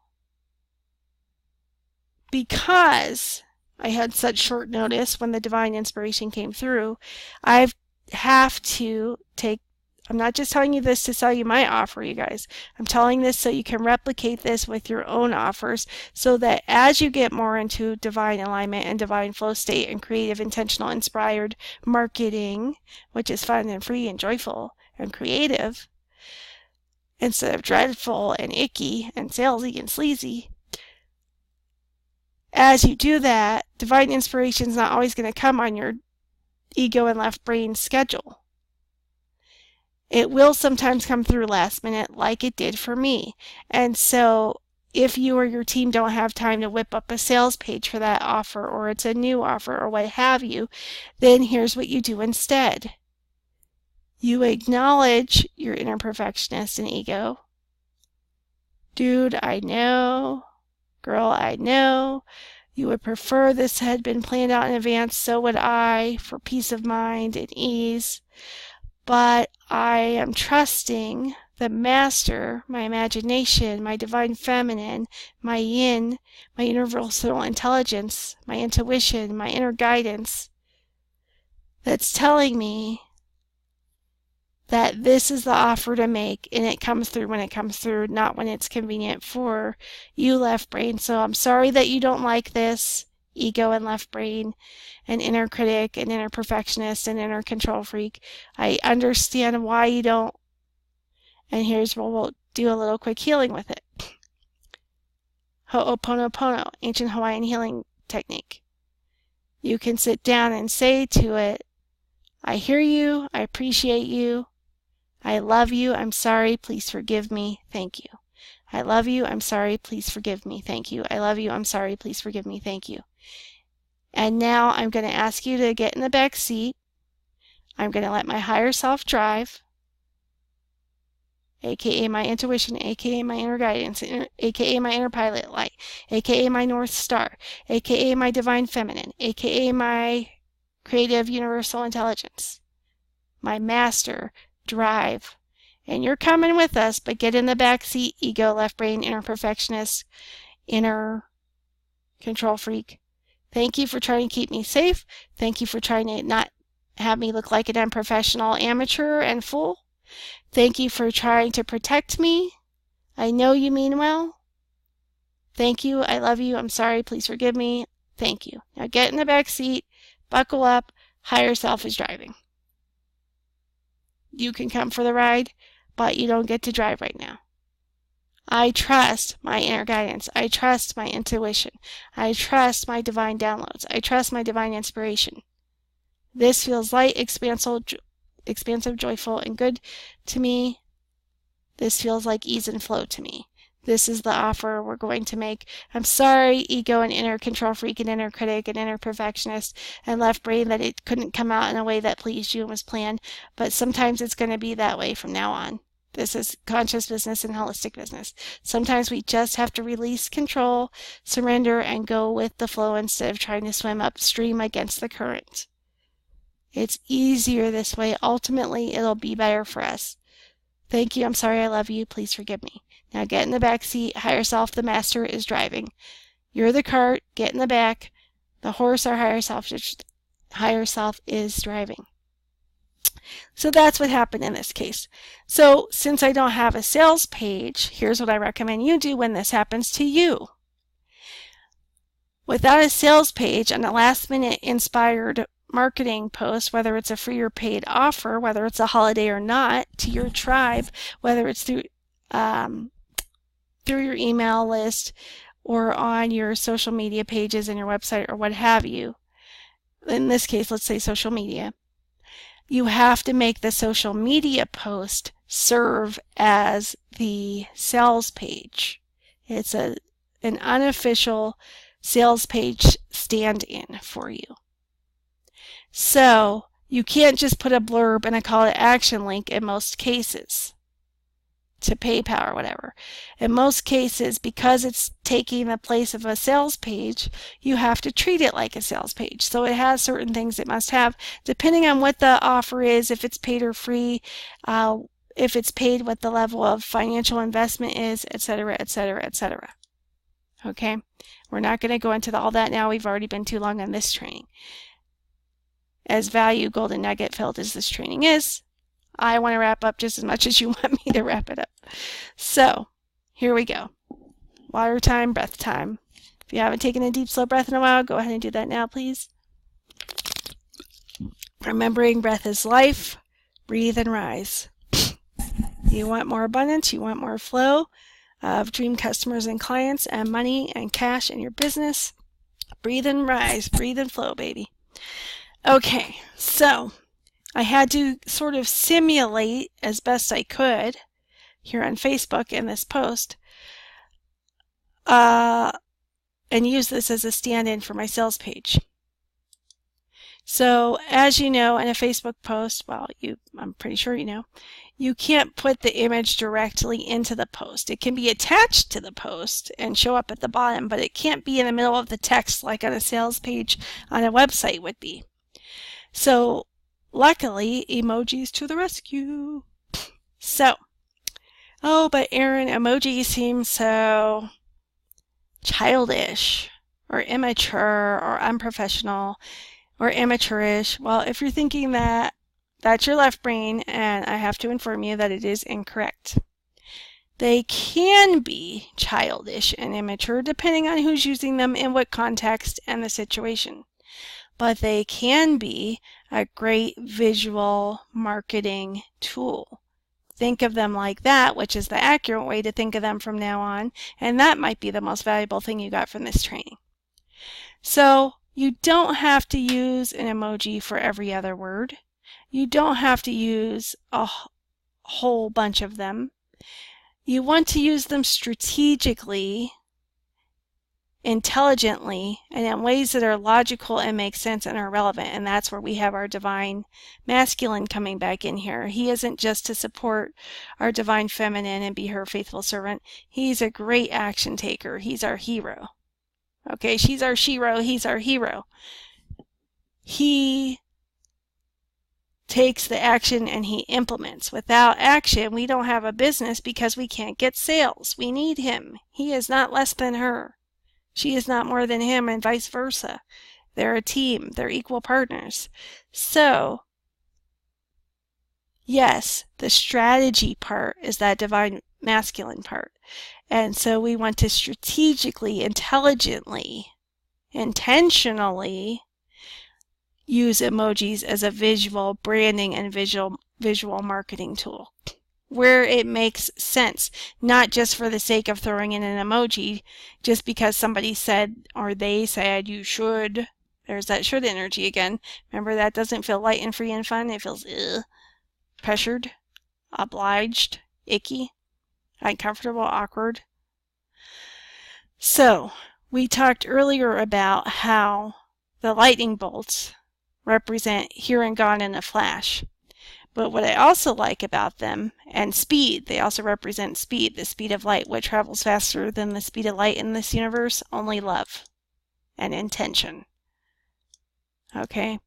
because I had such short notice when the divine inspiration came through, I have to I'm not just telling you this to sell you my offer, you guys. I'm telling this so you can replicate this with your own offers, so that as you get more into divine alignment and divine flow state and creative, intentional, inspired marketing, which is fun and free and joyful and creative, instead of dreadful and icky and salesy and sleazy, as you do that, divine inspiration is not always going to come on your ego and left brain schedule. It will sometimes come through last minute, like it did for me. And so if you or your team don't have time to whip up a sales page for that offer, or it's a new offer or what have you, then here's what you do instead. You acknowledge your inner perfectionist and ego. Dude, I know. Girl, I know. You would prefer this had been planned out in advance, so would I, for peace of mind and ease. But I am trusting the master, my imagination, my divine feminine, my yin, my universal intelligence, my intuition, my inner guidance, that's telling me that this is the offer to make, and it comes through when it comes through, not when it's convenient for you, left brain. So I'm sorry that you don't like this, ego and left brain, and inner critic and inner perfectionist and inner control freak. I understand why you don't, and here's where we'll do a little quick healing with it. Ho'oponopono, ancient Hawaiian healing technique. You can sit down and say to it, I hear you, I appreciate you, I love you, I'm sorry, please forgive me, thank you. I love you, I'm sorry, please forgive me, thank you. I love you, I'm sorry, please forgive me, thank you. And now I'm going to ask you to get in the back seat. I'm going to let my higher self drive, aka my intuition, aka my inner guidance, aka my inner pilot light, aka my North Star, aka my divine feminine, aka my creative universal intelligence, my master drive And you're coming with us, but get in the back seat, ego, left brain, inner perfectionist, inner control freak. Thank you for trying to keep me safe. Thank you for trying to not have me look like an unprofessional amateur and fool. Thank you for trying to protect me. I know you mean well. Thank you. I love you. I'm sorry. Please forgive me. Thank you. Now get in the back seat, buckle up, higher self is driving. You can come for the ride, but you don't get to drive right now. I trust my inner guidance. I trust my intuition. I trust my divine downloads. I trust my divine inspiration. This feels light, expansive, joyful, and good to me. This feels like ease and flow to me. This is the offer we're going to make. I'm sorry, ego and inner control freak and inner critic and inner perfectionist and left brain, that it couldn't come out in a way that pleased you and was planned, but sometimes it's going to be that way from now on. This is conscious business and holistic business. Sometimes we just have to release control, surrender, and go with the flow instead of trying to swim upstream against the current. It's easier this way. Ultimately, it'll be better for us. Thank you. I'm sorry. I love you. Please forgive me. Now get in the back seat. Higher self, the master, is driving. You're the cart. Get in the back. The horse, our higher self is driving. So that's what happened in this case. So since I don't have a sales page, here's what I recommend you do when this happens to you. Without a sales page and a last-minute inspired marketing post, whether it's a free or paid offer, whether it's a holiday or not, to your tribe, whether it's through your email list or on your social media pages and your website or what have you. In this case, let's say social media. You have to make the social media post serve as the sales page. It's an unofficial sales page stand-in for you. So you can't just put a blurb and a call to action link in most cases to PayPal or whatever. In most cases, because it's taking the place of a sales page, you have to treat it like a sales page. So it has certain things it must have, depending on what the offer is, if it's paid or free, if it's paid, what the level of financial investment is, etc., etc., etc. Okay? We're not going to go into all that now. We've already been too long on this training. As value golden nugget filled as this training is, I want to wrap up just as much as you want me to wrap it up. So, here we go. Water time, breath time. If you haven't taken a deep, slow breath in a while, go ahead and do that now, please. Remembering breath is life. Breathe and rise. You want more abundance, you want more flow of dream customers and clients and money and cash in your business. Breathe and rise. Breathe and flow, baby. Okay, so I had to sort of simulate as best I could here on Facebook in this post and use this as a stand-in for my sales page. So as you know, in a Facebook post, well, I'm pretty sure you know, you can't put the image directly into the post. It can be attached to the post and show up at the bottom, but it can't be in the middle of the text like on a sales page on a website would be. So luckily, emojis to the rescue. So, oh, but Erin, emojis seem so childish or immature or unprofessional or amateurish. Well, if you're thinking that, that's your left brain, and I have to inform you that it is incorrect. They can be childish and immature depending on who's using them, in what context, and the situation. But they can be a great visual marketing tool. Think of them like that, which is the accurate way to think of them from now on, and that might be the most valuable thing you got from this training. So you don't have to use an emoji for every other word. You don't have to use a whole bunch of them. You want to use them strategically, intelligently, and in ways that are logical and make sense and are relevant. And that's where we have our divine masculine coming back in here. He isn't just to support our divine feminine and be her faithful servant. He's a great action taker. He's our hero. Okay, she's our shero. He's our hero. He takes the action and he implements. Without action, we don't have a business because we can't get sales. We need him. He is not less than her. She is not more than him, and vice versa. They're a team. They're equal partners. So, yes, the strategy part is that divine masculine part. And so we want to strategically, intelligently, intentionally use emojis as a visual branding and visual marketing tool where it makes sense, not just for the sake of throwing in an emoji just because somebody said or they said you should. There's that should energy again. Remember, that doesn't feel light and free and fun. It feels pressured, obliged, icky, uncomfortable, awkward. So we talked earlier about how the lightning bolts represent here and gone in a flash. But what I also like about them, and speed, they also represent speed, the speed of light. What travels faster than the speed of light in this universe? Only love and intention. Okay?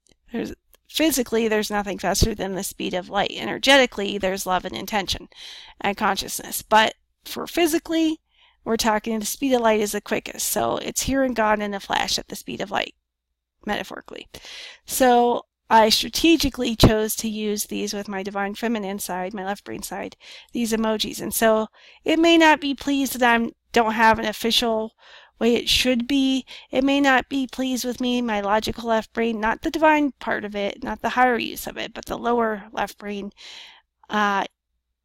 Physically, there's nothing faster than the speed of light. Energetically, there's love and intention and consciousness. But for physically, we're talking the speed of light is the quickest. So it's here and gone in a flash at the speed of light, metaphorically. So I strategically chose to use these with my divine feminine side, my left brain side, these emojis. And so it may not be pleased that I don't have an official way it should be. It may not be pleased with me, my logical left brain, not the divine part of it, not the higher use of it, but the lower left brain,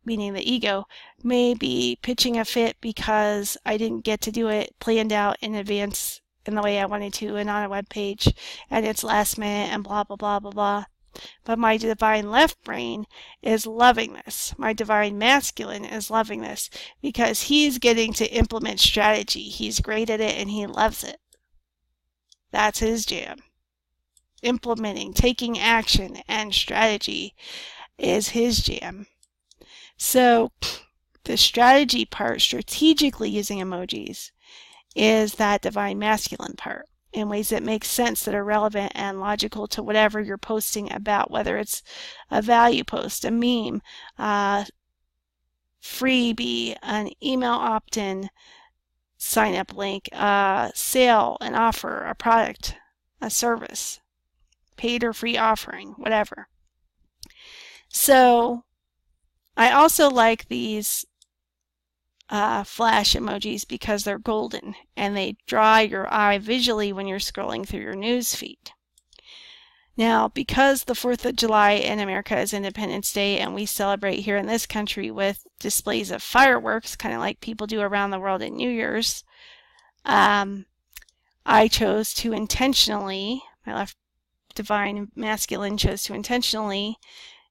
meaning the ego, may be pitching a fit because I didn't get to do it planned out in advance in the way I wanted to and on a web page, and it's last minute and blah, blah, blah, blah, blah. But my divine left brain is loving this. My divine masculine is loving this because he's getting to implement strategy. He's great at it and he loves it. That's his jam. Implementing, taking action, and strategy is his jam. So the strategy part, strategically using emojis, is that divine masculine part in ways that make sense, that are relevant and logical to whatever you're posting about, whether it's a value post, a meme, freebie, an email opt-in, sign-up link, a sale, an offer, a product, a service, paid or free offering, whatever. So I also like these flash emojis because they're golden and they draw your eye visually when you're scrolling through your news feed. Now, because the 4th of July in America is Independence Day and we celebrate here in this country with displays of fireworks, kind of like people do around the world at New Year's, I chose to intentionally, my left divine masculine chose to intentionally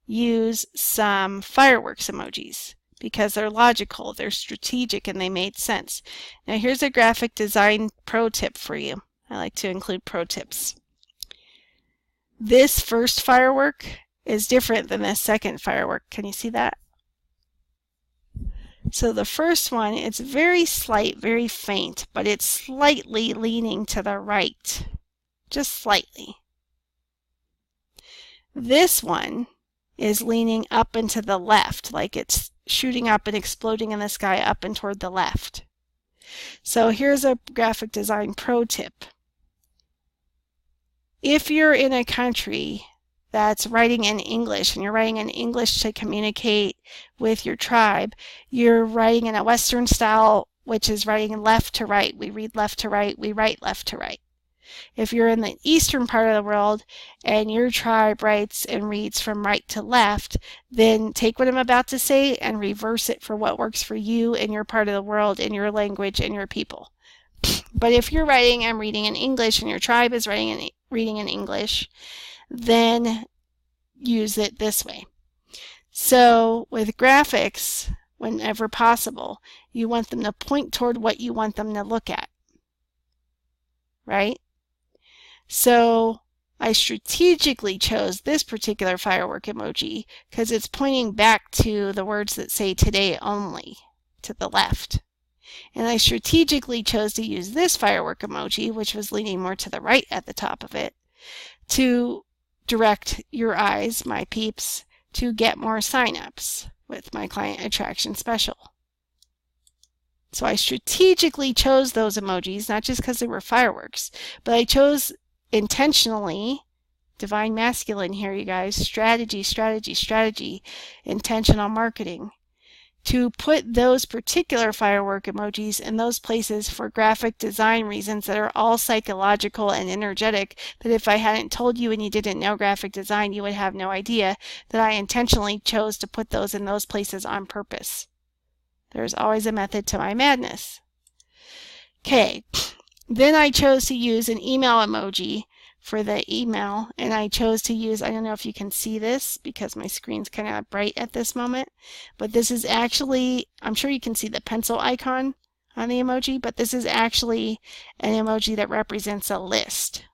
use some fireworks emojis, because they're logical, they're strategic, and they made sense. Now here's a graphic design pro tip for you. I like to include pro tips. This first firework is different than this second firework. Can you see that? So the first one, it's very slight, very faint, but it's slightly leaning to the right. Just slightly. This one is leaning up and to the left, like it's shooting up and exploding in the sky up and toward the left. So here's a graphic design pro tip. If you're in a country that's writing in English and you're writing in English to communicate with your tribe, you're writing in a Western style, which is writing left to right. We read left to right, we write left to right. If you're in the eastern part of the world and your tribe writes and reads from right to left, then take what I'm about to say and reverse it for what works for you in your part of the world, in your language, and your people. But if you're writing and reading in English and your tribe is writing and reading in English, then use it this way. So with graphics, whenever possible, you want them to point toward what you want them to look at, right? So I strategically chose this particular firework emoji because it's pointing back to the words that say today only, to the left. And I strategically chose to use this firework emoji, which was leaning more to the right at the top of it, to direct your eyes, my peeps, to get more signups with my Client Attraction Special. So I strategically chose those emojis, not just because they were fireworks, but I chose intentionally, divine masculine here, you guys, strategy, strategy, strategy, intentional marketing, to put those particular firework emojis in those places for graphic design reasons that are all psychological and energetic, that if I hadn't told you and you didn't know graphic design, you would have no idea that I intentionally chose to put those in those places on purpose. There's always a method to my madness. Okay, then I chose to use an email emoji for the email, and I chose to use, I don't know if you can see this because my screen's kind of bright at this moment, but this is actually, I'm sure you can see the pencil icon on the emoji, but this is actually an emoji that represents a list.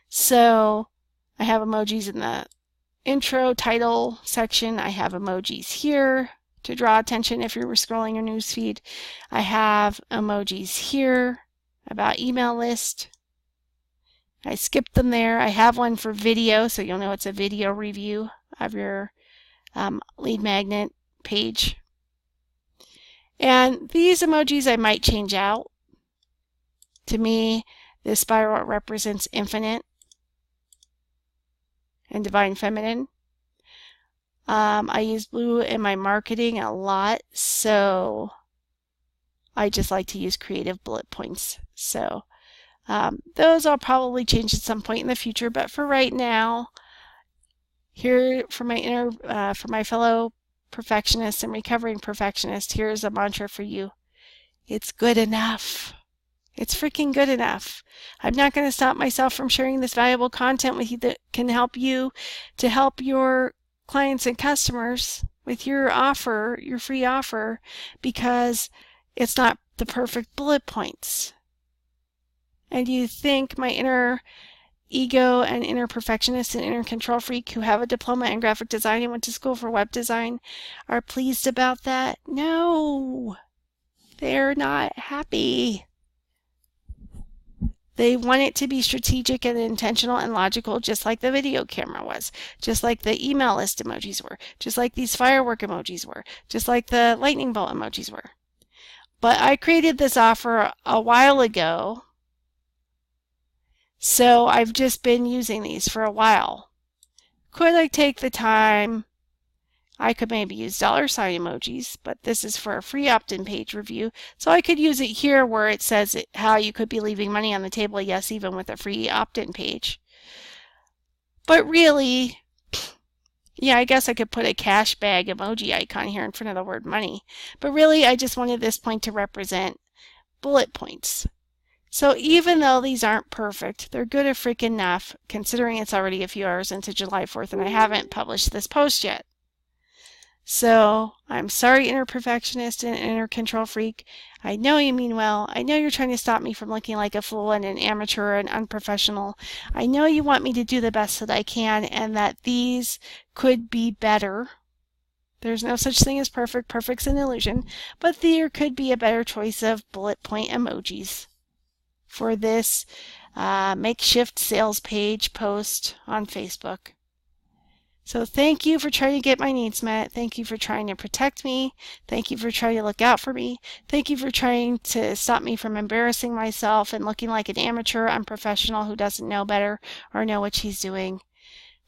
So I have emojis in the intro title section. I have emojis here to draw attention if you were scrolling your newsfeed. I have emojis here about email list. I skipped them there. I have one for video, so you'll know it's a video review of your lead magnet page. And these emojis I might change out. To me, this spiral represents infinite and divine feminine. I use blue in my marketing a lot, so I just like to use creative bullet points. So those I'll probably change at some point in the future, but for right now, here for my fellow perfectionists and recovering perfectionists, here's a mantra for you. It's good enough. It's freaking good enough. I'm not going to stop myself from sharing this valuable content with you that can help you to help your clients and customers with your offer, your free offer, because it's not the perfect bullet points. And you think my inner ego and inner perfectionist and inner control freak who have a diploma in graphic design and went to school for web design are pleased about that? No, they're not happy. They want it to be strategic and intentional and logical, just like the video camera was, just like the email list emojis were, just like these firework emojis were, just like the lightning bolt emojis were. But I created this offer a while ago, so I've just been using these for a while. Could I take the time? I could maybe use dollar sign emojis, but this is for a free opt-in page review. So I could use it here where it says how you could be leaving money on the table, yes, even with a free opt-in page. But really, yeah, I guess I could put a cash bag emoji icon here in front of the word money. But really, I just wanted this point to represent bullet points. So even though these aren't perfect, they're good freaking enough, considering it's already a few hours into July 4th and I haven't published this post yet. So I'm sorry, inner perfectionist and inner control freak. I know you mean well. I know you're trying to stop me from looking like a fool and an amateur and unprofessional. I know you want me to do the best that I can and that these could be better. There's no such thing as perfect. Perfect's an illusion. But there could be a better choice of bullet point emojis for this makeshift sales page post on Facebook. So thank you for trying to get my needs met. Thank you for trying to protect me. Thank you for trying to look out for me. Thank you for trying to stop me from embarrassing myself and looking like an amateur, unprofessional who doesn't know better or know what she's doing.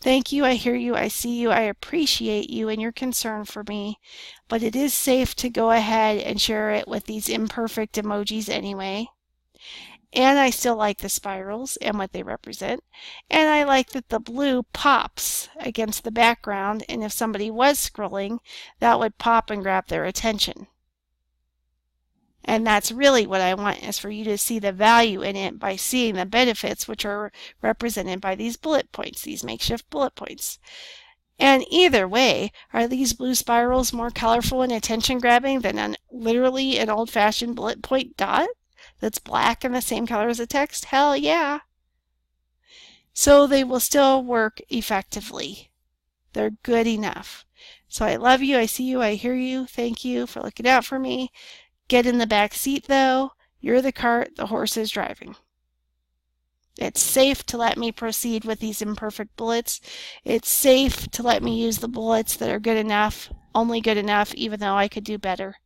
Thank you. I hear you. I see you. I appreciate you and your concern for me. But it is safe to go ahead and share it with these imperfect emojis anyway. And I still like the spirals and what they represent. And I like that the blue pops against the background, and if somebody was scrolling, that would pop and grab their attention. And that's really what I want, is for you to see the value in it by seeing the benefits, which are represented by these bullet points, these makeshift bullet points. And either way, are these blue spirals more colorful and attention-grabbing than literally an old-fashioned bullet point dot that's black and the same color as the text? Hell yeah. So they will still work effectively. They're good enough. So I love you, I see you, I hear you. Thank you for looking out for me. Get in the back seat though. You're the cart, the horse is driving. It's safe to let me proceed with these imperfect bullets. It's safe to let me use the bullets that are good enough, only good enough, even though I could do better.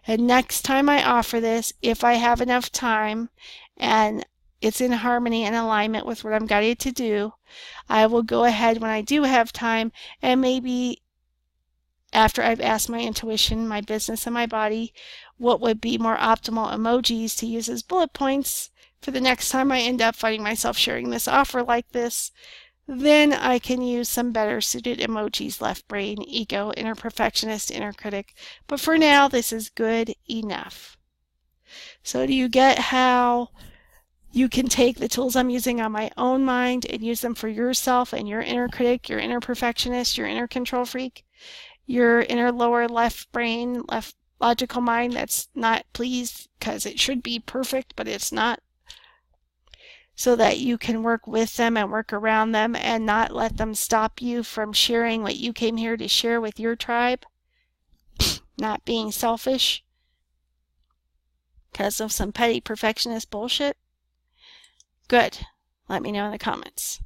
And next time I offer this, if I have enough time and it's in harmony and alignment with what I'm guided to do, I will go ahead when I do have time, and maybe after I've asked my intuition, my business, and my body what would be more optimal emojis to use as bullet points for the next time I end up finding myself sharing this offer like this, then I can use some better suited emojis: left brain, ego, inner perfectionist, inner critic. But for now, this is good enough. So do you get how you can take the tools I'm using on my own mind and use them for yourself and your inner critic, your inner perfectionist, your inner control freak, your inner lower left brain, left logical mind that's not pleased because it should be perfect, but it's not, so that you can work with them and work around them and not let them stop you from sharing what you came here to share with your tribe, not being selfish because of some petty perfectionist bullshit? Good. Let me know in the comments.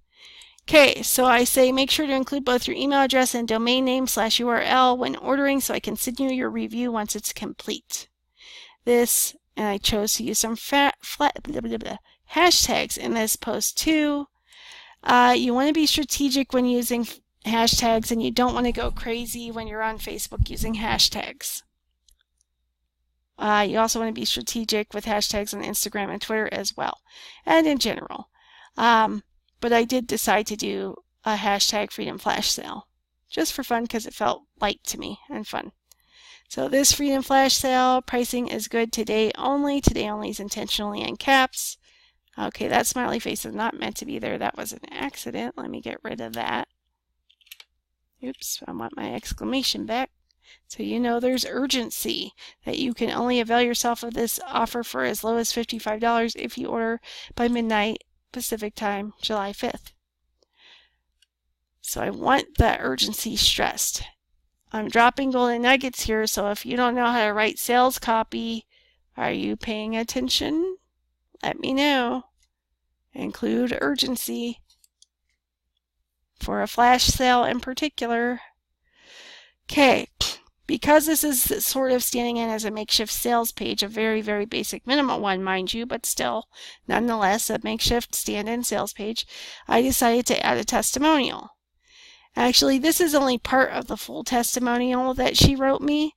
Okay, so I say make sure to include both your email address and domain name /URL when ordering so I can send you your review once it's complete. This, and I chose to use some hashtags in this post too. You want to be strategic when using hashtags, and you don't want to go crazy when you're on Facebook using hashtags. You also want to be strategic with hashtags on Instagram and Twitter as well, and in general. But I did decide to do a hashtag Freedom Flash Sale just for fun because it felt light to me and fun. So this Freedom Flash Sale pricing is good today only. Today only is intentionally in caps. Okay, that smiley face is not meant to be there. That was an accident. Let me get rid of that. Oops, I want my exclamation back. So you know there's urgency, that you can only avail yourself of this offer for as low as $55 if you order by midnight Pacific time, July 5th. So I want that urgency stressed. I'm dropping golden nuggets here, so if you don't know how to write sales copy, are you paying attention? Let me know. Include urgency for a flash sale in particular. Okay, because this is sort of standing in as a makeshift sales page, a very, very basic minimal one, mind you, but still, nonetheless, a makeshift stand-in sales page, I decided to add a testimonial. Actually, this is only part of the full testimonial that she wrote me,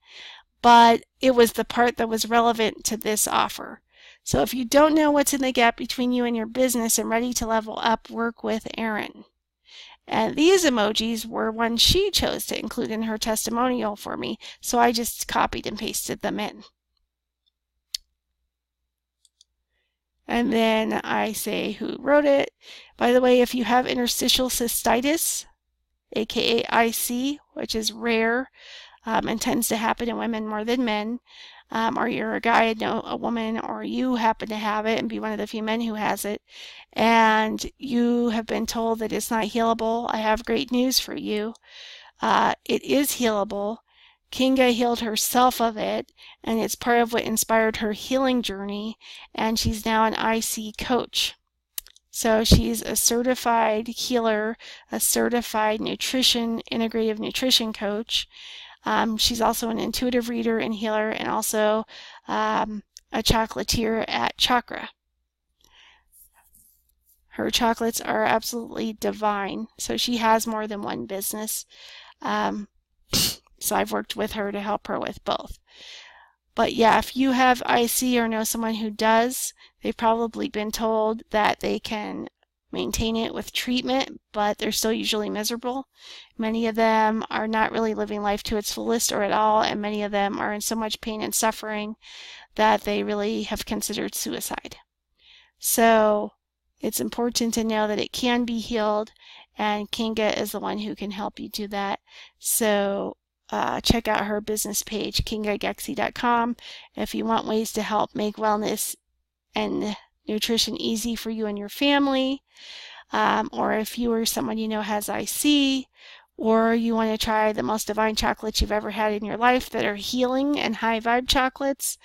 but it was the part that was relevant to this offer. So if you don't know what's in the gap between you and your business and ready to level up, work with Erin. And these emojis were ones she chose to include in her testimonial for me, so I just copied and pasted them in. And then I say who wrote it. By the way, if you have interstitial cystitis, aka IC, which is rare and tends to happen in women more than men, or you're a guy, know a woman, or you happen to have it and be one of the few men who has it, and you have been told that it's not healable, I have great news for you. It is healable. Kinga healed herself of it, and it's part of what inspired her healing journey, and she's now an IC coach. So she's a certified healer, a certified integrative nutrition coach. She's also an intuitive reader and healer, and also a chocolatier at Chakra. Her chocolates are absolutely divine, so she has more than one business. So I've worked with her to help her with both. But yeah, if you have IC or know someone who does, they've probably been told that they can maintain it with treatment, but they're still usually miserable. Many of them are not really living life to its fullest or at all, and many of them are in so much pain and suffering that they really have considered suicide. So it's important to know that it can be healed, and Kinga is the one who can help you do that. So check out her business page, kingagexi.com, if you want ways to help make wellness and nutrition easy for you and your family, or if you or someone you know has IC, or you want to try the most divine chocolates you've ever had in your life that are healing and high vibe chocolates.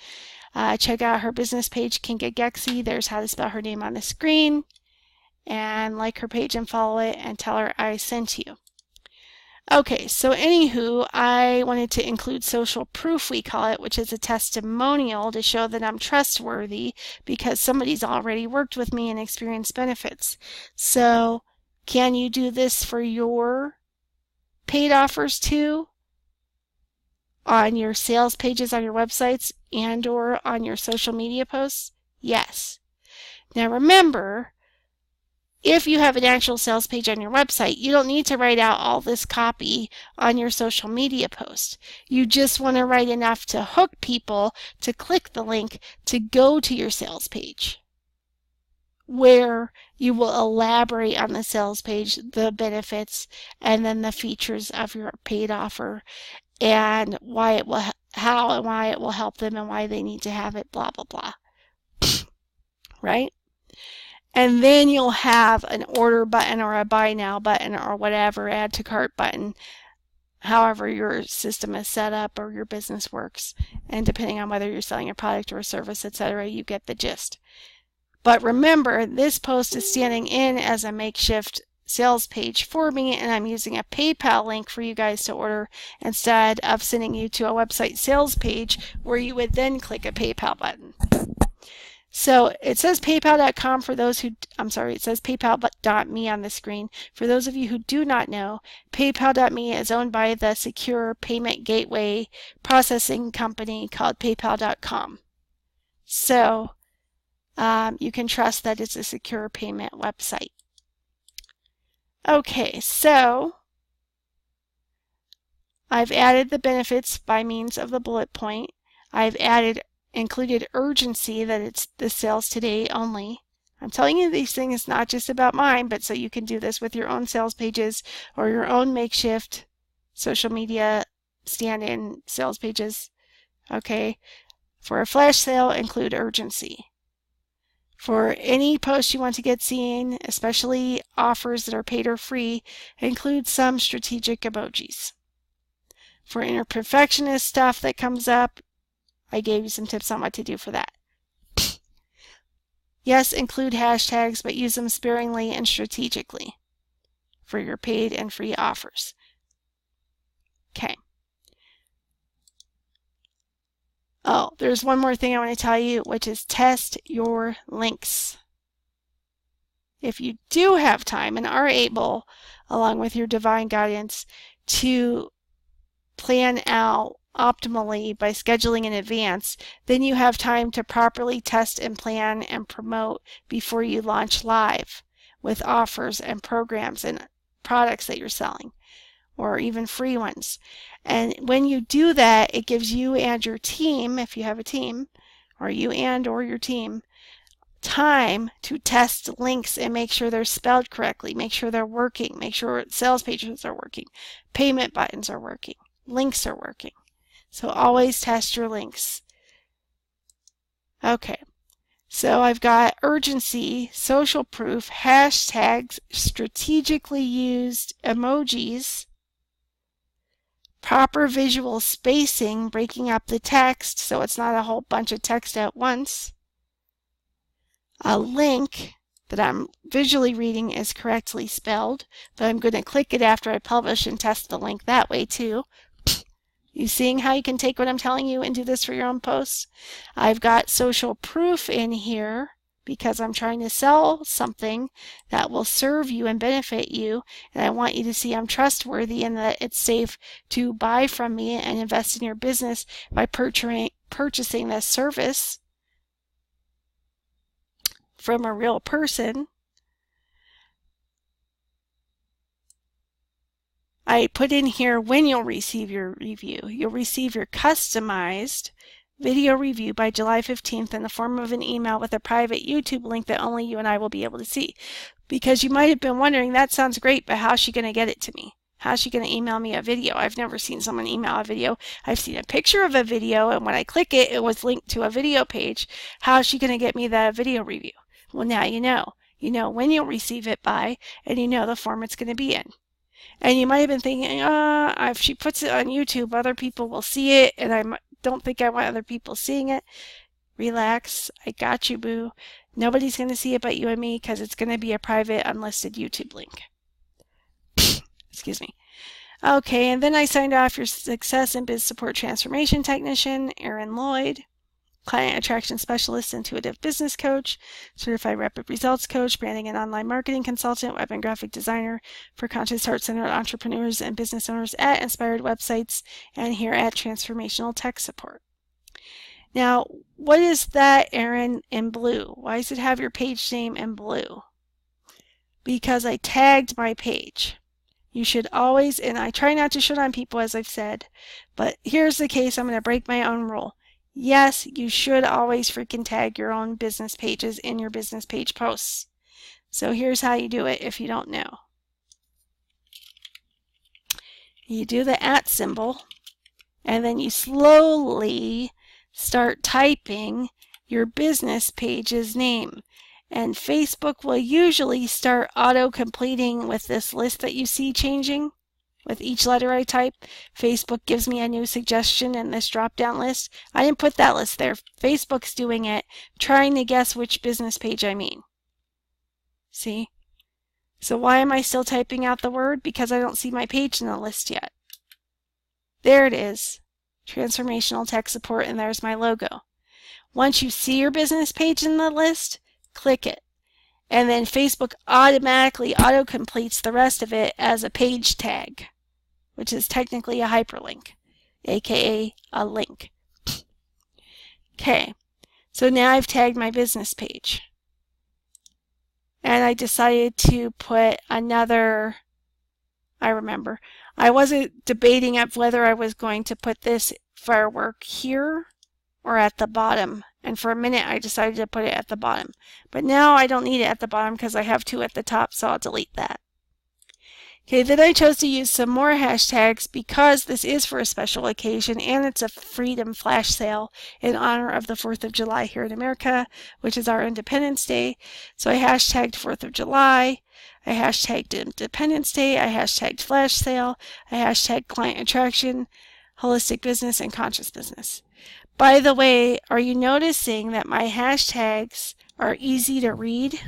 Check out her business page, Kinga Gexi. There's how to spell her name on the screen. and like her page and follow it and tell her I sent you. Okay, so anywho, I wanted to include social proof, we call it, which is a testimonial to show that I'm trustworthy because somebody's already worked with me and experienced benefits. So can you do this for your paid offers too? On your sales pages on your websites and or on your social media posts? Yes. Now remember, if you have an actual sales page on your website, you don't need to write out all this copy on your social media post. You just want to write enough to hook people to click the link to go to your sales page, where you will elaborate on the sales page, the benefits, and then the features of your paid offer and why it will, how and why it will help them and why they need to have it, blah, blah, blah. Right? And then you'll have an order button or a buy now button or whatever, add to cart button, however your system is set up or your business works. And depending on whether you're selling a product or a service, etc., you get the gist. But remember, this post is standing in as a makeshift sales page for me, and I'm using a PayPal link for you guys to order instead of sending you to a website sales page where you would then click a PayPal button. So it says paypal.com for those who, it says paypal.me on the screen. For those of you who do not know, paypal.me is owned by the secure payment gateway processing company called paypal.com. So you can trust that it's a secure payment website. Okay, so I've added the benefits by means of the bullet point. I've included urgency, that it's the sales today only. I'm telling you these things not just about mine, but so you can do this with your own sales pages or your own makeshift social media stand-in sales pages. Okay, for a flash sale, include urgency. For any post you want to get seen, especially offers that are paid or free, include some strategic emojis. For inner perfectionist stuff that comes up, I gave you some tips on what to do for that. Yes, include hashtags, but use them sparingly and strategically for your paid and free offers. Okay. Oh, there's one more thing I want to tell you, which is test your links. If you do have time and are able, along with your divine guidance, to plan out optimally by scheduling in advance, then you have time to properly test and plan and promote before you launch live with offers and programs and products that you're selling, or even free ones. And when you do that, it gives you and your team, if you have a team, or you and or your team, time to test links and make sure they're spelled correctly, make sure they're working, make sure sales pages are working, payment buttons are working, links are working. So always test your links. Okay, so I've got urgency, social proof, hashtags, strategically used emojis, proper visual spacing, breaking up the text so it's not a whole bunch of text at once, a link that I'm visually reading is correctly spelled, but I'm going to click it after I publish and test the link that way too. You seeing how you can take what I'm telling you and do this for your own posts? I've got social proof in here because I'm trying to sell something that will serve you and benefit you, and I want you to see I'm trustworthy and that it's safe to buy from me and invest in your business by purchasing this service from a real person. I put in here when you'll receive your review. You'll receive your customized video review by July 15th in the form of an email with a private YouTube link that only you and I will be able to see. Because you might have been wondering, that sounds great, but how's she going to get it to me? How's she going to email me a video? I've never seen someone email a video. I've seen a picture of a video, and when I click it, it was linked to a video page. How's she going to get me the video review? Well, now you know. You know when you'll receive it by, and you know the form it's going to be in. And you might have been thinking, if she puts it on YouTube, other people will see it, and I don't think I want other people seeing it. Relax. I got you, boo. Nobody's going to see it but you and me because it's going to be a private, unlisted YouTube link. Excuse me. Okay, and then I signed off your Success and Biz Support Transformation Technician, Erin Lloyd, Client Attraction Specialist, Intuitive Business Coach, Certified Rapid Results Coach, Branding and Online Marketing Consultant, Web and Graphic Designer for Conscious Heart-Centered Entrepreneurs and Business Owners at Inspired Websites and here at Transformational Tech Support. Now, what is that, Erin, in blue? Why does it have your page name in blue? Because I tagged my page. You should always, and I try not to shit on people as I've said, but here's the case, I'm going to break my own rule. Yes, you should always freaking tag your own business pages in your business page posts. So here's how you do it if you don't know. You do the @ symbol, and then you slowly start typing your business page's name. And Facebook will usually start auto-completing with this list that you see changing. With each letter I type, Facebook gives me a new suggestion in this drop-down list. I didn't put that list there. Facebook's doing it, trying to guess which business page I mean. See? So why am I still typing out the word? Because I don't see my page in the list yet. There it is. Transformational Tech Support, and there's my logo. Once you see your business page in the list, click it. And then Facebook automatically auto-completes the rest of it as a page tag, which is technically a hyperlink, aka a link. Okay, so now I've tagged my business page. And I decided to put another, I remember, I wasn't debating of whether I was going to put this firework here or at the bottom. And for a minute I decided to put it at the bottom. But now I don't need it at the bottom because I have 2 at the top, so I'll delete that. Okay, then I chose to use some more hashtags because this is for a special occasion and it's a freedom flash sale in honor of the 4th of July here in America, which is our Independence Day. So I hashtagged 4th of July, I hashtagged Independence Day, I hashtagged flash sale, I hashtagged client attraction, holistic business, and conscious business. By the way, are you noticing that my hashtags are easy to read?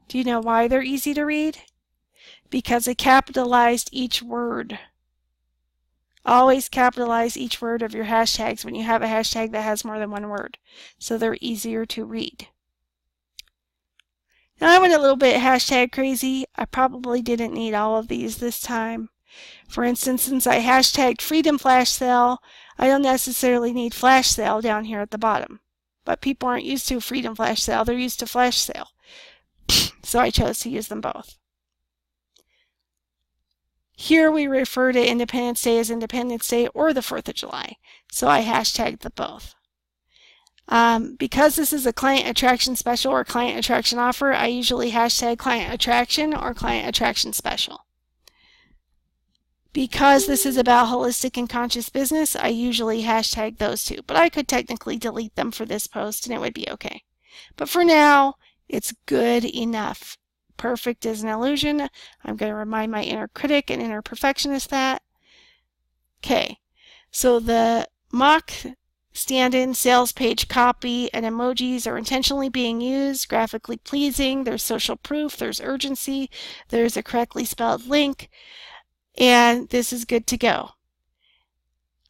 Do you know why they're easy to read? Because I capitalized each word. Always capitalize each word of your hashtags when you have a hashtag that has more than 1 word, so they're easier to read. Now I went a little bit hashtag crazy. I probably didn't need all of these this time. For instance, since I hashtagged Freedom Flash Sale, I don't necessarily need Flash Sale down here at the bottom. But people aren't used to Freedom Flash Sale, they're used to Flash Sale. So I chose to use them both. Here we refer to Independence Day as Independence Day or the 4th of July. So I hashtagged the both. Because this is a client attraction special or client attraction offer, I usually hashtag client attraction or client attraction special. Because this is about holistic and conscious business, I usually hashtag those 2, but I could technically delete them for this post and it would be okay. But for now, it's good enough. Perfect is an illusion. I'm going to remind my inner critic and inner perfectionist that. Okay, so the mock stand-in sales page copy and emojis are intentionally being used, graphically pleasing, there's social proof, there's urgency, there's a correctly spelled link, and this is good to go.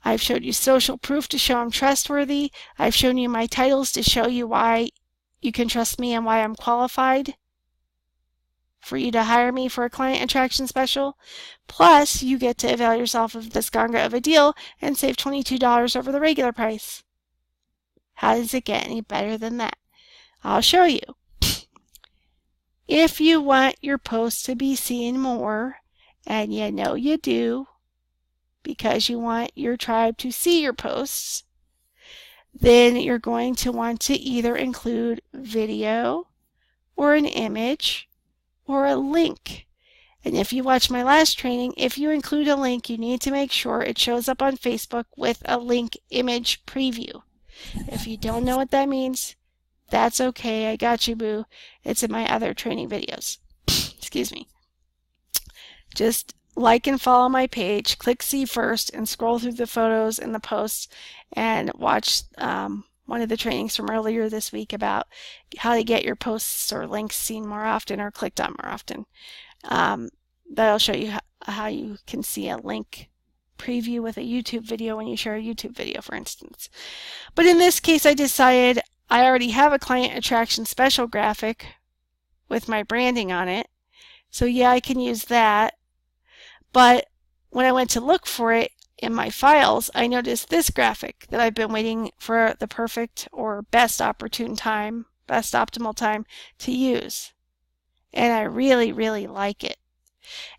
I've showed you social proof to show I'm trustworthy. I've shown you my titles to show you why you can trust me and why I'm qualified for you to hire me for a client attraction special. Plus, you get to avail yourself of this ganga of a deal and save $22 over the regular price. How does it get any better than that? I'll show you. If you want your posts to be seen more, and you know you do, because you want your tribe to see your posts, then you're going to want to either include video or an image or a link. And if you watch my last training, if you include a link, you need to make sure it shows up on Facebook with a link image preview. If you don't know what that means, that's okay. I got you, boo. It's in my other training videos. Excuse me. Just like and follow my page, click see first, and scroll through the photos and the posts and watch one of the trainings from earlier this week about how to get your posts or links seen more often or clicked on more often. That'll show you how you can see a link preview with a YouTube video when you share a YouTube video, for instance. But in this case, I decided I already have a client attraction special graphic with my branding on it. So yeah, I can use that. But when I went to look for it in my files, I noticed this graphic that I've been waiting for the perfect or best opportune time, best optimal time to use. And I really, really like it.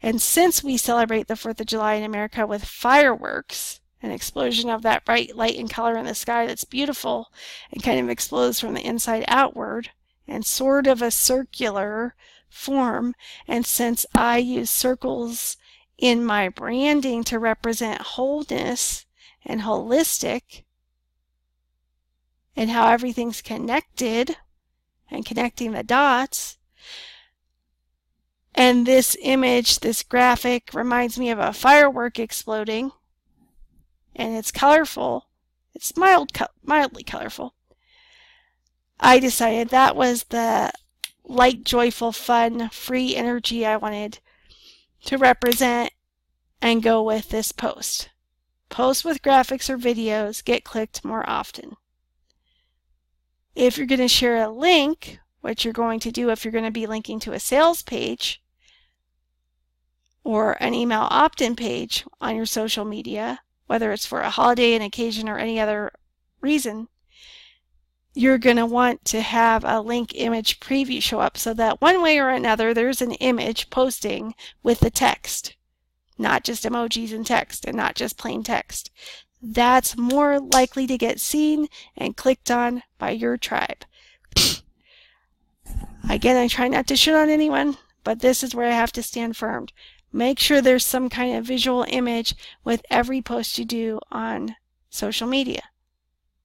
And since we celebrate the 4th of July in America with fireworks, an explosion of that bright light and color in the sky that's beautiful and kind of explodes from the inside outward and sort of a circular form, and since I use circles in my branding to represent wholeness and holistic and how everything's connected and connecting the dots, and this image, this graphic, reminds me of a firework exploding, and it's colorful. It's mildly colorful. I decided that was the light, joyful, fun, free energy I wanted to represent and go with this post. Post with graphics or videos get clicked more often. If you're going to share a link, which you're going to do if you're going to be linking to a sales page or an email opt-in page on your social media, whether it's for a holiday, an occasion, or any other reason, you're going to want to have a link image preview show up so that one way or another there's an image posting with the text, not just emojis and text and not just plain text. That's more likely to get seen and clicked on by your tribe. Again, I try not to shit on anyone, but this is where I have to stand firm. Make sure there's some kind of visual image with every post you do on social media.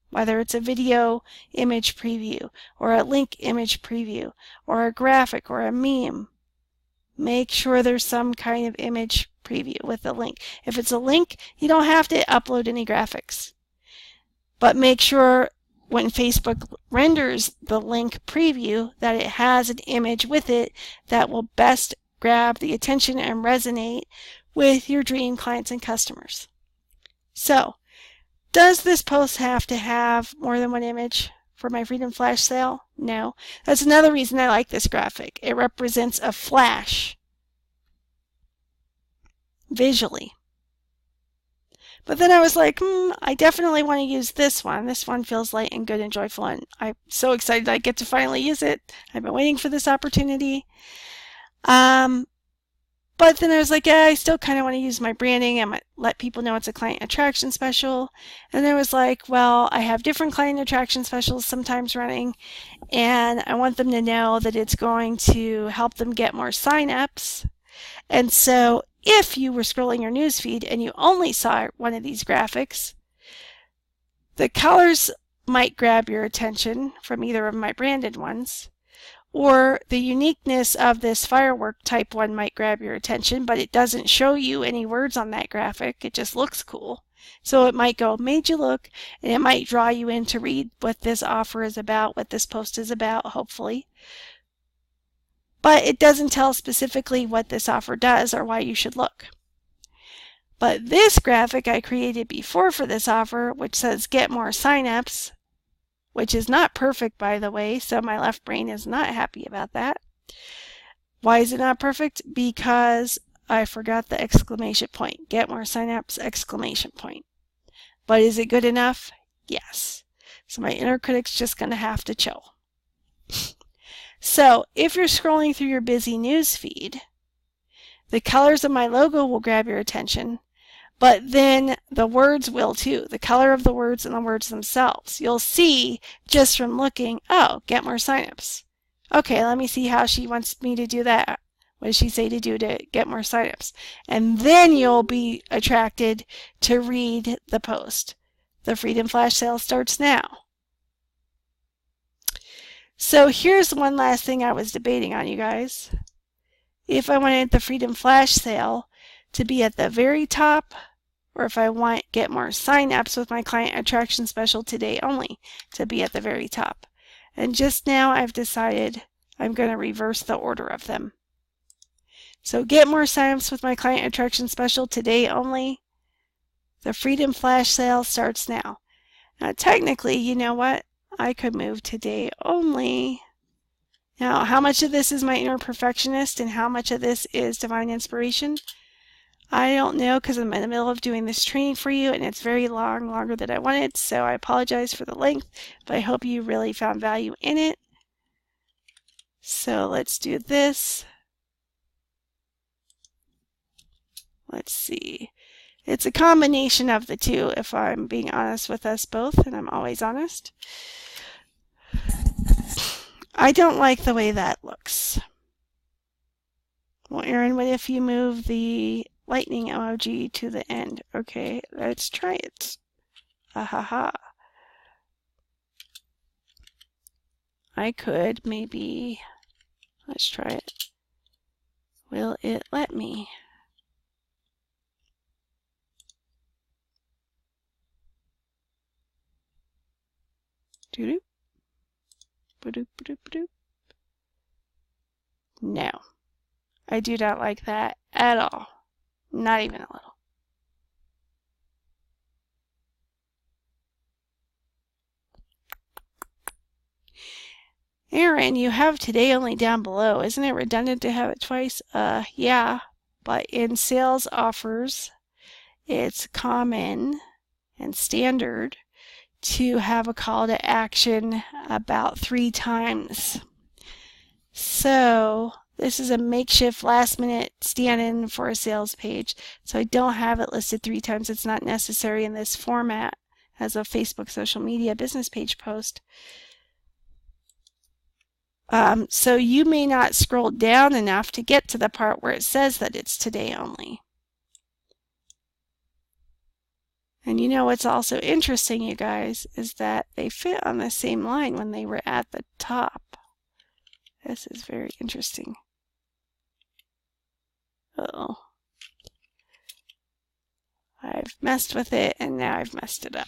Whether it's a video image preview or a link image preview or a graphic or a meme, make sure there's some kind of image preview with the link. If it's a link, you don't have to upload any graphics. But make sure when Facebook renders the link preview that it has an image with it that will best grab the attention and resonate with your dream clients and customers. So, does this post have to have more than one image for my Freedom Flash sale? No. That's another reason I like this graphic. It represents a flash visually. But then I was like, I definitely want to use this one. This one feels light and good and joyful, and I'm so excited I get to finally use it. I've been waiting for this opportunity. But then I was like, yeah, I still kind of want to use my branding. I might let people know it's a client attraction special. And I was like, well, I have different client attraction specials sometimes running, and I want them to know that it's going to help them get more signups. And so if you were scrolling your newsfeed and you only saw one of these graphics, the colors might grab your attention from either of my branded ones. Or the uniqueness of this firework type one might grab your attention, but it doesn't show you any words on that graphic. It just looks cool. So it might go, made you look, and it might draw you in to read what this offer is about, what this post is about, hopefully. But it doesn't tell specifically what this offer does or why you should look. But this graphic I created before for this offer, which says get more signups, which is not perfect, by the way, so my left brain is not happy about that. Why is it not perfect? Because I forgot the exclamation point. Get more signups, exclamation point. But is it good enough? Yes. So my inner critic's just going to have to chill. So if you're scrolling through your busy news feed, the colors of my logo will grab your attention, but then the words will too, the color of the words and the words themselves. You'll see just from looking, oh, get more signups. Okay, let me see how she wants me to do that. What does she say to do to get more signups? And then you'll be attracted to read the post. The Freedom Flash sale starts now. So here's one last thing I was debating on, you guys. If I wanted the Freedom Flash sale to be at the very top or if I want get more sign-ups with my client attraction special today only to be at the very top. And just now I've decided I'm going to reverse the order of them. So get more sign-ups with my client attraction special today only. The Freedom Flash sale starts now. Now technically, you know what? I could move today only. Now, how much of this is my inner perfectionist and how much of this is divine inspiration? I don't know because I'm in the middle of doing this training for you and it's very long, longer than I wanted, so I apologize for the length, but I hope you really found value in it. So let's do this. Let's see. It's a combination of the two, if I'm being honest with us both, and I'm always honest. I don't like the way that looks. Well, Erin, what if you move the lightning emoji to the end? Okay, let's try it. Ahaha. I could maybe, let's try it. Will it let me? Doo-doo. Ba-doop, ba-doop, ba-doop. No, I do not like that at all. Not even a little. Erin, you have today only down below. Isn't it redundant to have it twice? Yeah, but in sales offers, it's common and standard to have a call to action about 3 times. So this is a makeshift last minute stand-in for a sales page. So I don't have it listed 3 times. It's not necessary in this format as a Facebook social media business page post. So you may not scroll down enough to get to the part where it says that it's today only. And you know what's also interesting, you guys, is that they fit on the same line when they were at the top. This is very interesting. Uh-oh. I've messed with it and now I've messed it up.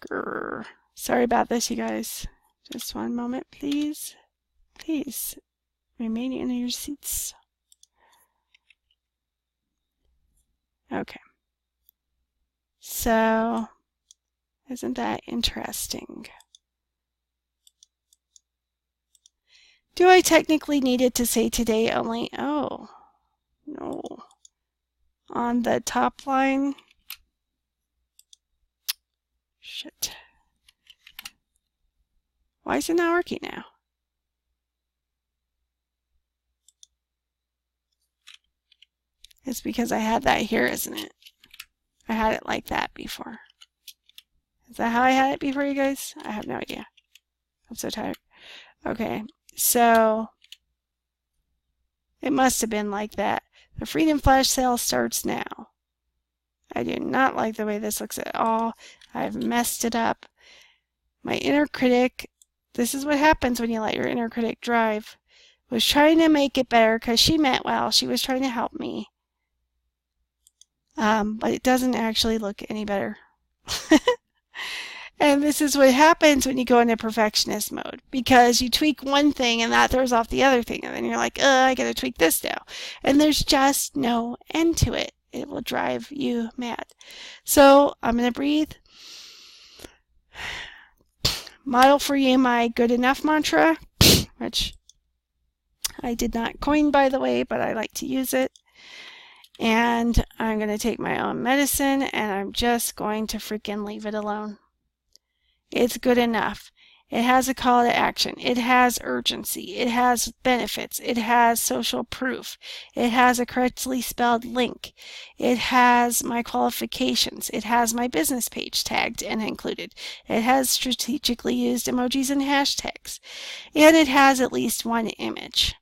Grr. Sorry about this, you guys. Just one moment, please. Please remain in your seats. Okay. So, isn't that interesting? Do I technically need it to say today only? Oh, no. On the top line. Shit. Why is it not working now? It's because I had that here, isn't it? I had it like that before. Is that how I had it before, you guys? I have no idea. I'm so tired. Okay, so it must have been like that. The Freedom Flash sale starts now. I do not like the way this looks at all. I've messed it up. My inner critic, this is what happens when you let your inner critic drive, was trying to make it better because she meant well. She was trying to help me. But it doesn't actually look any better. And this is what happens when you go into perfectionist mode, because you tweak one thing and that throws off the other thing, and then you're like, I gotta tweak this now. And there's just no end to it. It will drive you mad. So I'm gonna breathe. Model for you my good enough mantra, which I did not coin, by the way, but I like to use it. And I'm going to take my own medicine and I'm just going to freaking leave it alone. It's good enough. It has a call to action. It has urgency. It has benefits. It has social proof. It has a correctly spelled link. It has my qualifications. It has my business page tagged and included. It has strategically used emojis and hashtags. And it has at least one image.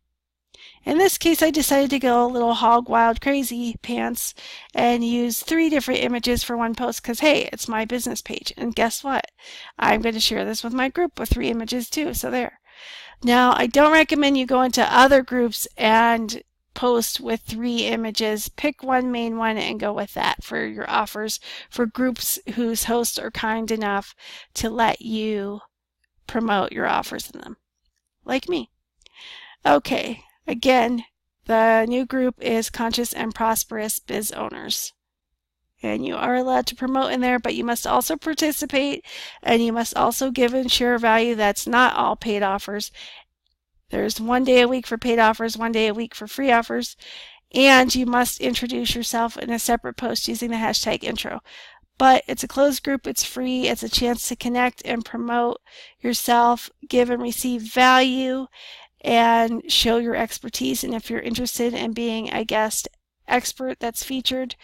In this case, I decided to go a little hog wild crazy pants and use 3 different images for one post because, hey, it's my business page. And guess what? I'm going to share this with my group with 3 images too, so there. Now, I don't recommend you go into other groups and post with 3 images. Pick one main one and go with that for your offers for groups whose hosts are kind enough to let you promote your offers in them, like me. Okay, again, the new group is Conscious and Prosperous Biz Owners. And you are allowed to promote in there, but you must also participate, and you must also give and share value. That's not all paid offers. There's 1 day a week for paid offers, 1 day a week for free offers, and you must introduce yourself in a separate post using the hashtag intro. But it's a closed group, it's free, it's a chance to connect and promote yourself, give and receive value, and show your expertise. And if you're interested in being a guest expert that's featured,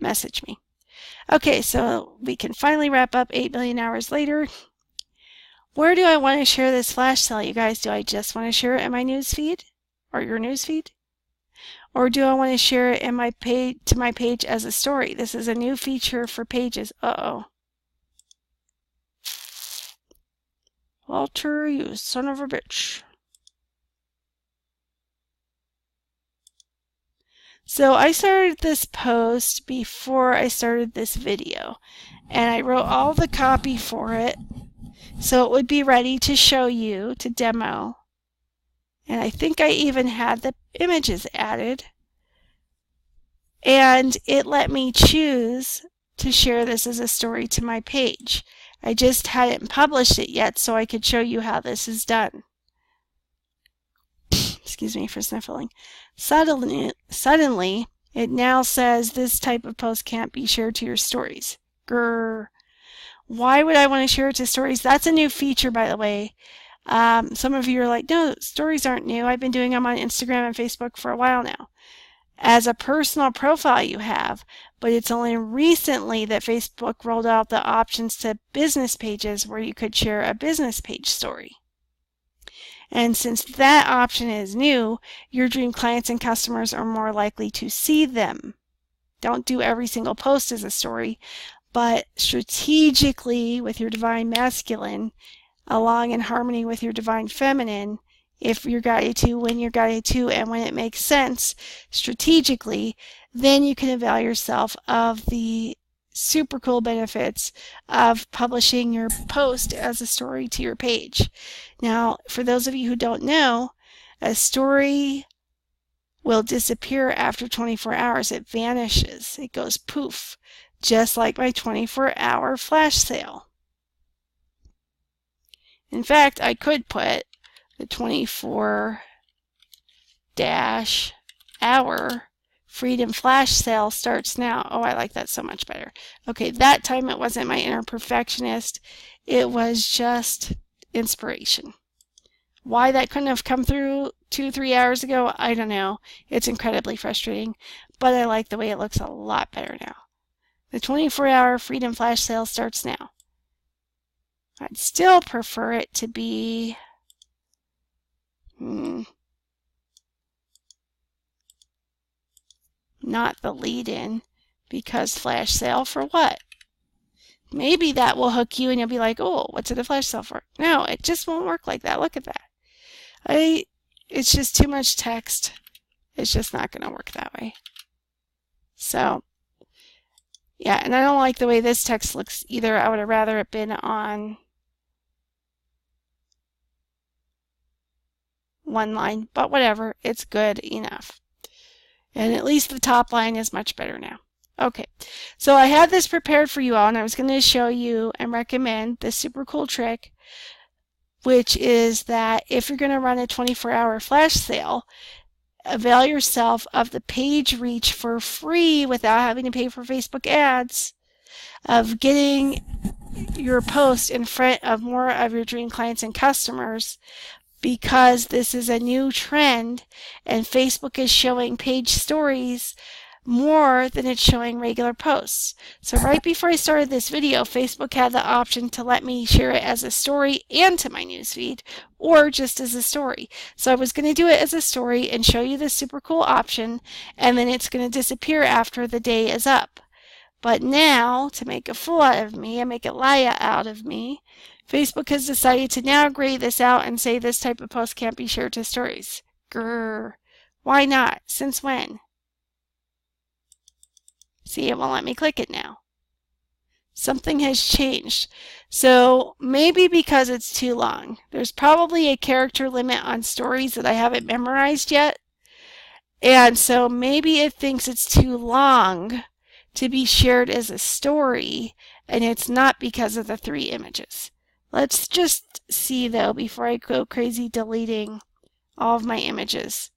message me. Okay, so we can finally wrap up 8 million hours later. Where do I want to share this flash sale, you guys? Do I just want to share it in my news feed or your news feed? Or do I want to share it in my to my page as a story? This is a new feature for pages. Uh-oh. Walter, you son of a bitch. So I started this post before I started this video, and I wrote all the copy for it so it would be ready to show you, to demo. And I think I even had the images added. And it let me choose to share this as a story to my page. I just hadn't published it yet, so I could show you how this is done. Excuse me for sniffling. Suddenly, it now says this type of post can't be shared to your stories. Grr. Why would I want to share it to stories? That's a new feature, by the way. Some of you are like, no, stories aren't new. I've been doing them on Instagram and Facebook for a while now. As a personal profile you have, but it's only recently that Facebook rolled out the options to business pages where you could share a business page story. And since that option is new, your dream clients and customers are more likely to see them. Don't do every single post as a story, but strategically with your divine masculine, along in harmony with your divine feminine, if you're guided to, when you're guided to, and when it makes sense strategically, then you can avail yourself of the super cool benefits of publishing your post as a story to your page. Now, for those of you who don't know, a story will disappear after 24 hours. It vanishes. It goes poof, just like my 24-hour flash sale. In fact, I could put the 24-hour Freedom Flash Sale starts now. Oh, I like that so much better. Okay, that time it wasn't my inner perfectionist. It was just inspiration. Why that couldn't have come through 2-3 hours ago, I don't know. It's incredibly frustrating, but I like the way it looks a lot better now. The 24-hour Freedom Flash Sale starts now. I'd still prefer it to be not the lead-in, because flash sale for what? Maybe that will hook you and you'll be like, oh, what's it a flash sale for? No, it just won't work like that. Look at that. It's just too much text. It's just not going to work that way. So, yeah, and I don't like the way this text looks either. I would have rather it been on one line, but whatever, it's good enough. And at least the top line is much better now. Okay, so I had this prepared for you all, and I was going to show you and recommend this super cool trick, which is that if you're going to run a 24-hour flash sale, avail yourself of the page reach for free without having to pay for Facebook ads, of getting your post in front of more of your dream clients and customers, because this is a new trend and Facebook is showing page stories more than it's showing regular posts. So right before I started this video, Facebook had the option to let me share it as a story and to my newsfeed, or just as a story. So I was going to do it as a story and show you this super cool option, and then it's going to disappear after the day is up. But now, to make a fool out of me and make a liar out of me, Facebook has decided to now gray this out and say this type of post can't be shared to stories. Grrr. Why not? Since when? See, it won't let me click it now. Something has changed. So maybe because it's too long. There's probably a character limit on stories that I haven't memorized yet. And so maybe it thinks it's too long to be shared as a story, and it's not because of the 3 images. Let's just see though before I go crazy deleting all of my images.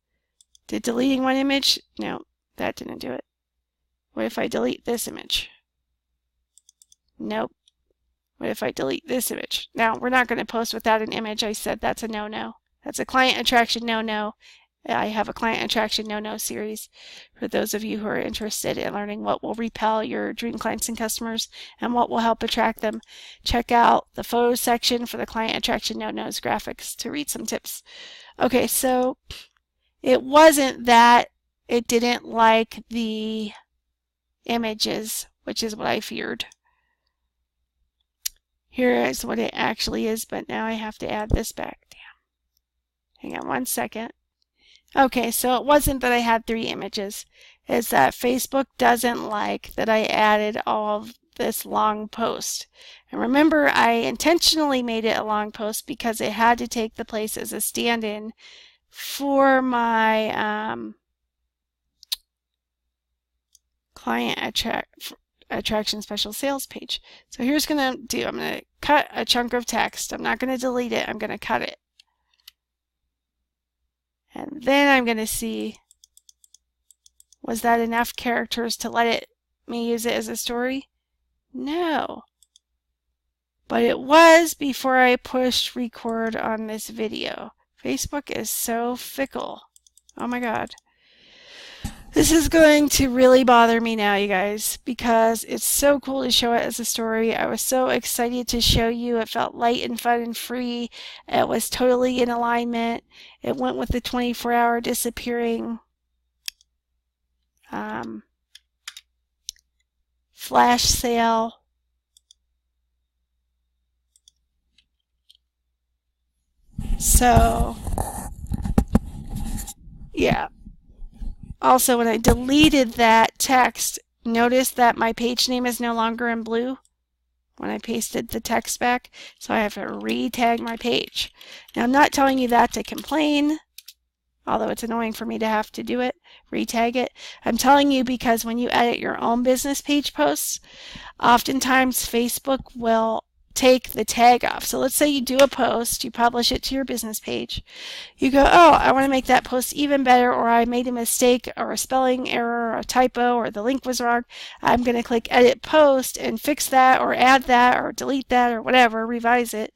Did deleting one image? No, that didn't do it. What if I delete this image? Nope. What if I delete this image? Now, we're not going to post without an image. I said that's a no-no. That's a client attraction no-no. I have a client attraction no-no series for those of you who are interested in learning what will repel your dream clients and customers and what will help attract them. Check out the photos section for the client attraction no-nos graphics to read some tips. Okay, so it wasn't that it didn't like the images, which is what I feared. Here is what it actually is, but now I have to add this back. Damn. Hang on one second. Okay, so it wasn't that I had 3 images. It's that Facebook doesn't like that I added all of this long post. And remember, I intentionally made it a long post because it had to take the place as a stand-in for my client attraction special sales page. So here's what I'm going to do. I'm going to cut a chunk of text. I'm not going to delete it. I'm going to cut it. And then I'm going to see, was that enough characters to let me use it as a story? No. But it was before I pushed record on this video. Facebook is so fickle. Oh my God. This is going to really bother me now, you guys, because it's so cool to show it as a story. I was so excited to show you. It felt light and fun and free. It was totally in alignment. It went with the 24-hour disappearing flash sale. So, yeah. Also, when I deleted that text, notice that my page name is no longer in blue when I pasted the text back. So I have to re-tag my page. Now, I'm not telling you that to complain, although it's annoying for me to have to do it, re-tag it. I'm telling you because when you edit your own business page posts, oftentimes Facebook will take the tag off. So let's say you do a post, you publish it to your business page. You go, oh, I want to make that post even better, or I made a mistake or a spelling error or a typo or the link was wrong. I'm going to click edit post and fix that or add that or delete that or whatever, revise it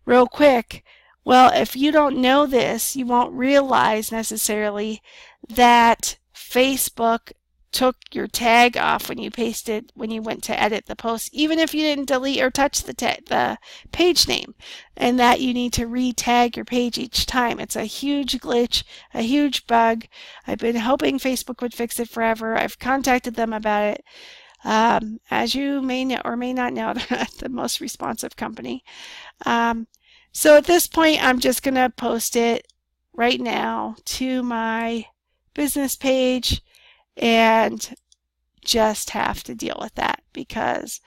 real quick. Well, if you don't know this, you won't realize necessarily that Facebook took your tag off when you went to edit the post, even if you didn't delete or touch the page name, and that you need to re-tag your page each time. It's a huge glitch, a huge bug. I've been hoping Facebook would fix it forever. I've contacted them about it. As you may know or may not know, they're not the most responsive company. So at this point, I'm just going to post it right now to my business page and just have to deal with that because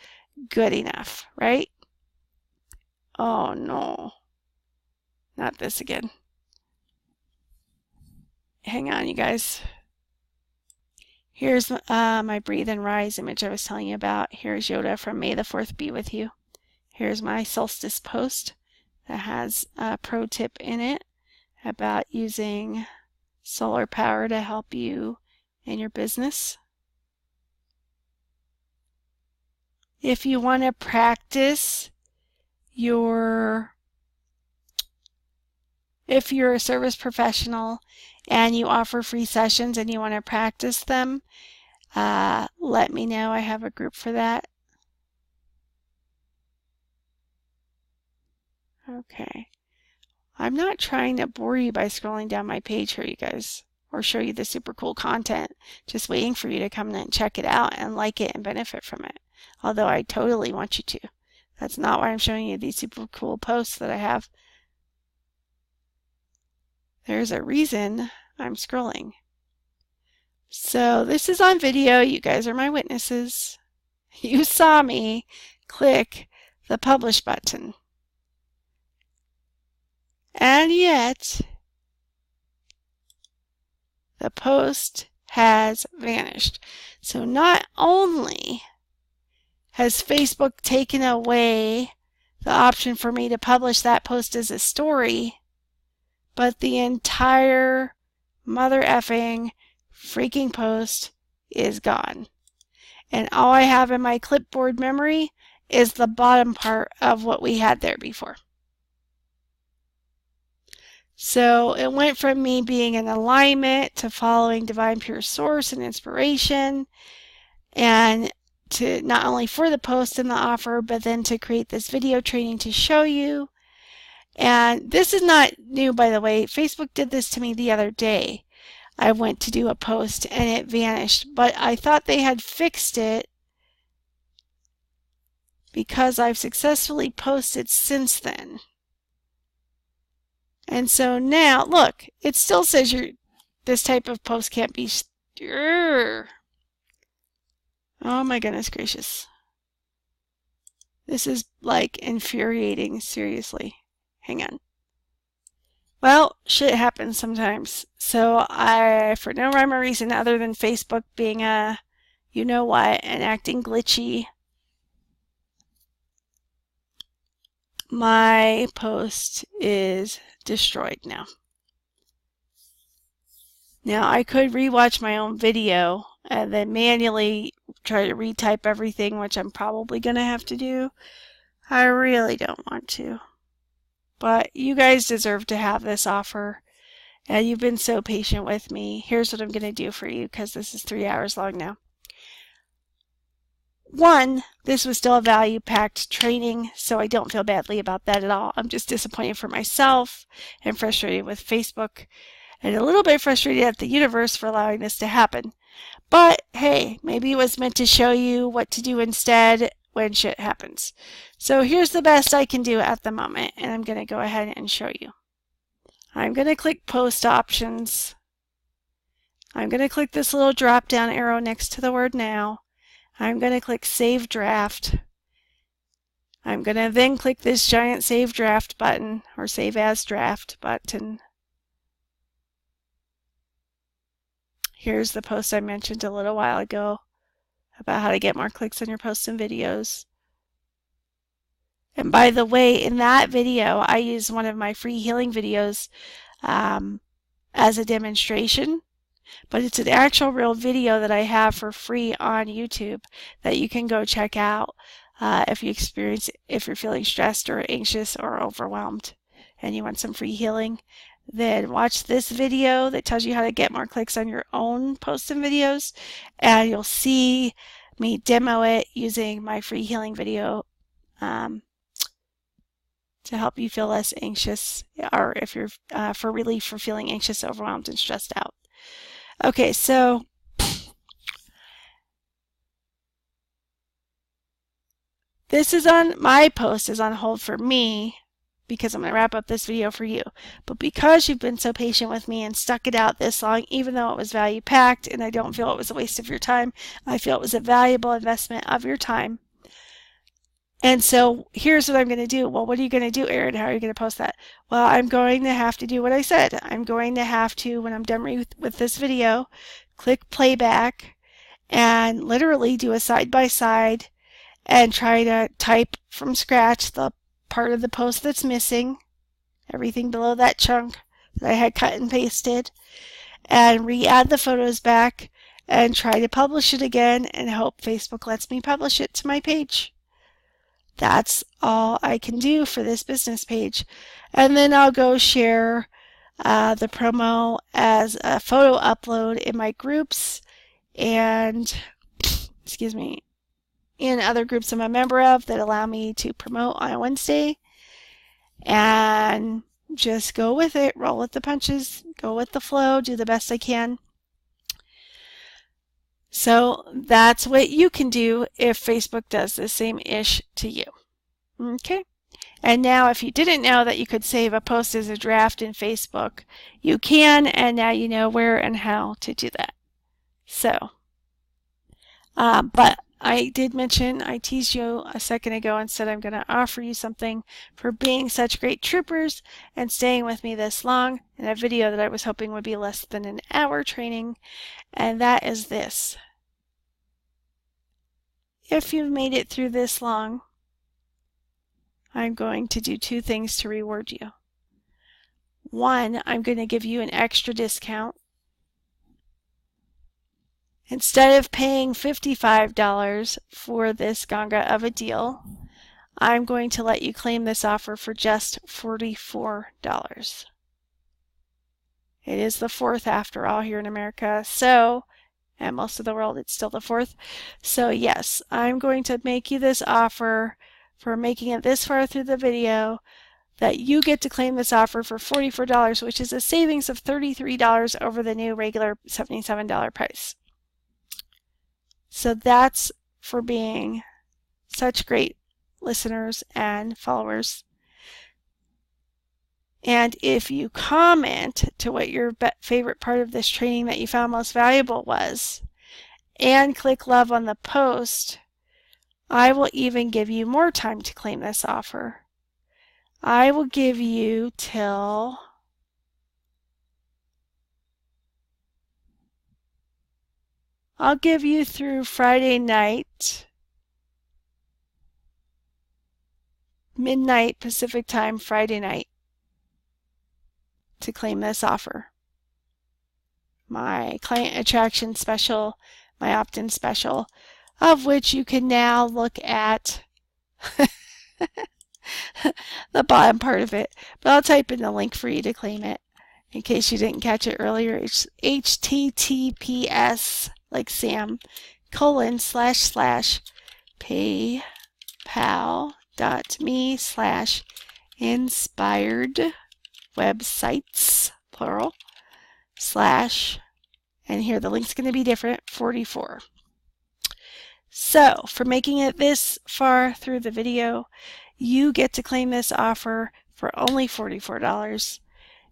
good enough, right? Oh no, not this again. Hang on, you guys. Here's my Breathe and Rise image I was telling you about. Here's Yoda from May the 4th Be With You. Here's my solstice post that has a pro tip in it about using solar power to help you in your business. If you want to practice if you're a service professional and you offer free sessions and you want to practice them, let me know. I have a group for that. Okay. I'm not trying to bore you by scrolling down my page here, you guys, or show you the super cool content, just waiting for you to come in and check it out and like it and benefit from it. Although I totally want you to. That's not why I'm showing you these super cool posts that I have. There's a reason I'm scrolling. So this is on video. You guys are my witnesses. You saw me click the publish button. And yet, the post has vanished. So not only has Facebook taken away the option for me to publish that post as a story, but the entire mother effing freaking post is gone. And all I have in my clipboard memory is the bottom part of what we had there before. So it went from me being in alignment to following divine pure source and inspiration, and to not only for the post and the offer, but then to create this video training to show you. And this is not new, by the way. Facebook did this to me the other day. I went to do a post and it vanished, but I thought they had fixed it because I've successfully posted since then. And so now, look, it still says this type of post can't be. Oh my goodness gracious. This is like infuriating, seriously. Hang on. Well, shit happens sometimes. So for no rhyme or reason other than Facebook being a you know what and acting glitchy, my post is destroyed now. Now I could rewatch my own video and then manually try to retype everything, which I'm probably going to have to do. I really don't want to. But you guys deserve to have this offer. And you've been so patient with me. Here's what I'm going to do for you, because this is 3 hours long now. One, this was still a value-packed training, so I don't feel badly about that at all. I'm just disappointed for myself and frustrated with Facebook and a little bit frustrated at the universe for allowing this to happen. But hey, maybe it was meant to show you what to do instead when shit happens. So here's the best I can do at the moment, and I'm going to go ahead and show you. I'm going to click Post Options. I'm going to click this little drop-down arrow next to the word Now. I'm going to click Save Draft. I'm going to then click this giant Save Draft button, or Save As Draft button. Here's the post I mentioned a little while ago about how to get more clicks on your posts and videos. And by the way, in that video, I used one of my free healing videos as a demonstration. But it's an actual real video that I have for free on YouTube that you can go check out if you're feeling stressed or anxious or overwhelmed and you want some free healing. Then watch this video that tells you how to get more clicks on your own posts and videos, and you'll see me demo it using my free healing video to help you feel less anxious, or if you're for relief for feeling anxious, overwhelmed, and stressed out. Okay, so this is on my post is on hold for me because I'm going to wrap up this video for you. But because you've been so patient with me and stuck it out this long, even though it was value packed and I don't feel it was a waste of your time, I feel it was a valuable investment of your time. And so here's what I'm going to do. Well, what are you going to do, Erin? How are you going to post that? Well, I'm going to have to do what I said. I'm going to have to, when I'm done with this video, click playback and literally do a side-by-side and try to type from scratch the part of the post that's missing, everything below that chunk that I had cut and pasted, and re-add the photos back and try to publish it again and hope Facebook lets me publish it to my page. That's all I can do for this business page. And then I'll go share the promo as a photo upload in my groups and, excuse me, in other groups I'm a member of that allow me to promote on a Wednesday. And just go with it, roll with the punches, go with the flow, do the best I can. So that's what you can do if Facebook does the same-ish to you. Okay. And now if you didn't know that you could save a post as a draft in Facebook, you can, and now you know where and how to do that. So, but I did mention, I teased you a second ago and said I'm going to offer you something for being such great troopers and staying with me this long in a video that I was hoping would be less than an hour training, and that is this. If you've made it through this long, I'm going to do two things to reward you. One, I'm going to give you an extra discount. Instead of paying $55 for this Ganga of a deal, I'm going to let you claim this offer for just $44. It is the 4th after all here in America, so, and most of the world it's still the 4th. So yes, I'm going to make you this offer for making it this far through the video, that you get to claim this offer for $44, which is a savings of $33 over the new regular $77 price. So that's for being such great listeners and followers. And if you comment to what your favorite part of this training that you found most valuable was, and click love on the post, I will even give you more time to claim this offer. I will give you till I'll give you through Friday night, midnight Pacific time, Friday night, to claim this offer. My client attraction special, my opt-in special, of which you can now look at the bottom part of it. But I'll type in the link for you to claim it in case you didn't catch it earlier. It's https, like Sam, //paypal.me/inspired websites, plural, / and here the link's going to be different, 44. So for making it this far through the video, you get to claim this offer for only $44.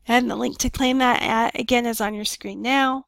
And the link to claim that again is on your screen now.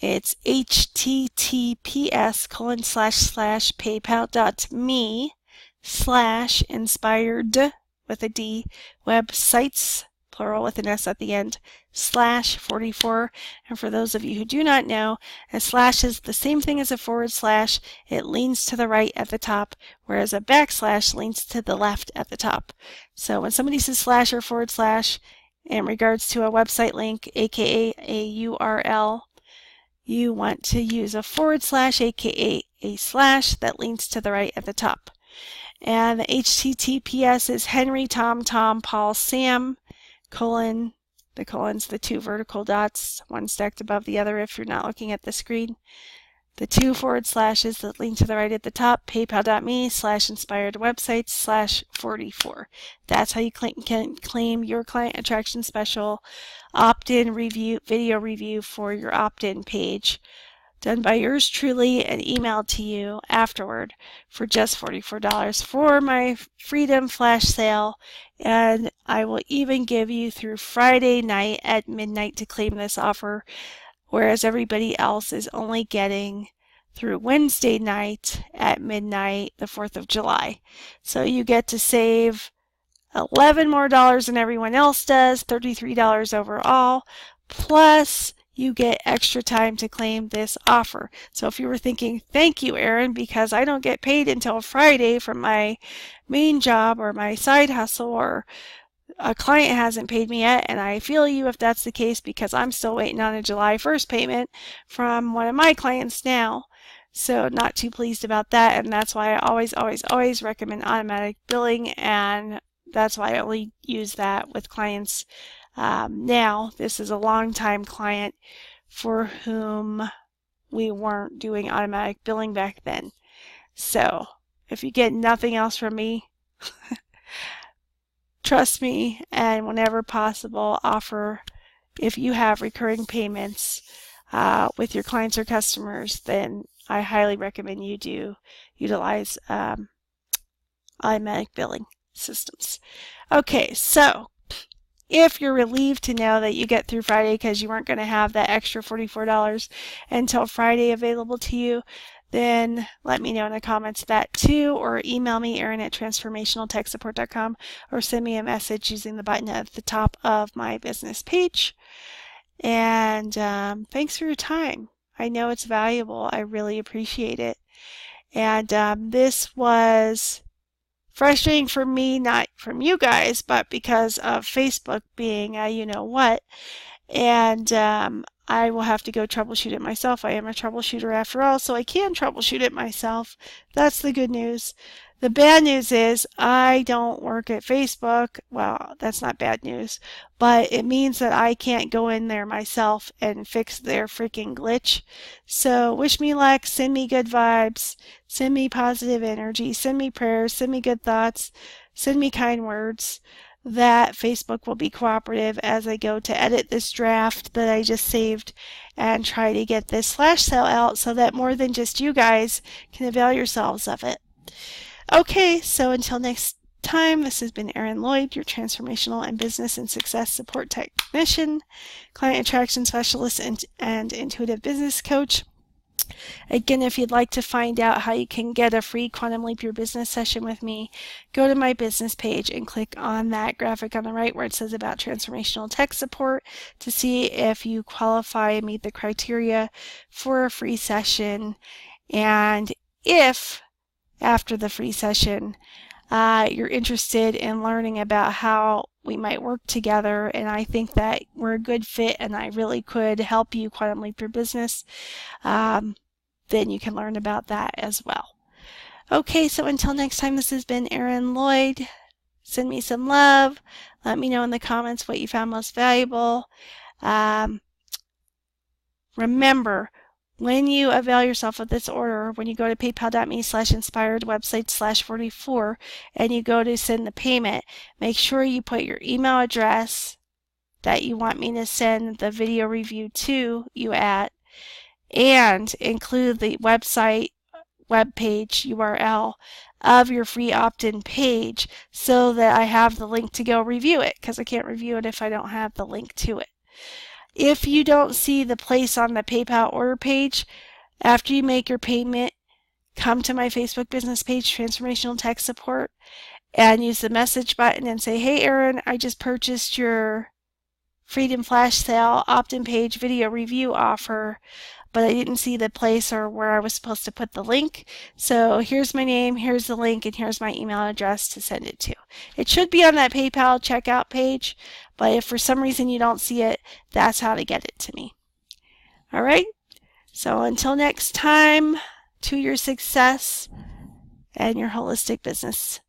It's https://paypal.me/inspired with a D websites, plural with an S at the end, /44. And for those of you who do not know, a slash is the same thing as a /. It leans to the right at the top, whereas a backslash leans to the left at the top. So when somebody says slash or / in regards to a website link, aka a URL, you want to use a /, aka a slash that leans to the right at the top. And the HTTPS is Henry, Tom, Paul, Sam, : the colon's the two vertical dots, one stacked above the other if you're not looking at the screen. The two / that lean to the right at the top, paypal.me/inspired websites /44. That's how you can claim your client attraction special opt-in review, video review for your opt-in page, done by yours truly and emailed to you afterward for just $44 for my Freedom Flash sale. And I will even give you through Friday night at midnight to claim this offer, whereas everybody else is only getting through Wednesday night at midnight, the 4th of July. So you get to save $11 more than everyone else does, $33 overall, plus you get extra time to claim this offer. So if you were thinking, thank you, Erin, because I don't get paid until Friday from my main job or my side hustle, or a client hasn't paid me yet, and I feel you if that's the case, because I'm still waiting on a July 1st payment from one of my clients now. So not too pleased about that, and that's why I always recommend automatic billing, and that's why I only use that with clients now. This is a long-time client for whom we weren't doing automatic billing back then. So if you get nothing else from me, trust me, and whenever possible, offer, if you have recurring payments with your clients or customers, then I highly recommend you do utilize automatic billing systems. Okay, so if you're relieved to know that you get through Friday because you weren't going to have that extra $44 until Friday available to you, then let me know in the comments that too, or email me, Erin@transformationaltechsupport.com, or send me a message using the button at the top of my business page. And thanks for your time. I know it's valuable. I really appreciate it. And this was frustrating for me, not from you guys, but because of Facebook being you know what. And I will have to go troubleshoot it myself. I am a troubleshooter after all, so I can troubleshoot it myself. That's the good news. The bad news is I don't work at Facebook. Well, that's not bad news, but it means that I can't go in there myself and fix their freaking glitch. So wish me luck, send me good vibes, send me positive energy, send me prayers, send me good thoughts, send me kind words that Facebook will be cooperative as I go to edit this draft that I just saved and try to get this flash sale out so that more than just you guys can avail yourselves of it. Okay, so until next time, this has been Erin Lloyd, your transformational and business and success support technician, client attraction specialist, and intuitive business coach. Again, if you'd like to find out how you can get a free Quantum Leap Your Business session with me, go to my business page and click on that graphic on the right where it says about transformational tech support to see if you qualify and meet the criteria for a free session. And if after the free session you're interested in learning about how we might work together and I think that we're a good fit and I really could help you quantum leap your business, then you can learn about that as well. Okay, so until next time, this has been Erin Lloyd. Send me some love. Let me know in the comments what you found most valuable. Remember, when you avail yourself of this order, when you go to paypal.me/inspiredwebsites/44 and you go to send the payment, make sure you put your email address that you want me to send the video review to you at, and include the website web page URL of your free opt-in page so that I have the link to go review it, because I can't review it if I don't have the link to it. If you don't see the place on the PayPal order page, after you make your payment, come to my Facebook business page, Transformational Tech Support, and use the message button and say, hey Erin, I just purchased your Freedom Flash Sale opt-in page video review offer, but I didn't see the place or where I was supposed to put the link. So here's my name, here's the link, and here's my email address to send it to. It should be on that PayPal checkout page, but if for some reason you don't see it, that's how to get it to me. All right? So until next time, to your success and your holistic business.